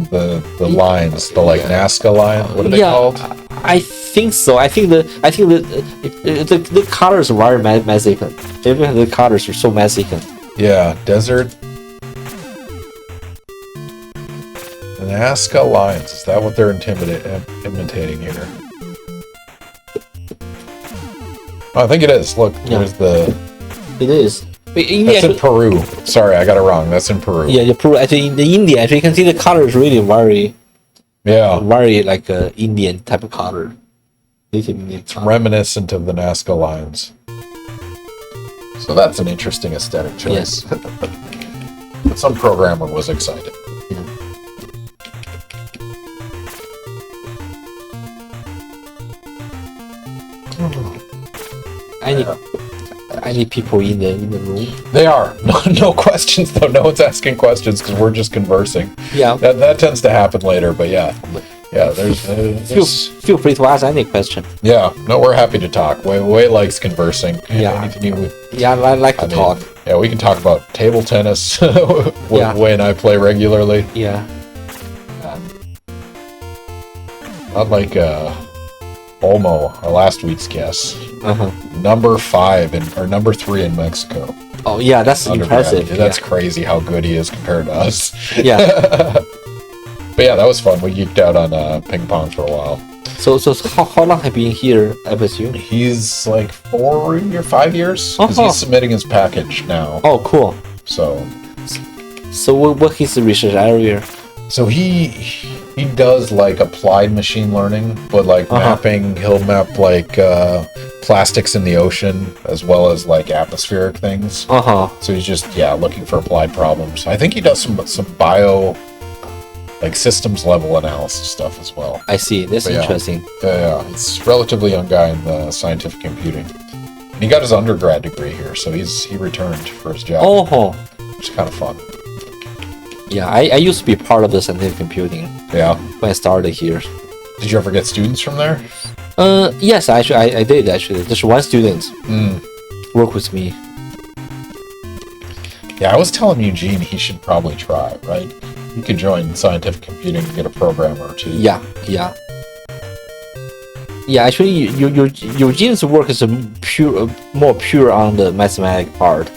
lines, the like Nazca line. What are they called? I think so. I think the colors are very Mexican. Even the colors are so Mexican. Yeah, desert. The Nazca lines. Is that what they're imitating here? Oh, I think it is. Look, there's the. It is. That's in Peru. Sorry, I got it wrong. That's in Peru. Yeah, Peru. Actually, in India, actually, you can see the color is really very. Yeah. Very like a Indian type of color. It's reminiscent of the Nazca lines. So that's an interesting aesthetic choice. Yes. But some programmer was excited. Any people in the room? They are. No questions though. No one's asking questions because we're just conversing. Yeah. That tends to happen later, but yeah. There's feel free to ask any question. Yeah. No, we're happy to talk. Wei likes conversing. Anything I like to talk. Yeah, we can talk about table tennis. Wei and I play regularly. Yeah. Not like Olmo, our last week's guest. Number 3 in Mexico. Oh yeah, that's impressive. That's crazy how good he is compared to us. Yeah. But yeah, that was fun. We geeked out on ping pong for a while. So how long have you been here with you? He's like 4 or 5 years because he's submitting his package now. Oh, cool. So So what is the research area? So he does like applied machine learning, but like mapping. He'll map like plastics in the ocean as well as like atmospheric things. So he's just looking for applied problems. I think he does some bio, like systems level analysis stuff as well. I see. That's interesting. Yeah, he's a relatively young guy in scientific computing. And he got his undergrad degree here, so he returned for his job. Which is kind of fun. Yeah, I used to be part of the scientific computing. Yeah. When I started here. Did you ever get students from there? Yes, actually, I did actually. There's one student work with me. Yeah, I was telling Eugene he should probably try, right? He could join scientific computing and get a programmer or two. Yeah. Actually, Eugene's work is more pure on the mathematics part,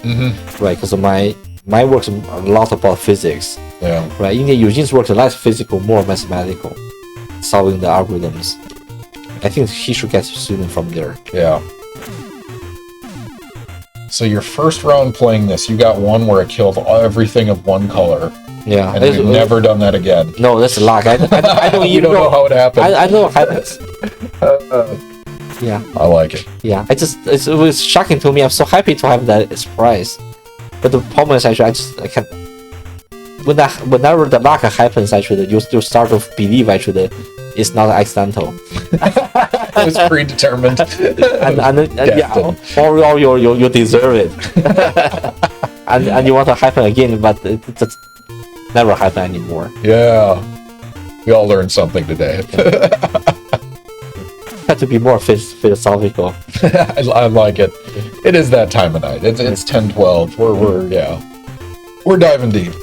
right? Because my work's a lot about physics. Yeah. Right. In Eugene's work, less physical, more mathematical, solving the algorithms. I think he should get a student from there. Yeah. So your first round playing this, you got one where it killed everything of one color. Yeah. And you've never done that again. No, that's luck. I don't even know how it happened. I know what happens. Yeah. I like it. Yeah. It was shocking to me. I'm so happy to have that surprise. But the problem is actually I can't. Whenever the luck happens, actually you start to believe actually it's not accidental. It was predetermined. or you deserve it. and you want to happen again, but it just never happen anymore. Yeah, we all learned something today. Have to be more philosophical. I like it. It is that time of night. It's 10:12. We're diving deep.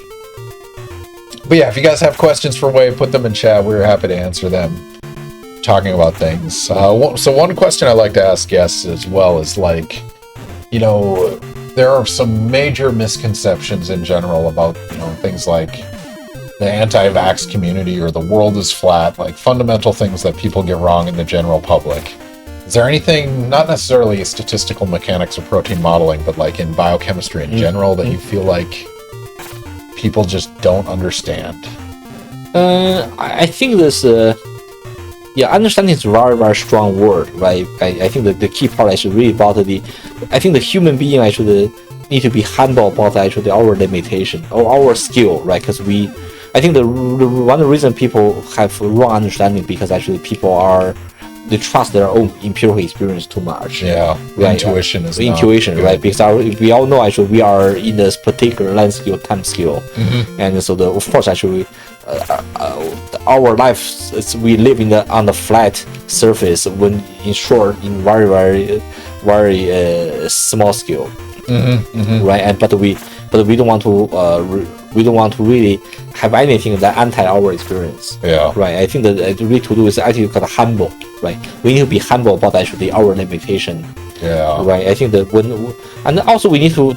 But yeah, if you guys have questions for Wei, put them in chat. We're happy to answer them. Talking about things. So one question I like to ask guests as well is like, there are some major misconceptions in general about things like the anti-vax community or the world is flat, like fundamental things that people get wrong in the general public. Is there anything, not necessarily statistical mechanics or protein modeling, but like in biochemistry in general that you feel like people just don't understand? I think this, understanding is a very, very strong word, right? I think that the key part is really about I think the human being actually need to be humble about actually our limitation or our skill, right? Because I think one reason people have wrong understanding because actually they trust their own empirical experience too much. Yeah, right? Intuition is right? Because we all know actually we are in this particular length scale, time scale, and so of course actually our life we live on the flat surface when in short in very very very small scale, right? And but we don't want to really have anything that anti our experience. Yeah. Right. I think that the way to do is actually kind of humble. Right. We need to be humble about actually our limitation. Yeah. Right. I think that and also we need to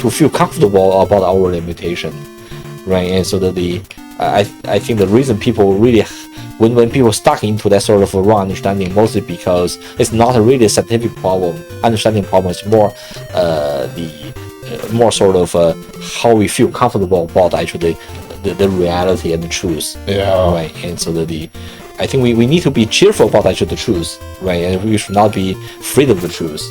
feel comfortable about our limitation. Right. And so that I think the reason people really when people stuck into that sort of wrong understanding, mostly because it's not a really scientific problem. Understanding problem is more more sort of how we feel comfortable about actually the reality and the truth. Yeah. Right. And so that I think we need to be cheerful about actually the truth, right? And we should not be afraid of the truth.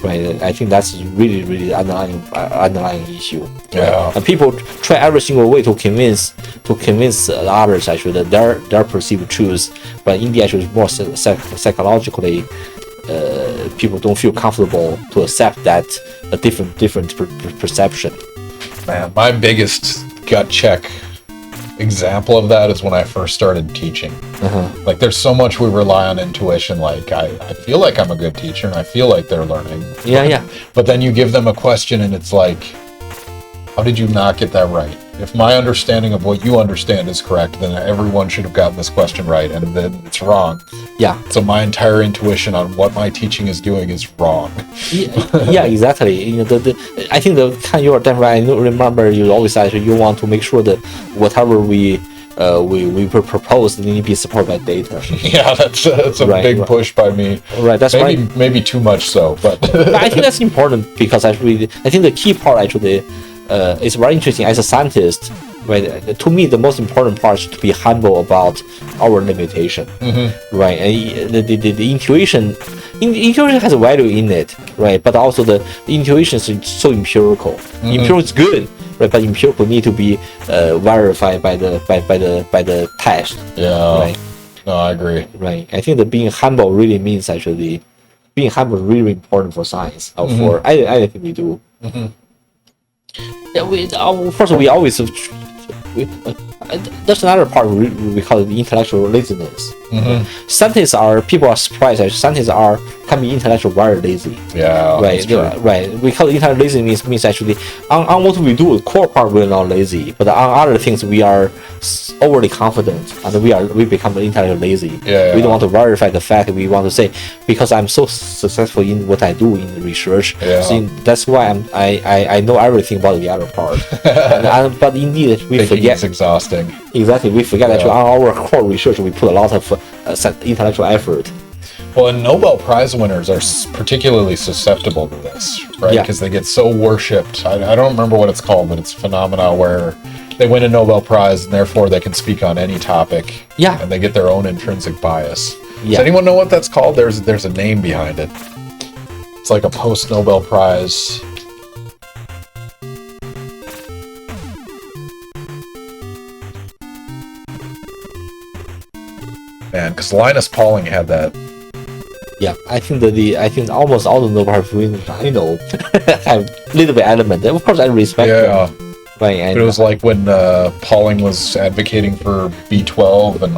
Right. I think that's really, really underlying issue. Yeah. Right? And people try every single way to convince others actually that their perceived truth, but in the actual more psychologically, people don't feel comfortable to accept that a different perception. Man, my biggest gut check example of that is when I first started teaching. Like there's so much we rely on intuition. Like I feel like I'm a good teacher and I feel like they're learning. Yeah. But then you give them a question and it's like, how did you not get that right? If my understanding of what you understand is correct, then everyone should have gotten this question right, and then it's wrong. Yeah. So my entire intuition on what my teaching is doing is wrong. Yeah, exactly. I think the kind you are damn right. I remember you always said you want to make sure that whatever we propose need to be supported by data. Yeah, that's a big push by me. Right. That's maybe too much so, but I think that's important because I think the key part actually. it's very interesting as a scientist. Right. To me, the most important part is to be humble about our limitation. Right. And the intuition, intuition has a value in it. Right. But also the intuition is so empirical. Empirical is good. Right. But empirical need to be verified by the test. Yeah. Right. No, I agree. Right. I think that being humble really means actually being humble is really important for science or for anything we do. Yeah, first we always there's another part we call it intellectual laziness. Scientists people are surprised that scientists can be intellectually very lazy. Yeah, right. Right. We call it intellectual laziness means actually on what we do, the core part we're not lazy, but on other things we are overly confident and we become intellectually lazy. We don't want to verify the fact. We want to say because I'm so successful in what I do in research, so that's why I know everything about the other part. But indeed we forget. It's exhausting. Exactly, we forget that on our core research we put a lot of intellectual effort. Well, and Nobel Prize winners are particularly susceptible to this, right? Because they get so worshipped. I don't remember what it's called, but it's a phenomenon where they win a Nobel Prize and therefore they can speak on any topic. And they get their own intrinsic bias. Does anyone know what that's called? There's a name behind it. It's like a post-Nobel Prize. Man, because Linus Pauling had that. Yeah, I think almost all the Nobel Prize winners I know have a little bit element. Of course, I respect them. Right, but it was like when Pauling was advocating for B12 and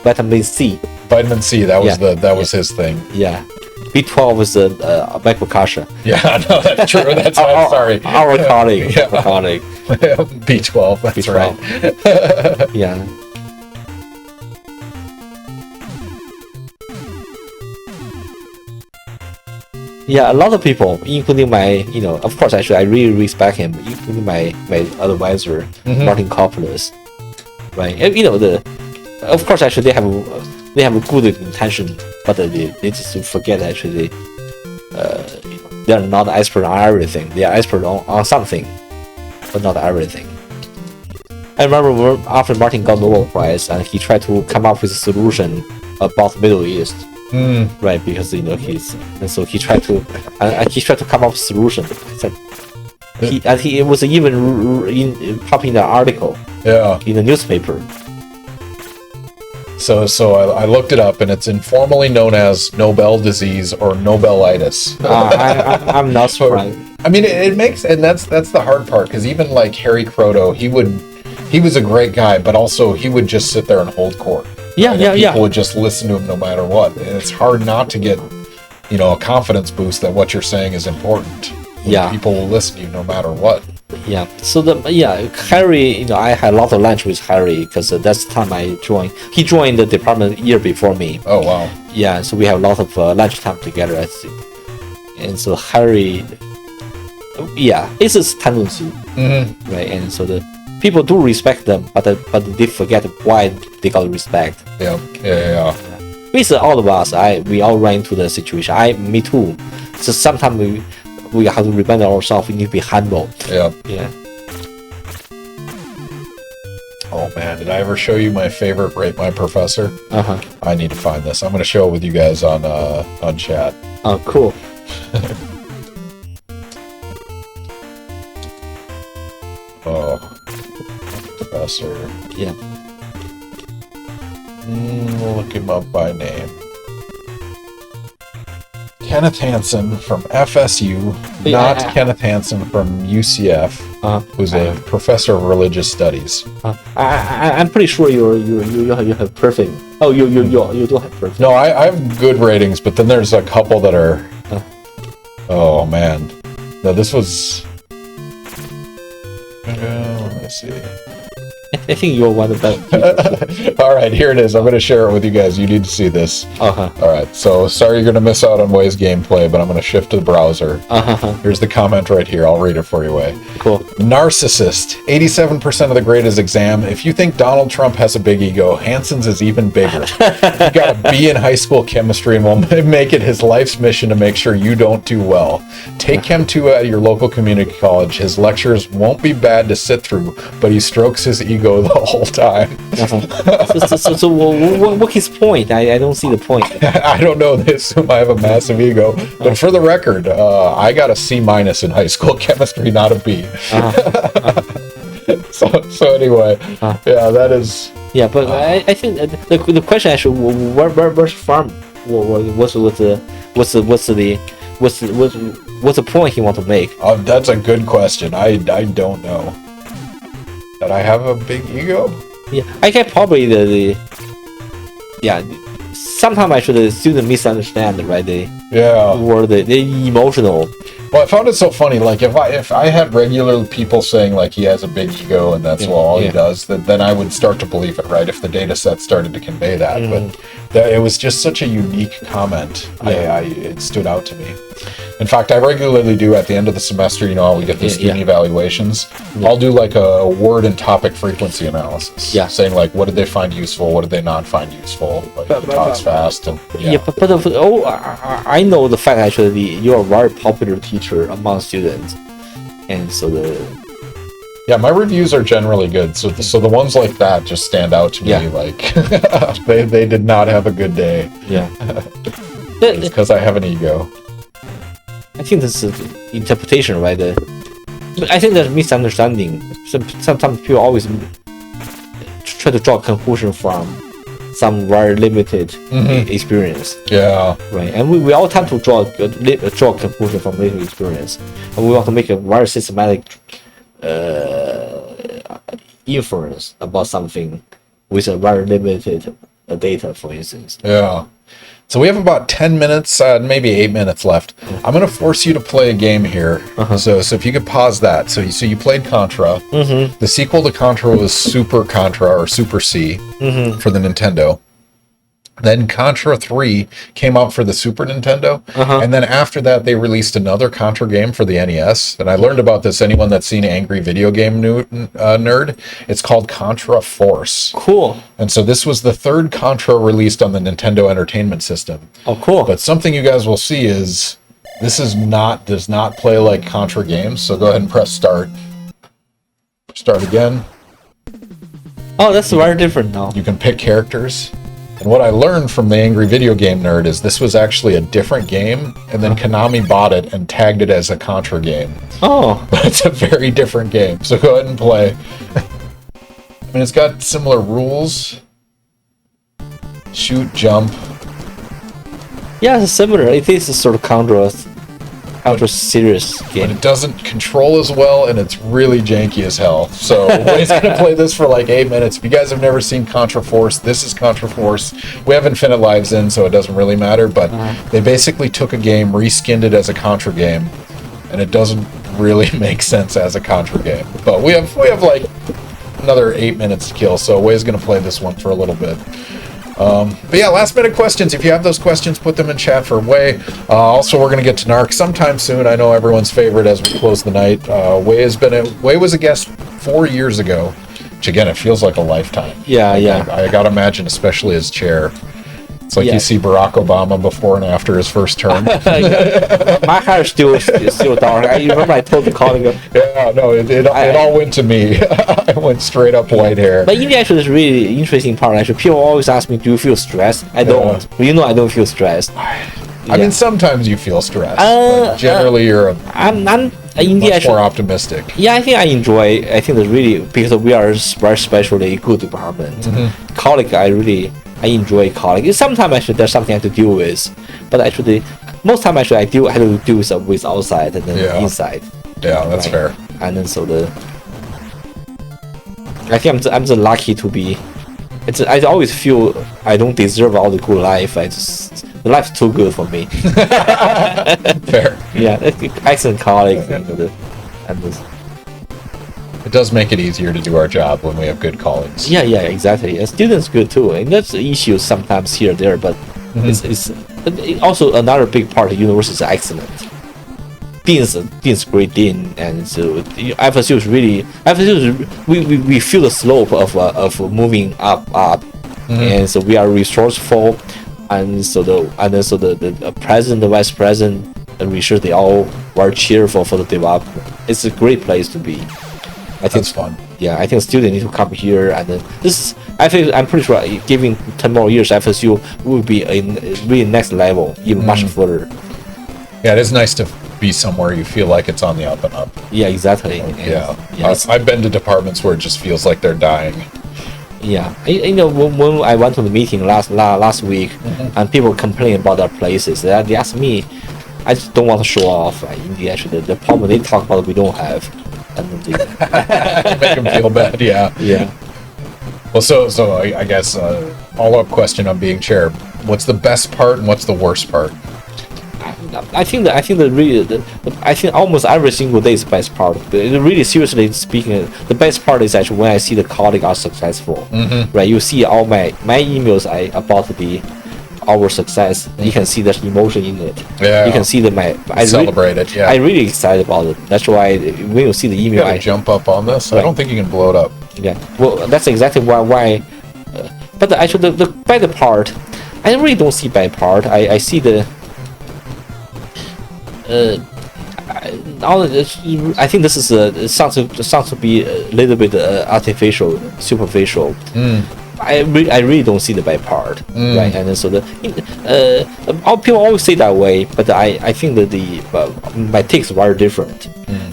vitamin C. Vitamin C, that was his thing. Yeah, B12 is the microcassia. Yeah, no, that's true. That's sorry. Our colleague. Our colleague. B12. That's B12. Right. Yeah. Yeah, a lot of people, including my, of course, actually, I really respect him, including my advisor, Martin Coppolis, right? Of course, actually, they have a good intention, but they just forget actually, they are not expert on everything. They are expert on something, but not everything. I remember after Martin got Nobel Prize, and he tried to come up with a solution about Middle East. Right, because he tried to come up with a solution. It was even popping in the article. In the newspaper. So I looked it up, and it's informally known as Nobel disease or Nobelitis. I'm not surprised. I mean, it makes, and that's the hard part, because even like Harry Kroto, he was a great guy, but also he would just sit there and hold court. People would just listen to him no matter what, and it's hard not to get, a confidence boost that what you're saying is important. People will listen to you no matter what. Yeah. So Harry, I had a lot of lunch with Harry because that's the time I joined. He joined the department a year before me. Oh wow. Yeah. So we have a lot of lunch time together. I think. And so Harry, it's a tendency, right? And so the people do respect them, but they forget why they got respect. Yeah. Basically, all of us, we all run into the situation. Me too. So sometimes we have to remind ourselves we need to be humble. Yeah. Oh man, did I ever show you my favorite Rate My Professor? I need to find this. I'm going to show it with you guys on chat. Oh, cool. Professor. Yeah. We'll look him up by name. Kenneth Hansen from FSU, Kenneth Hansen from UCF, who's a professor of religious studies. I'm pretty sure you have perfect. Oh, you do have perfect. No, I have good ratings, but then there's a couple that are. Oh man, no, this was. Let me see. I think you're one of the best people. All right, here it is. I'm going to share it with you guys. You need to see this. All right, so sorry you're going to miss out on Wei's gameplay, but I'm going to shift to the browser. Here's the comment right here. I'll read it for you, Wei. Cool. Narcissist. 87% of the grade is exam. If you think Donald Trump has a big ego, Hansen's is even bigger. He got a B in high school chemistry and will make it his life's mission to make sure you don't do well. Take Chem 2 at your local community college. His lectures won't be bad to sit through, but he strokes his ego the whole time. So what's his point? I don't see the point. I don't know. They assume I have a massive ego. But for the record, I got a C- in high school chemistry, not a B. So anyway, yeah, that is... Yeah, but I think the question actually, where's from? What's the point he want to make? That's a good question. I don't know. That I have a big ego? Yeah, I get probably sometimes actually the student misunderstand, right? Or the emotional. Well, I found it so funny. Like if I had regular people saying like he has a big ego and that's all he does, then I would start to believe it, right? If the data set started to convey that, but it was just such a unique comment. It stood out to me. In fact, I regularly do at the end of the semester. You know how we get the student evaluations. I'll do like a word and topic frequency analysis. Yeah, saying like what did they find useful, what did they not find useful. Like talks fast and I know the fact actually you're a very popular teacher among students, and so my reviews are generally good. So the ones like that just stand out to me. Like they did not have a good day. Yeah, it's because I have an ego. I think this is interpretation, right? I think there's misunderstanding. Sometimes people always try to draw a conclusion from some very limited experience. Yeah. Right. And we all tend to draw a conclusion from limited experience, and we want to make a very systematic inference about something with a very limited data, for instance. Yeah. So we have about 10 minutes, maybe 8 minutes left. I'm going to force you to play a game here. So if you could pause that. So you played Contra. The sequel to Contra was Super Contra or Super C for the Nintendo. Then Contra 3 came out for the Super Nintendo. And then after that, they released another Contra game for the NES. And I learned about this, anyone that's seen Angry Video Game Nerd, it's called Contra Force. Cool. And so this was the third Contra released on the Nintendo Entertainment System. Oh, cool. But something you guys will see is this does not play like Contra games. So go ahead and press start. Start again. Oh, that's very different now. You can pick characters. And what I learned from the Angry Video Game Nerd is this was actually a different game, and then Konami bought it and tagged it as a Contra game. Oh. But it's a very different game, so go ahead and play. I mean, it's got similar rules. Shoot, jump. Yeah, it's similar. It is a sort of Contra series game. But it doesn't control as well, and it's really janky as hell. So Wei's gonna play this for like 8 minutes. If you guys have never seen Contra Force, this is Contra Force. We have Infinite Lives in, so it doesn't really matter, but they basically took a game, reskinned it as a Contra game, and it doesn't really make sense as a Contra game. But we have like another 8 minutes to kill, so Wei's gonna play this one for a little bit. But yeah, last minute questions. If you have those questions, put them in chat for Wei. Also, we're going to get to NARC sometime soon. I know everyone's favorite as we close the night. Wei was a guest 4 years ago, which again, it feels like a lifetime. Yeah. I got to imagine, especially as chair. It's like you see Barack Obama before and after his first term. My hair is still dark. I remember I told the colleague. Yeah, no, it all went to me. I went straight up white hair. But India actually is really interesting part. Actually, people always ask me, "Do you feel stressed?" I don't. You know, I don't feel stressed. I mean, sometimes you feel stressed. But generally, you're much more optimistic. Yeah, I think I enjoy. I think that's really because we are very especially good department. Colleague, I enjoy colleagues. Sometimes actually there's something I have to deal with, but actually most time actually I have to deal with outside and then inside. Yeah, that's fair. And then so I think I'm just lucky to be. I always feel I don't deserve all the good life. The life's too good for me. Fair. Yeah, excellent colleague. It does make it easier to do our job when we have good colleagues. Yeah, exactly. And students good too, and that's the issue sometimes here or there, but it's also another big part of university is excellent. Dean's great dean, and so FSU is really we feel the slope of moving up, and so we are resourceful, and so the president, the vice president, the research, they all were cheerful for the development. It's a great place to be. I think That's fun. Yeah, I think students need to come here, and this I'm pretty sure giving 10 more years, FSU will be in really next level, even much further. Yeah, it is nice to be somewhere you feel like it's on the up and up. Yeah, exactly. Yeah, Yes. I've been to departments where it just feels like they're dying. Yeah, you know, when I went to the meeting last week, and people complain about their places, they asked me, I just don't want to show off. In the actually, the problem they talk about we don't have, and Make them feel bad. Yeah. yeah. Well, so I guess follow-up question on being chair. What's the best part and what's the worst part? I think almost every single day is the best part. But really, seriously speaking, the best part is actually when I see the colleagues are successful. Right, you see all my emails about our success. You can see there's emotion in it. Yeah. You can see that I Celebrate it. Yeah. I really excited about it. That's why when you see the You email, gotta jump up on this. I Right. don't think you can blow it up. yeah. Well, that's exactly why. But actually, the bad part, I really don't see bad part. I see the. I think this is sounds to be a little bit artificial, superficial. I really don't see the bad part, right? And then so all people always say that way, but I think that my take is very different,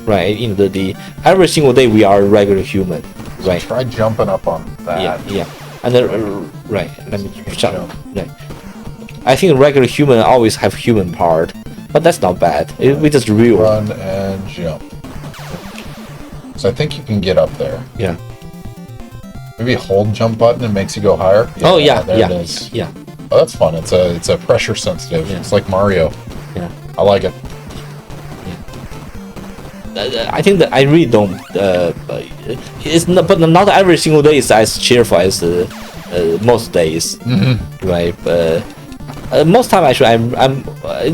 right? In the every single day we are a regular human, right? Try jumping up on that. Yeah, and then right. Let me jump. Right. I think regular human always have human part. But that's not bad. We just real. Run and jump. So I think you can get up there. Yeah. Maybe hold jump button and makes you go higher. Oh yeah, there yeah, it is. yeah. Oh, that's fun. It's a pressure sensitive. Yeah. It's like Mario. Yeah. I like it. I think that I really don't. It's not, but not every single day is as cheerful as most days, right? Most time actually, I'm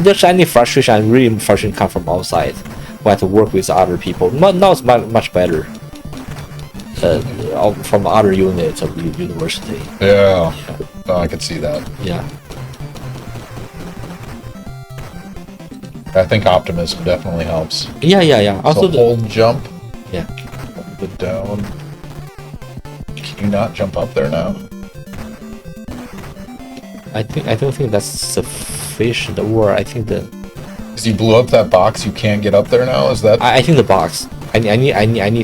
there's any frustration. I'm really frustration come from outside. When I have to work with other people. Now it's much better. From other units of the university. Yeah. Oh, I can see that. Yeah. I think optimism definitely helps. Yeah. Also, So hold jump. yeah. Hold it down. Can you not jump up there now? I don't think that's sufficient. Or I think the Because you blew up that box, you can't get up there now. Is that? I think the box. I need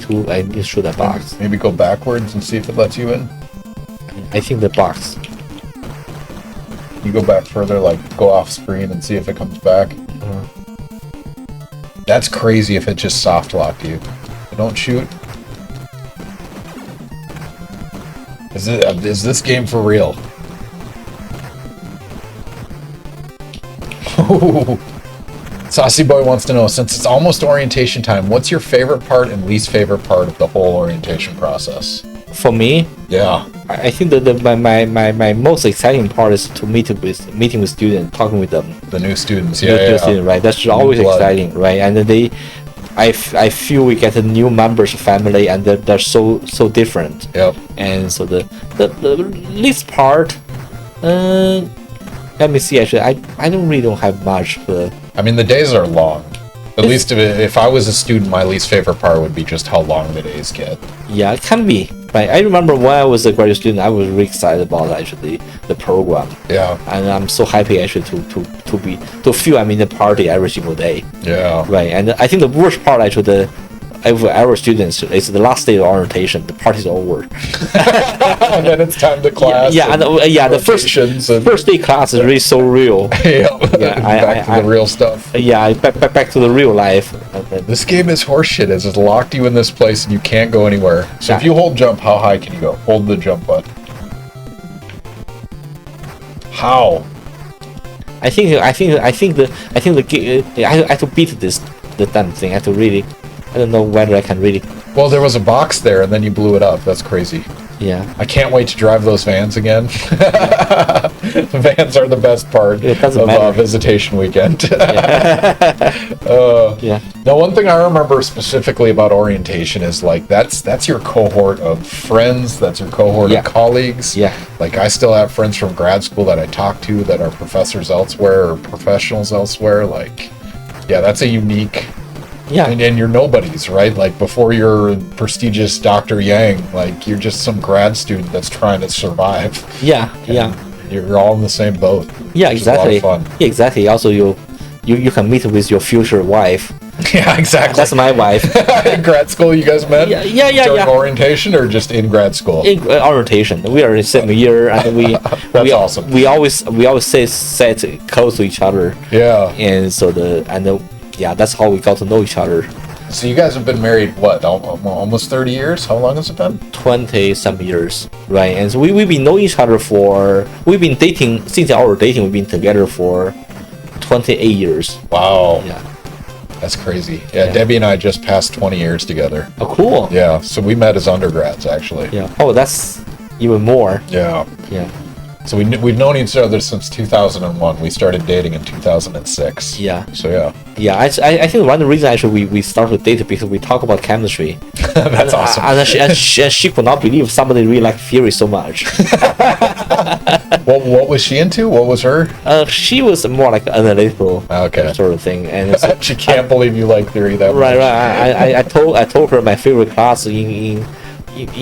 to show that box. Maybe go backwards and see if it lets you in. I think the box. You go back further, like go off screen and see if it comes back. That's crazy if it just soft locked you. Don't shoot. Is this game for real? Saucy Boy wants to know, since it's almost orientation time, what's your favorite part and least favorite part of the whole orientation process? For me, Yeah. I think that my most exciting part is to meeting with students, talking with them. The new students, New yeah. students, right? That's always blood. exciting, right? And then I feel we get a new members family, and they're so different. Yep. And so the least part, let me see. Actually, I don't have much. I mean, the days are long. At least if I was a student, my least favorite part would be just how long the days get. Yeah, it can be. Right. I remember when I was a graduate student, I was really excited about actually the program. Yeah. And I'm so happy actually to feel I'm in the party every single day. Yeah. Right. And I think the worst part actually of our students is the last day of orientation. The party's over. And then it's time to class. Yeah, and the rotations and- first day class is really so real. Yeah. Yeah, Back to the real stuff. Yeah, back to the real life. And then, This game is horseshit. It's just locked you in this place and you can't go anywhere. So if Yeah. you hold jump, how high can you go? Hold the jump button. How? I think I have to beat the damn thing. I have to really. I don't know whether I can really Well, there was a box there, and then you blew it up. That's crazy. Yeah. I can't wait to drive those vans again. The vans are the best part of visitation weekend. Yeah. Now, one thing I remember specifically about orientation is like that's your cohort of friends, that's your cohort of colleagues. Yeah. Like I still have friends from grad school that I talk to that are professors elsewhere or professionals elsewhere. Like, yeah, that's a unique. Yeah. And you're nobodies, right? Like before you're prestigious Dr. Yang, like you're just some grad student that's trying to survive. Yeah, yeah. You're all in the same boat. Yeah, exactly. A lot of fun. Yeah, exactly. Also, you can meet with your future wife. Yeah, exactly. That's my wife. In grad school, you guys met? Yeah. During orientation or just in grad school? In orientation, we are in the same year, and we that's awesome. We always sit close to each other. Yeah. And so that's how we got to know each other. So you guys have been married, what, almost 30 years? How long has it been? 20-some years, right? And so we've been knowing each other we've been dating, since our dating, we've been together for 28 years. Wow. Yeah. That's crazy. Yeah, Debbie and I just passed 20 years together. Oh, cool. Yeah, so we met as undergrads, actually. Yeah. Oh, that's even more. Yeah. Yeah. So we've known each other since 2001. We started dating in 2006. Yeah. So yeah. Yeah, I think one of the reasons actually we started dating because we talk about chemistry. That's awesome. And she could not believe somebody really liked theory so much. What was she into? What was her? She was more like analytical sort of thing, and so, she can't believe you like theory that much. Right. I told her my favorite class in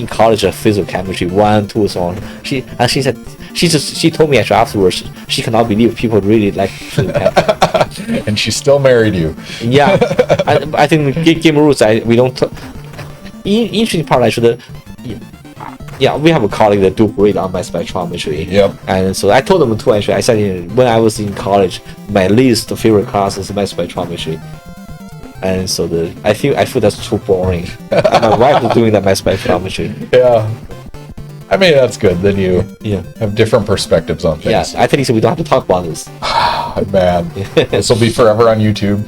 college of physical chemistry 1, 2, so on. She said she told me actually afterwards she cannot believe people really like chemistry. And she still married you. Yeah, I think game rules we don't. Interesting part actually. Yeah, we have a colleague that do great on mass spectrometry. Yep. And so I told them too actually. I said when I was in college, my least favorite class is mass spectrometry. And so I feel that's too boring. My wife is doing that mass spectrometry. Yeah. I mean, that's good. Then you have different perspectives on things. Yeah, I think so. We don't have to talk about this. Man, this will be forever on YouTube.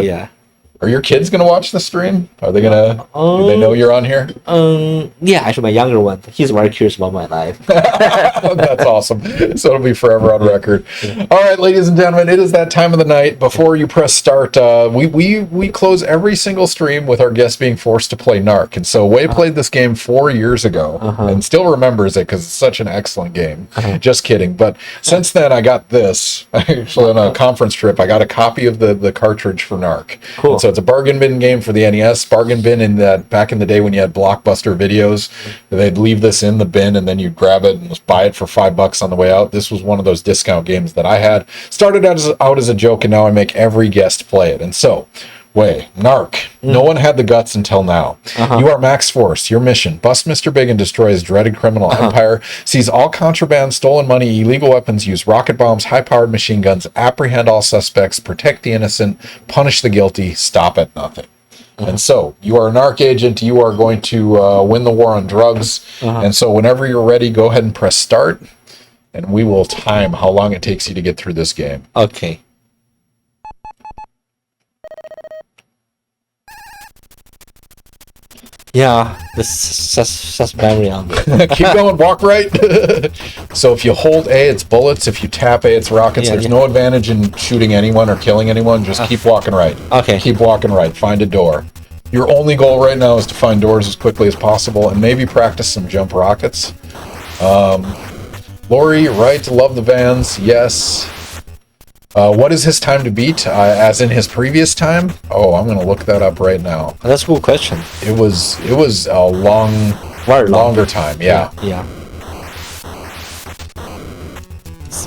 Yeah. Are your kids gonna watch the stream? Are they gonna? Do they know you're on here? Yeah, actually, my younger one, he's very curious about my life. That's awesome. So it'll be forever on record. Yeah. All right, ladies and gentlemen, it is that time of the night. Before you press start, we close every single stream with our guests being forced to play NARC. And so Wei played this game 4 years ago and still remembers it because it's such an excellent game. Just kidding. But since then, I got this. Actually, on a conference trip, I got a copy of the cartridge for NARC. Cool. And so it's a bargain bin game for the NES. Bargain bin in that back in the day when you had Blockbuster videos, they'd leave this in the bin and then you'd grab it and just buy it for $5 on the way out. This was one of those discount games that I had. Started out as a joke, and now I make every guest play it. And so, Wei, NARC. No one had the guts until now. You are Max Force. Your mission: bust Mr. Big and destroy his dreaded criminal empire. Seize all contraband, stolen money, illegal weapons, use rocket bombs, high-powered machine guns, apprehend all suspects, protect the innocent, punish the guilty, stop at nothing. And so, you are an NARC agent. You are going to win the war on drugs. And so, whenever you're ready, go ahead and press start, and we will time how long it takes you to get through this game. Okay. Yeah, that's memory on it. Keep going, walk right. So if you hold A, it's bullets. If you tap A, it's rockets. There's no advantage in shooting anyone or killing anyone. Just keep walking right. Okay. Keep walking right. Find a door. Your only goal right now is to find doors as quickly as possible and maybe practice some jump rockets. Lori, right, love the vans. Yes. What is his time to beat, as in his previous time? Oh, I'm going to look that up right now. That's a good question. It was a longer time, yeah. Yeah.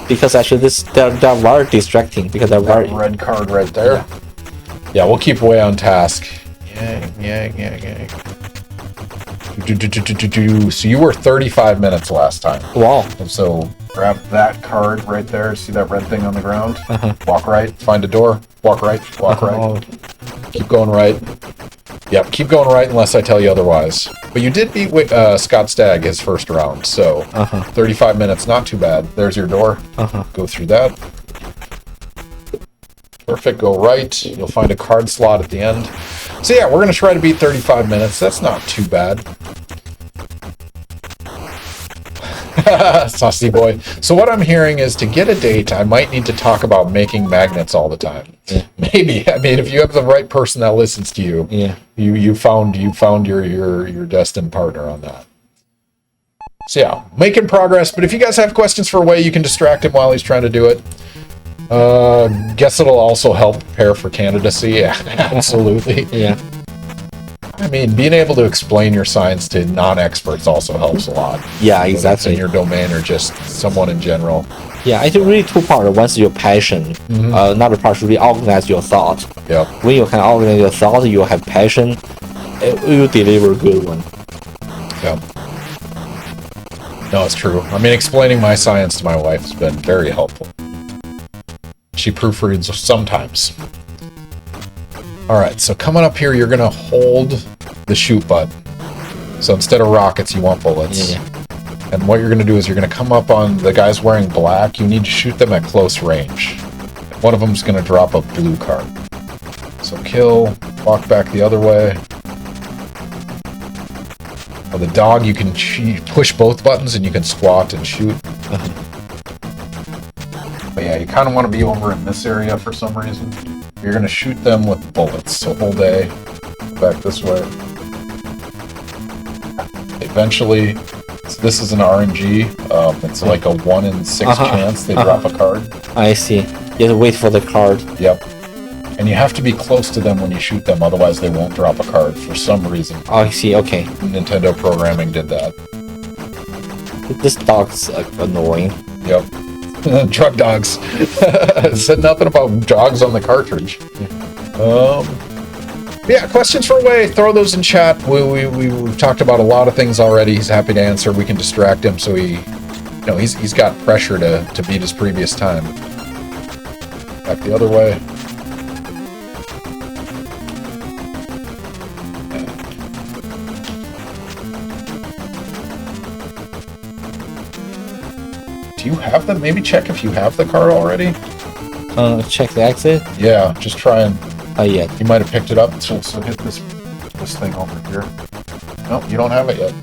Because actually, they're very distracting. Because they're very red card right there. Yeah, we'll keep Wei on task. Yeah. So you were 35 minutes last time. Wow. And so grab that card right there. See that red thing on the ground? Walk right. Find a door. Walk right. Walk right. Keep going right. Yep, keep going right unless I tell you otherwise. But you did beat Scott Stagg his first round, so 35 minutes, not too bad. There's your door. Go through that. Perfect, go right. You'll find a card slot at the end. So yeah, we're going to try to beat 35 minutes. That's not too bad. Saucy boy. So what I'm hearing is to get a date, I might need to talk about making magnets all the time. Yeah. Maybe. I mean, if you have the right person that listens to you, Yeah. you found your destined partner on that. So yeah, making progress. But if you guys have questions for Wei, you can distract him while he's trying to do it. Guess it'll also help prepare for candidacy. Yeah, absolutely. Yeah. I mean, being able to explain your science to non-experts also helps a lot. Yeah, Whether it's exactly. in your domain or just someone in general. Yeah, I think really two parts. One's your passion. Another part should be organize your thought. Yep. When you can organize your thought, you have passion, it will deliver a good one. Yep. No, it's true. I mean, explaining my science to my wife has been very helpful. She proofreads sometimes. Alright, so coming up here, you're going to hold the shoot button. So instead of rockets, you want bullets. Yeah. And what you're going to do is you're going to come up on the guys wearing black. You need to shoot them at close range. One of them's going to drop a blue card. So kill, walk back the other way. Oh, the dog, you can push both buttons and you can squat and shoot. But yeah, you kind of want to be over in this area for some reason. You're going to shoot them with bullets. So hold A, back this way. Eventually, so this is an RNG. It's like a 1 in 6 chance they drop a card. I see. You have to wait for the card. Yep. And you have to be close to them when you shoot them, otherwise they won't drop a card for some reason. Oh, I see. Okay. Nintendo programming did that. This dog's annoying. Yep. Drug dogs. Said nothing about dogs on the cartridge. Yeah, questions for Wei, throw those in chat. We've talked about a lot of things already. He's happy to answer. We can distract him so he's got pressure to beat his previous time. Back the other way. Do you have them? Maybe check if you have the card already. Check the exit. Yeah, just try and. Yeah. You might have picked it up. So hit this thing over here. No, you don't have it yet.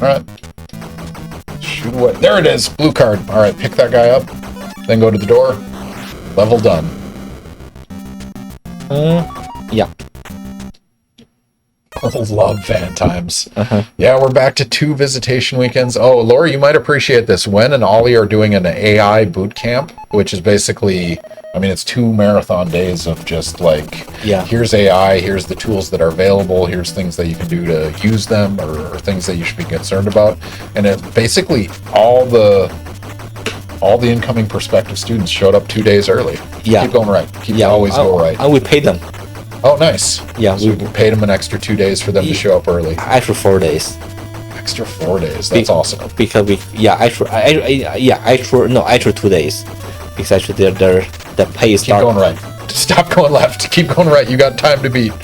All right. Shoot away. There it is. Blue card. All right, pick that guy up. Then go to the door. Level done. Yeah. Love van times. Yeah, we're back to 2 visitation weekends. Oh, Laura, you might appreciate this. Wen and Ollie are doing an AI boot camp, which is basically, I mean, it's 2 marathon days of just like, here's AI, here's the tools that are available, here's things that you can do to use them, or things that you should be concerned about. And it basically all the incoming prospective students showed up 2 days early. Yeah. Keep going right. Always go right. And we pay them. Oh, nice. Yeah, so we paid them an extra 2 days for them to show up early. Extra 4 days. Extra 4 days. That's awesome. Because extra 2 days. Because actually the pay Keep going right. Stop going left. Keep going right. You got time to beat.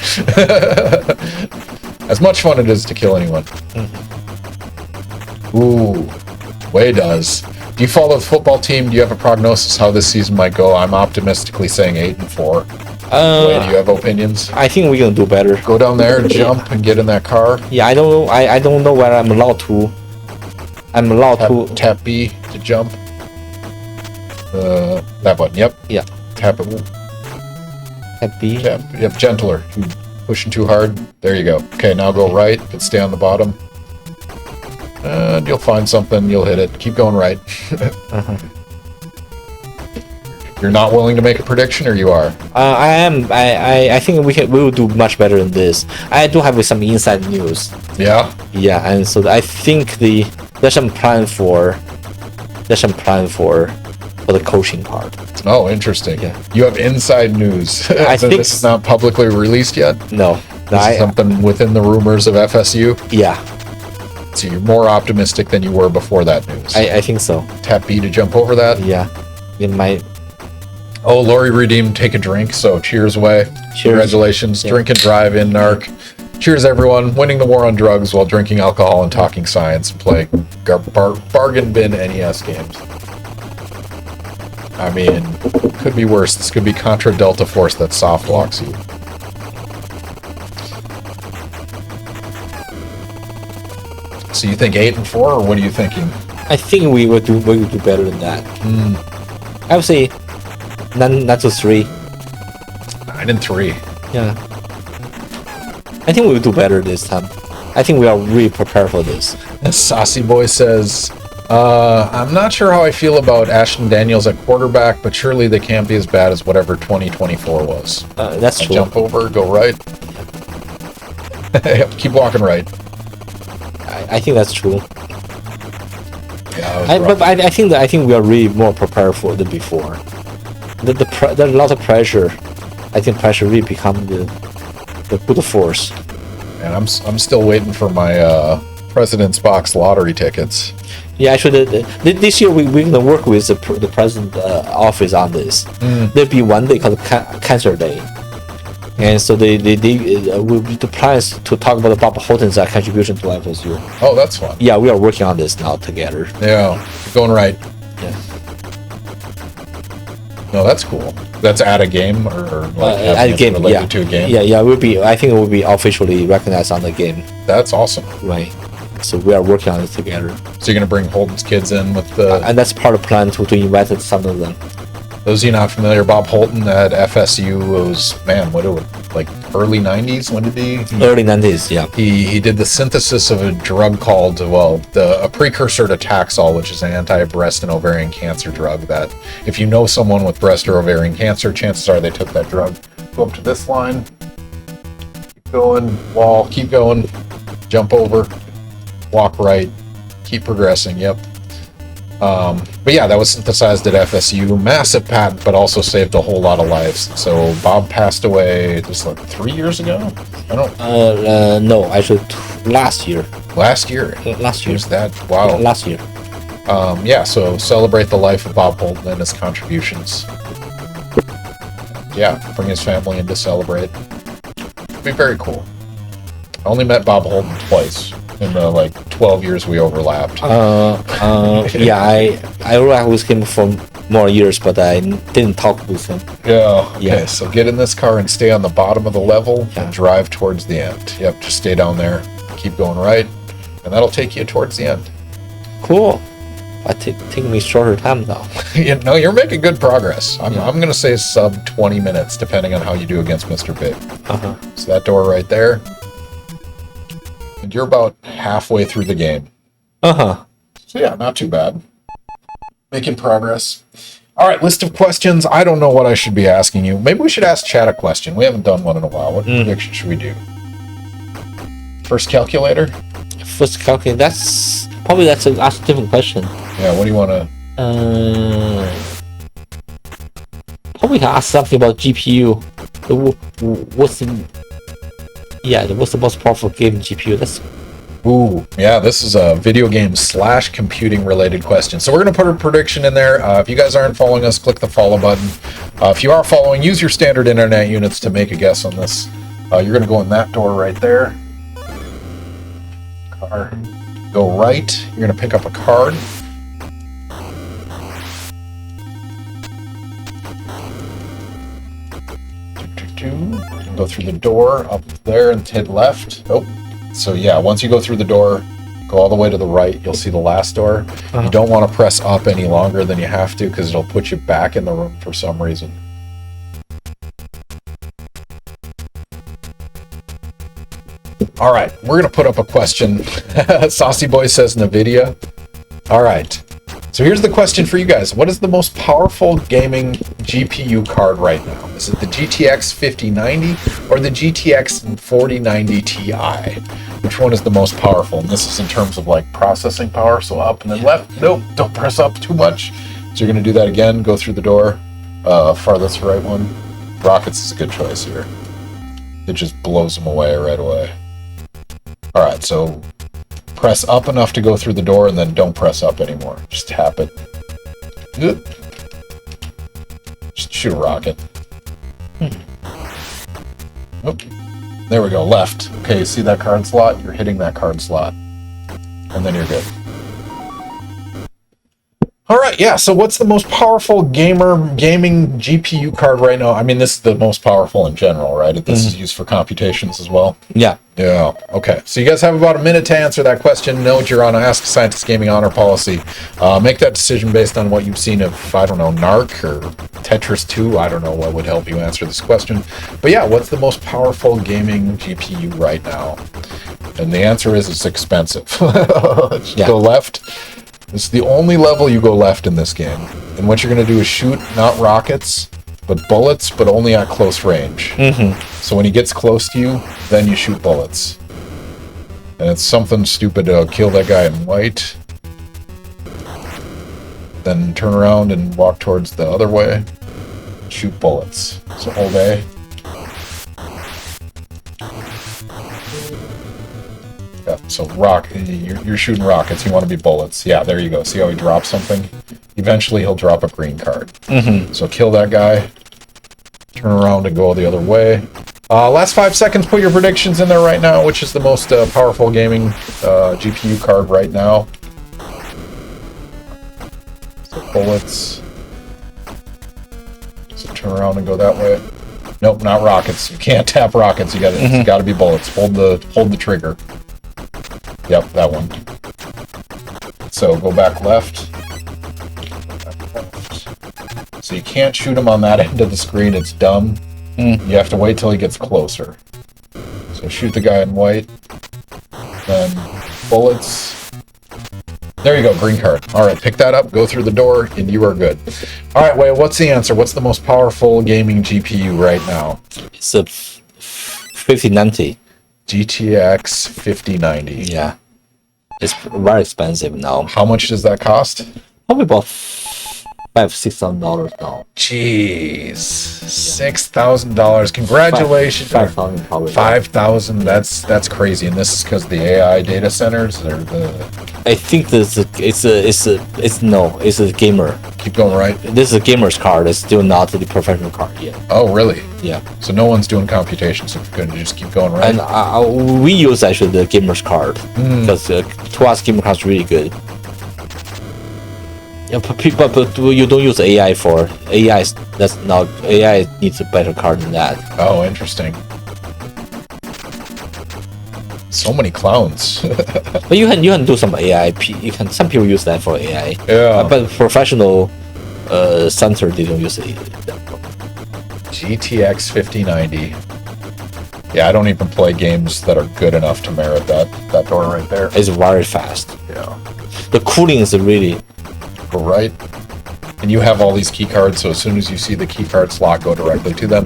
As much fun it is to kill anyone. Ooh, Wei does. Do you follow the football team? Do you have a prognosis how this season might go? I'm optimistically saying 8-4. Wei, do you have opinions? I think we can do better. Go down there, jump, and get in that car. Yeah, I don't know. I don't know whether I'm allowed to. Tap B to jump. That button. Yep. Yeah. Tap it. Tap B. Tap. Yep. Gentler. Pushing too hard. There you go. Okay, now go right, but stay on the bottom. And you'll find something. You'll hit it. Keep going right. You're not willing to make a prediction, or you are? I am. I think we will do much better than this. I do have some inside news. Yeah. Yeah, and so I think there's some plan for the coaching part. Oh, interesting. Yeah. You have inside news. I think this is not publicly released yet. No. This is something within the rumors of FSU. Yeah. So you're more optimistic than you were before that news. I think so. Tap B to jump over that. Yeah. It might. Oh, Lori redeemed Take a Drink, so cheers, Wei. Cheers. Congratulations. Yeah. Drink and drive in NARC. Cheers, everyone. Winning the war on drugs while drinking alcohol and talking science and playing bargain bin NES games. I mean, could be worse. This could be Contra Delta Force that soft locks you. So you think 8 and 4, or what are you thinking? I think we will do better than that. I would say 9 to 3. 9 and 3. Yeah. I think we will do better this time. I think we are really prepared for this. And Saucy Boy says, I'm not sure how I feel about Ashton Daniels at quarterback, but surely they can't be as bad as whatever 2024 was. That's true. Jump over, go right. Yep, keep walking right. I think that's true. Yeah, but I think we are really more prepared for than before. There's a lot of pressure. I think pressure really become the good force. And I'm still waiting for my President's Box lottery tickets. Yeah, actually, this year we're gonna work with the president office on this. There'll be one day called Cancer Day, and so they will be the plans to talk about Bob Holton's contribution to FSU. Oh, that's fun. Yeah, we are working on this now together. Yeah, going right. Yeah. No, that's cool. That's at a game or like at a game, related to a game. Yeah, will be. I think it will be officially recognized on the game. That's awesome. Right. So we are working on it together. So you're gonna bring Holton's kids in with the. And that's part of the plan to invite some of them. Those of you not familiar, Bob Holton at FSU was, man, what it was, like early 90s? When did he? Early 90s, yeah. He did the synthesis of a drug called, a precursor to Taxol, which is an anti-breast and ovarian cancer drug that if you know someone with breast or ovarian cancer, chances are they took that drug. Go up to this line, keep going, wall, keep going, jump over, walk right, keep progressing, yep. But yeah, that was synthesized at FSU. Massive patent, but also saved a whole lot of lives. So Bob passed away just like 3 years ago? I don't. No, actually, last year. Last year. Last year. Who's that? Wow. Last year. Yeah. So celebrate the life of Bob Holton and his contributions. Yeah, bring his family in to celebrate. It'd be very cool. I only met Bob Holton twice in the 12 years we overlapped. Yeah, I worked with him for more years, but I didn't talk with him. Yeah. Okay. Yeah. So get in this car and stay on the bottom of the level and drive towards the end. Yep. Just stay down there. Keep going right, and that'll take you towards the end. Cool. But take me shorter time now. You're making good progress. I'm gonna say sub 20 minutes, depending on how you do against Mr. Big. So that door right there. And you're about halfway through the game. So yeah, not too bad. Making progress. All right, list of questions. I don't know what I should be asking you. Maybe we should ask Chad a question. We haven't done one in a while. What prediction should we do? First calculator? First calculator. That's a different question. Yeah, what do you want to... Probably can ask something about GPU. What's the most powerful game in GPU? Ooh, yeah, this is a video game / computing related question. So we're going to put a prediction in there. If you guys aren't following us, click the follow button. If you are following, use your standard internet units to make a guess on this. You're going to go in that door right there. Car. Go right. You're going to pick up a card. Go through the door up there and hit left. Oh, so yeah, once you go through the door, go all the way to the right, you'll see the last door. You don't want to press up any longer than you have to because it'll put you back in the room for some reason. All right, we're going to put up a question. Saucy Boy says NVIDIA. All right. So here's the question for you guys. What is the most powerful gaming GPU card right now? Is it the GTX 5090 or the GTX 4090 Ti? Which one is the most powerful? And this is in terms of processing power. So up and then left. Nope, don't press up too much. So you're going to do that again. Go through the door. Farthest right one. Rockets is a good choice here. It just blows them away right away. All right, so press up enough to go through the door and then don't press up anymore. Just tap it. Good. Just shoot a rocket. Oh, there we go, left. Okay, you see that card slot? You're hitting that card slot. And then you're good. All right, yeah. So what's the most powerful gaming GPU card right now? I mean, this is the most powerful in general, right? This is used for computations as well. Yeah. Yeah. Okay. So you guys have about a minute to answer that question. Note you're on Ask a Scientist Gaming Honor Policy. Make that decision based on what you've seen of, I don't know, NARC or Tetris 2. I don't know what would help you answer this question. But yeah, what's the most powerful gaming GPU right now? And the answer is it's expensive. Go left. This is the only level you go left in this game. And what you're going to do is shoot not rockets, but bullets, but only at close range. So when he gets close to you, then you shoot bullets. And it's something stupid to kill that guy in white. Then turn around and walk towards the other way. Shoot bullets. So hold A. Yeah, so you're shooting rockets, you want to be bullets. Yeah, there you go. See how he drops something? Eventually he'll drop a green card. So kill that guy. Turn around and go the other way. Last 5 seconds, put your predictions in there right now. Which is the most powerful gaming GPU card right now? So bullets. So turn around and go that way. Nope, not rockets. You can't tap rockets. It's got to be bullets. Hold the trigger. Yep, that one. So go back left. So you can't shoot him on that end of the screen. It's dumb. You have to wait till he gets closer. So shoot the guy in white. Then bullets. There you go, green card. All right, pick that up, go through the door, and you are good. All right, Wei, what's the answer? What's the most powerful gaming GPU right now? It's a 5090. GTX 5090. Yeah. It's very expensive now. How much does that cost? Probably about $5,000-$6,000 now. Jeez, $6,000. Congratulations. 5,000 probably. 5,000. That's crazy. And this is because the AI data centers. Or I think it's a gamer. Keep going right. This is a gamer's card. It's still not the professional card yet. Oh, really? Yeah. So no one's doing computations. So we're going to just keep going right. And we use actually the gamer's card because to us gamer card is really good. Yeah, but you don't use AI for AI. That's not AI needs a better card than that. Oh, interesting. So many clowns. But you can do some AI. Some people use that for AI. Yeah. But professional center they don't use it. GTX 5090. Yeah, I don't even play games that are good enough to merit that door right there. It's very fast. Yeah. The cooling is really right. And you have all these key cards, so as soon as you see the key card slot, go directly to them.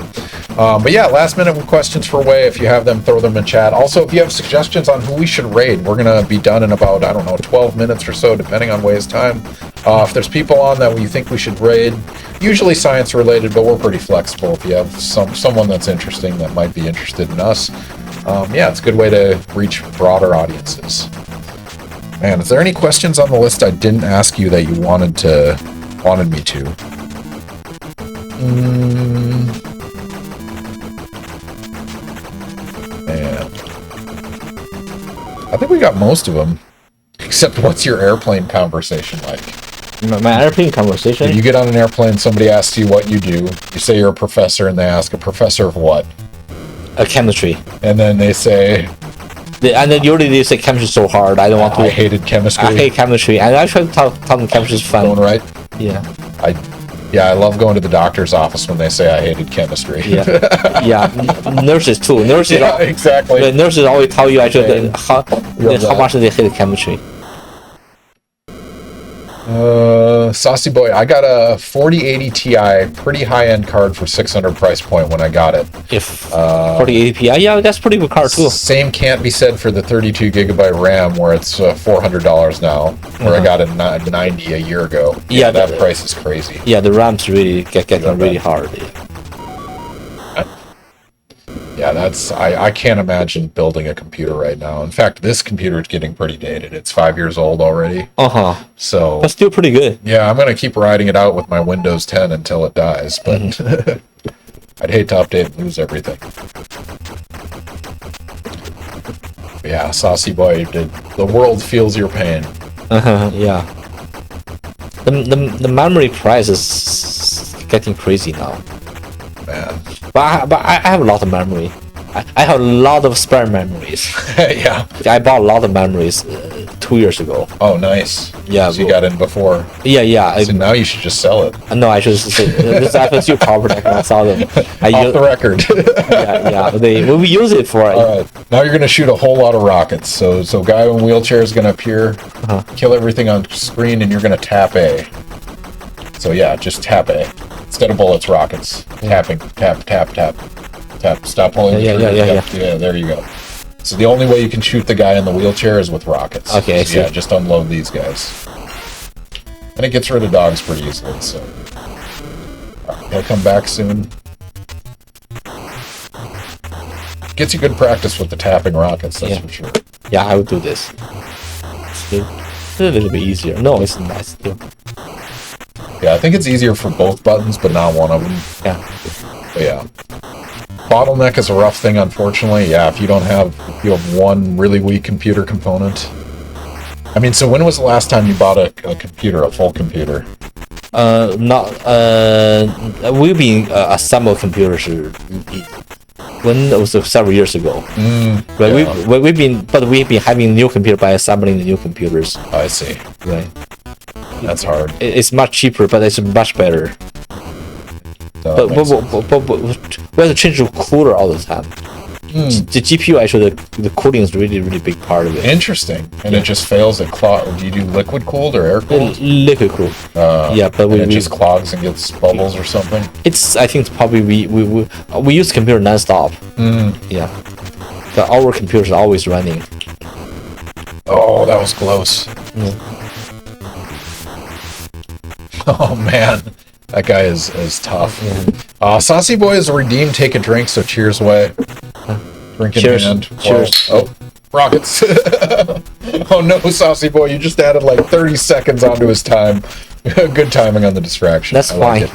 But yeah, last minute questions for Wei. If you have them, throw them in chat. Also, if you have suggestions on who we should raid, we're going to be done in about, I don't know, 12 minutes or so, depending on Wei's time. If there's people on that you think we should raid, usually science related, but we're pretty flexible. If you have someone that's interesting that might be interested in us, yeah, it's a good way to reach broader audiences. Man, is there any questions on the list I didn't ask you that you wanted me to? Man, I think we got most of them. Except, what's your airplane conversation like? my airplane conversation. If you get on an airplane, somebody asks you what you do. You say you're a professor, and they ask, a professor of what? Chemistry. And then they say... And then usually they say chemistry is so hard. I don't want to. I hated chemistry. I hate chemistry, and I try to tell them chemistry is fun. Going right? Yeah. I love going to the doctor's office when they say I hated chemistry. Yeah. Yeah. Nurses too. Nurses. Yeah, exactly. The nurses always tell you actually how much they hate chemistry. Saucy Boy, I got a 4080 Ti, pretty high-end card for 600 price point when I got it. If 4080 Pi, yeah, that's pretty good card too. Same can't be said for the 32 gigabyte RAM, where it's $400 now, where I got it at 90 a year ago. Yeah, that price is crazy. Yeah, the RAM's really getting really hard. Yeah, I can't imagine building a computer right now. In fact, this computer is getting pretty dated. It's 5 years old already. So that's still pretty good. Yeah, I'm gonna keep riding it out with my Windows 10 until it dies, but I'd hate to update and lose everything. But yeah, Saucy Boy, the world feels your pain. Yeah. the memory price is getting crazy now. Man. But I have a lot of memory. I have a lot of spare memories. Yeah. I bought a lot of memories 2 years ago. Oh, nice. Yeah. So you got in before. Yeah. So now you should just sell it. No, I should say this FSU covered. I cannot sell them. Off the record. yeah. We use it for. All right. Now you're gonna shoot a whole lot of rockets. So guy in wheelchair is gonna appear, kill everything on screen, and you're gonna tap A. So yeah, just tap A instead of bullets, rockets. Tapping, tap. Stop pulling the trigger. Yeah, there you go. So the only way you can shoot the guy in the wheelchair is with rockets. Okay, so yeah, just unload these guys. And it gets rid of dogs pretty easily, so... He'll come back soon. Gets you good practice with the tapping rockets, that's for sure. Yeah, I would do this. It's a little bit easier. No, it's nice still. Yeah, I think it's easier for both buttons, but not one of them. Yeah. But yeah. Bottleneck is a rough thing, unfortunately. Yeah, if you have one really weak computer component. I mean, so when was the last time you bought a computer, a full computer? We've been assemble computers when it was several years ago. But we've been having new computer by assembling the new computers. I see. Right. That's hard. It's much cheaper, but it's much better. But we have to change the cooler all the time. The GPU actually, the cooling is really big part of it. Interesting. And it just fails at clog. Do you do liquid cooled or air cooled? Liquid cooled. Yeah, but it just clogs and gets bubbles or something. I think it's probably we use computer non-stop. Yeah, but our computers are always running. Oh, that was close. Oh man. That guy is tough. Saucy Boy is a redeem, take a drink, so cheers away. Drink in hand. Cheers. Oh, rockets. Oh no, Saucy Boy, you just added like 30 seconds onto his time. Good timing on the distraction. That's fine.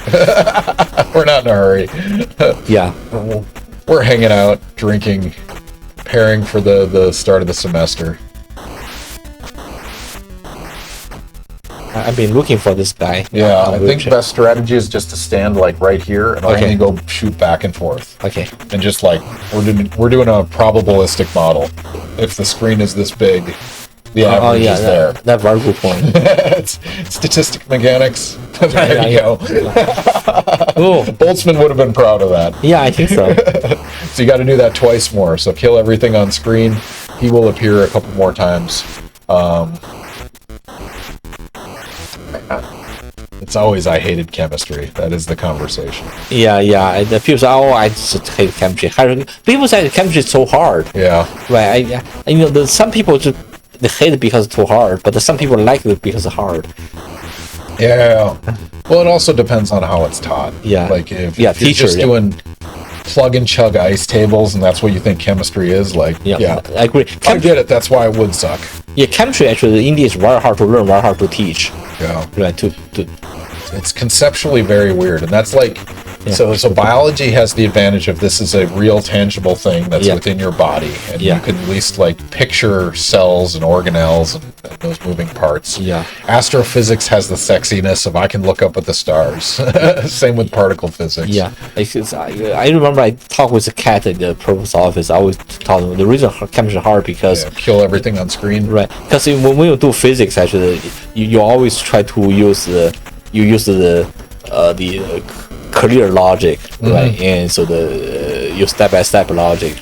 We're not in a hurry. Yeah. We're hanging out, drinking, preparing for the start of the semester. I've been looking for this guy. Yeah, I think the best strategy is just to stand like right here and only go shoot back and forth. Okay. And just like we're doing a probabilistic model. If the screen is this big, the average is there. That's a very good point. It's statistic mechanics. There you go. Boltzmann would have been proud of that. Yeah, I think so. So you got to do that twice more. So kill everything on screen. He will appear a couple more times. It's always I hated chemistry. That is the conversation. Yeah. The people say, "Oh, I just hate chemistry." People say chemistry is so hard. Yeah. Right. Some people they hate it because it's too hard, but some people like it because it's hard. Yeah. Well, it also depends on how it's taught. Yeah. Like if you're just doing plug and chug ice tables and that's what you think chemistry is, like, yeah. I agree. I get it. That's why it would suck. Yeah, chemistry actually in India is very hard to learn, very hard to teach. Yeah. Right. It's conceptually very weird, and that's like so biology has the advantage of this is a real tangible thing that's within your body, and you can at least like picture cells and organelles and those moving parts. Yeah. Astrophysics has the sexiness of I can look up at the stars. Same with particle physics. Yeah. I remember I talked with a cat at the professor's office. I always tell them the reason chemistry is hard because kill everything on screen. Right. Because when you do physics, actually, you always try to use the clear logic, right? And so your step-by-step logic.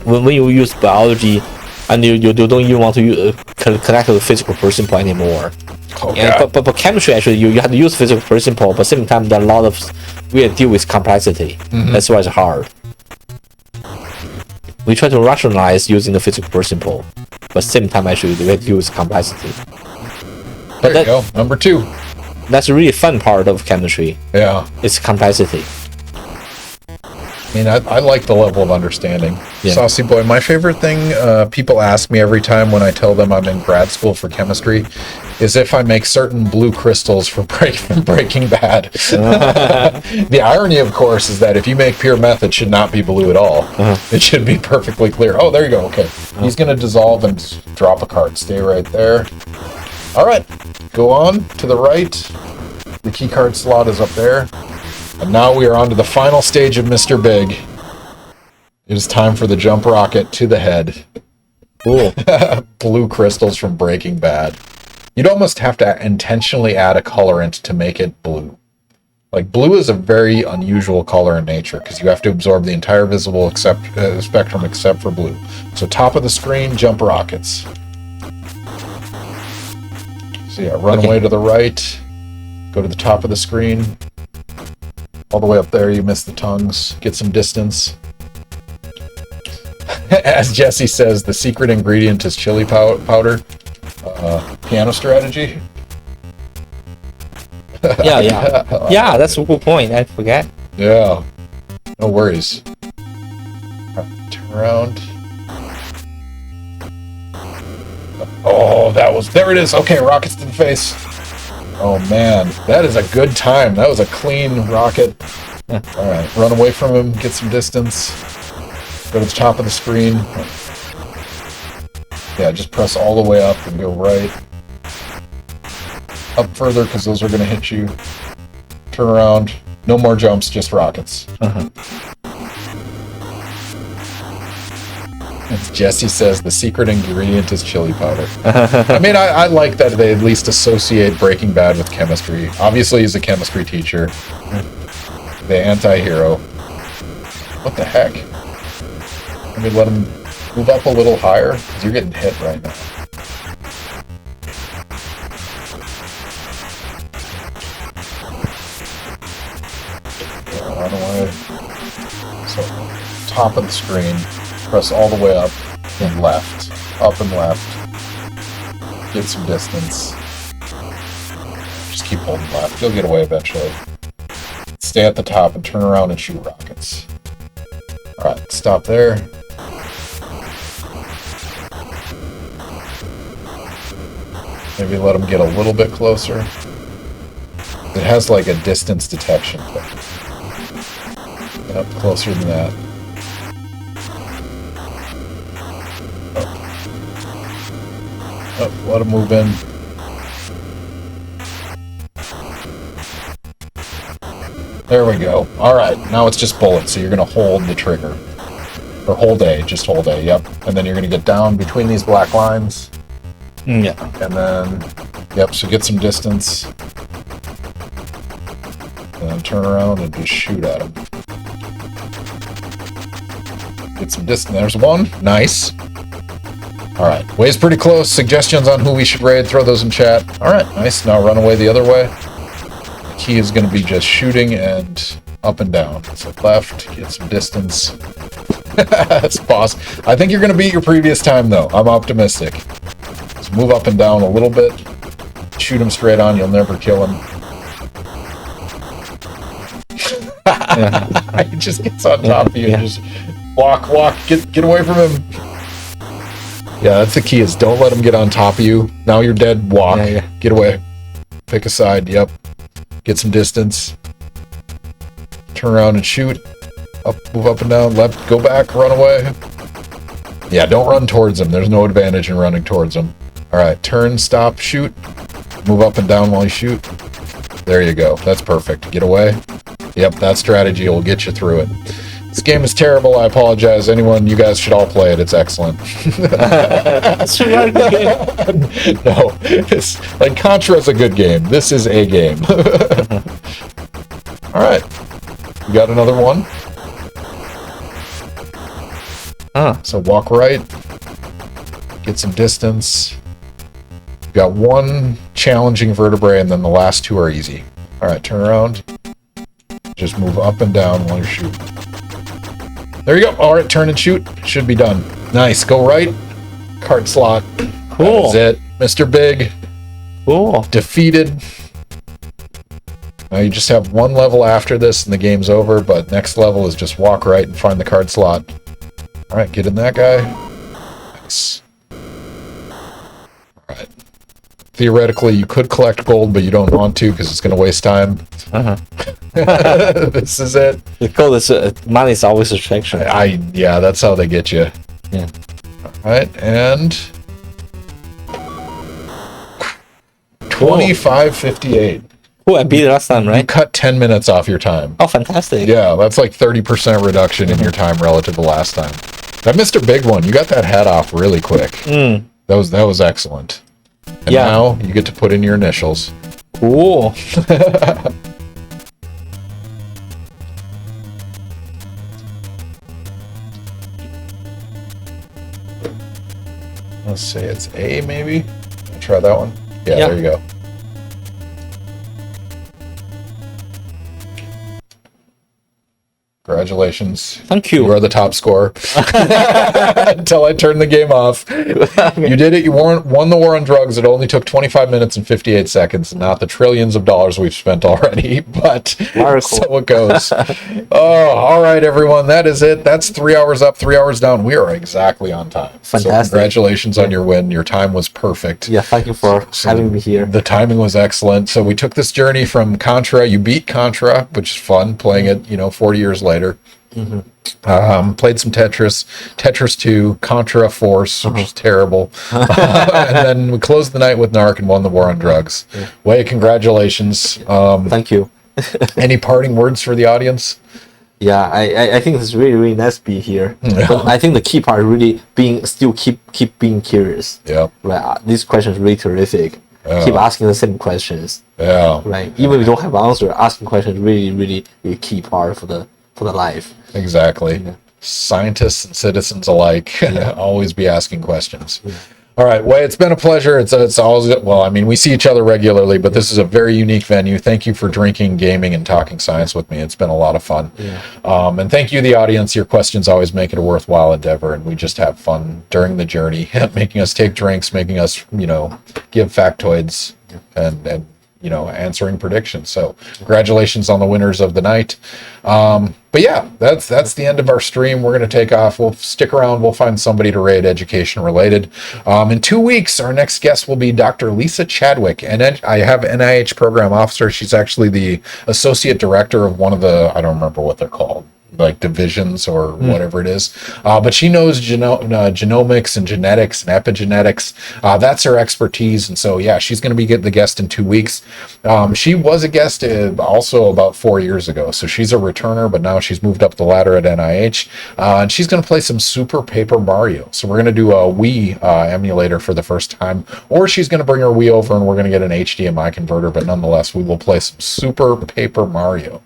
When you use biology, and you don't even want to connect to the physical principle anymore. But chemistry actually you have to use physical principle, but at the same time there are a lot of we deal with complexity. That's why it's hard. We try to rationalize using the physical principle, but at the same time actually we have to use complexity. But there you go. Number 2. That's a really fun part of chemistry. Yeah. It's complexity. I mean, I like the level of understanding. Yeah. Saucy Boy, my favorite thing people ask me every time when I tell them I'm in grad school for chemistry is if I make certain blue crystals from Breaking Bad. The irony, of course, is that if you make pure meth, it should not be blue at all. It should be perfectly clear. Oh, there you go. Okay. He's going to dissolve and drop a card. Stay right there. All right. go on to the right. The keycard slot is up there. And now we are on to the final stage of Mr. Big. It is time for the jump rocket to the head. Cool. Blue crystals from Breaking Bad. You'd almost have to intentionally add a colorant to make it blue. Like, blue is a very unusual color in nature because you have to absorb the entire visible spectrum except for blue. So top of the screen, jump rockets. So yeah, run away to the right. Go to the top of the screen. All the way up there, you miss the tongues. Get some distance. As Jesse says, the secret ingredient is chili powder. Piano strategy. Yeah, that's a good point. I forget. Yeah. No worries. Turn around. Oh, there it is. Okay, rockets to the face. Oh man, that is a good time. That was a clean rocket. Alright, run away from him, get some distance. Go to the top of the screen. Yeah, just press all the way up and go right. Up further, because those are going to hit you. Turn around. No more jumps, just rockets. As Jesse says, the secret ingredient is chili powder. I mean, I like that they at least associate Breaking Bad with chemistry. Obviously, he's a chemistry teacher. The anti-hero. What the heck? Let me let him move up a little higher, because you're getting hit right now. Run away. So, top of the screen. Press all the way up and left. Up and left. Get some distance. Just keep holding left. You'll get away eventually. Stay at the top and turn around and shoot rockets. Alright, stop there. Maybe let them get a little bit closer. It has like a distance detection thing. Up closer than that. Oh, let him move in. There we go. Alright, now it's just bullets, so you're going to hold the trigger. Or hold A, just hold A, yep. And then you're going to get down between these black lines. Yeah. And then, yep, so get some distance. And then turn around and just shoot at him. Get some distance. There's one. Nice. Alright, Wei's pretty close. Suggestions on who we should raid, throw those in chat. Alright, nice. Now run away the other way. The key is going to be just shooting and up and down. So left, get some distance. That's boss. I think you're going to beat your previous time, though. I'm optimistic. So move up and down a little bit. Shoot him straight on. You'll never kill him. He just gets on top of you and just walk, get away from him. Yeah, that's the key, is don't let him get on top of you. Now you're dead, walk. Get away. Pick a side, yep. Get some distance. Turn around and shoot. Up, move up and down, left, go back, run away. Yeah, don't run towards him. There's no advantage in running towards him. Alright, turn, stop, shoot. Move up and down while you shoot. There you go. That's perfect. Get away. Yep, that strategy will get you through it. This game is terrible. I apologize. Anyone, you guys should all play it. It's excellent. No, it's like Contra is a good game. This is a game. All right, we got another one. So walk right, get some distance. Got one challenging vertebrae, and then the last two are easy. All right, turn around. Just move up and down while you're shooting. There you go. All right, turn and shoot. Should be done. Nice. Go right. Card slot. Cool. That is it. Mr. Big. Cool. Defeated. Now you just have one level after this and the game's over, but next level is just walk right and find the card slot. All right, get in that guy. Nice. All right. Theoretically, you could collect gold, but you don't want to because it's going to waste time. This is it. The gold is money is always a distraction. Yeah, that's how they get you. Yeah. All right, and 25:58. Oh, I beat it last time, You right? cut 10 minutes off your time. Oh, fantastic. Yeah, that's like 30% reduction in your time relative to last time. That Mr. Big One, you got that head off really quick. That was excellent. And Yeah. now you get to put in your initials. Cool. Let's say it's A, maybe. Try that one. Yeah, Yeah. there you go. Congratulations. Thank You you. are the top scorer. Until I turned the game off. You did it. You won the war on drugs. It only took 25 minutes and 58 seconds, not the trillions of dollars we've spent already, but Very cool. so it goes. Oh, all right, everyone. That is it. That's 3 hours up, 3 hours down. We are exactly on time. So Fantastic. congratulations on your win. Your time was perfect. Yeah, thank you for having me here. The timing was excellent. So we took this journey from Contra. You beat Contra, which is fun, playing it, 40 years later. Played some Tetris 2, Contra Force, which is terrible. And then we closed the night with NARC and won the war on drugs. Wei, congratulations. Thank you. Any parting words for the audience? Yeah, I think it's really, really nice to be here. Yeah. But I think the key part really keep being curious. Yeah. Right. These questions are really terrific. Yeah. Keep asking the same questions. Yeah. Right. Even if you don't have an answer, asking questions really, really a key part for the life. Exactly. Yeah. Scientists and citizens alike always be asking questions. Yeah. All right, Wei, it's been a pleasure. It's always, well, I mean, we see each other regularly, but this is a very unique venue. Thank you for drinking, gaming, and talking science with me. It's been a lot of fun. Yeah. And thank you, the audience. Your questions always make it a worthwhile endeavor, and we just have fun during the journey, making us take drinks, making us, give factoids and answering predictions. So congratulations on the winners of the night. But yeah, that's the end of our stream. We're going to take off. We'll stick around. We'll find somebody to raid education related. In 2 weeks, our next guest will be Dr. Lisa Chadwick. And I have NIH program officer. She's actually the associate director of one of the, I don't remember what they're called, like divisions or whatever it is. But she knows genomics and genetics and epigenetics. That's her expertise. And so, yeah, she's going to be the guest in 2 weeks. She was a guest also about 4 years ago. So she's a returner, but now she's moved up the ladder at NIH. And she's going to play some Super Paper Mario. So we're going to do a Wii emulator for the first time. Or she's going to bring her Wii over and we're going to get an HDMI converter. But nonetheless, we will play some Super Paper Mario,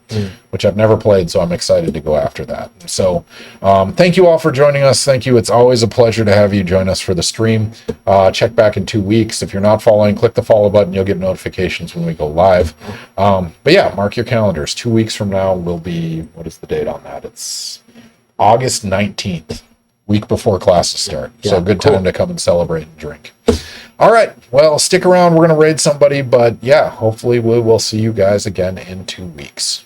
which I've never played. So I'm excited to go after that. So thank you all for joining us. Thank you. It's always a pleasure to have you join us for the stream. Check back in 2 weeks. If you're not following, click the follow button. You'll get notifications when we go live. But yeah, mark your calendars. 2 weeks from now will be, what is the date on that? It's August 19th, week before classes start. So good time to come and celebrate and drink. All right. Well, stick around. We're going to raid somebody, but yeah, hopefully we will see you guys again in 2 weeks.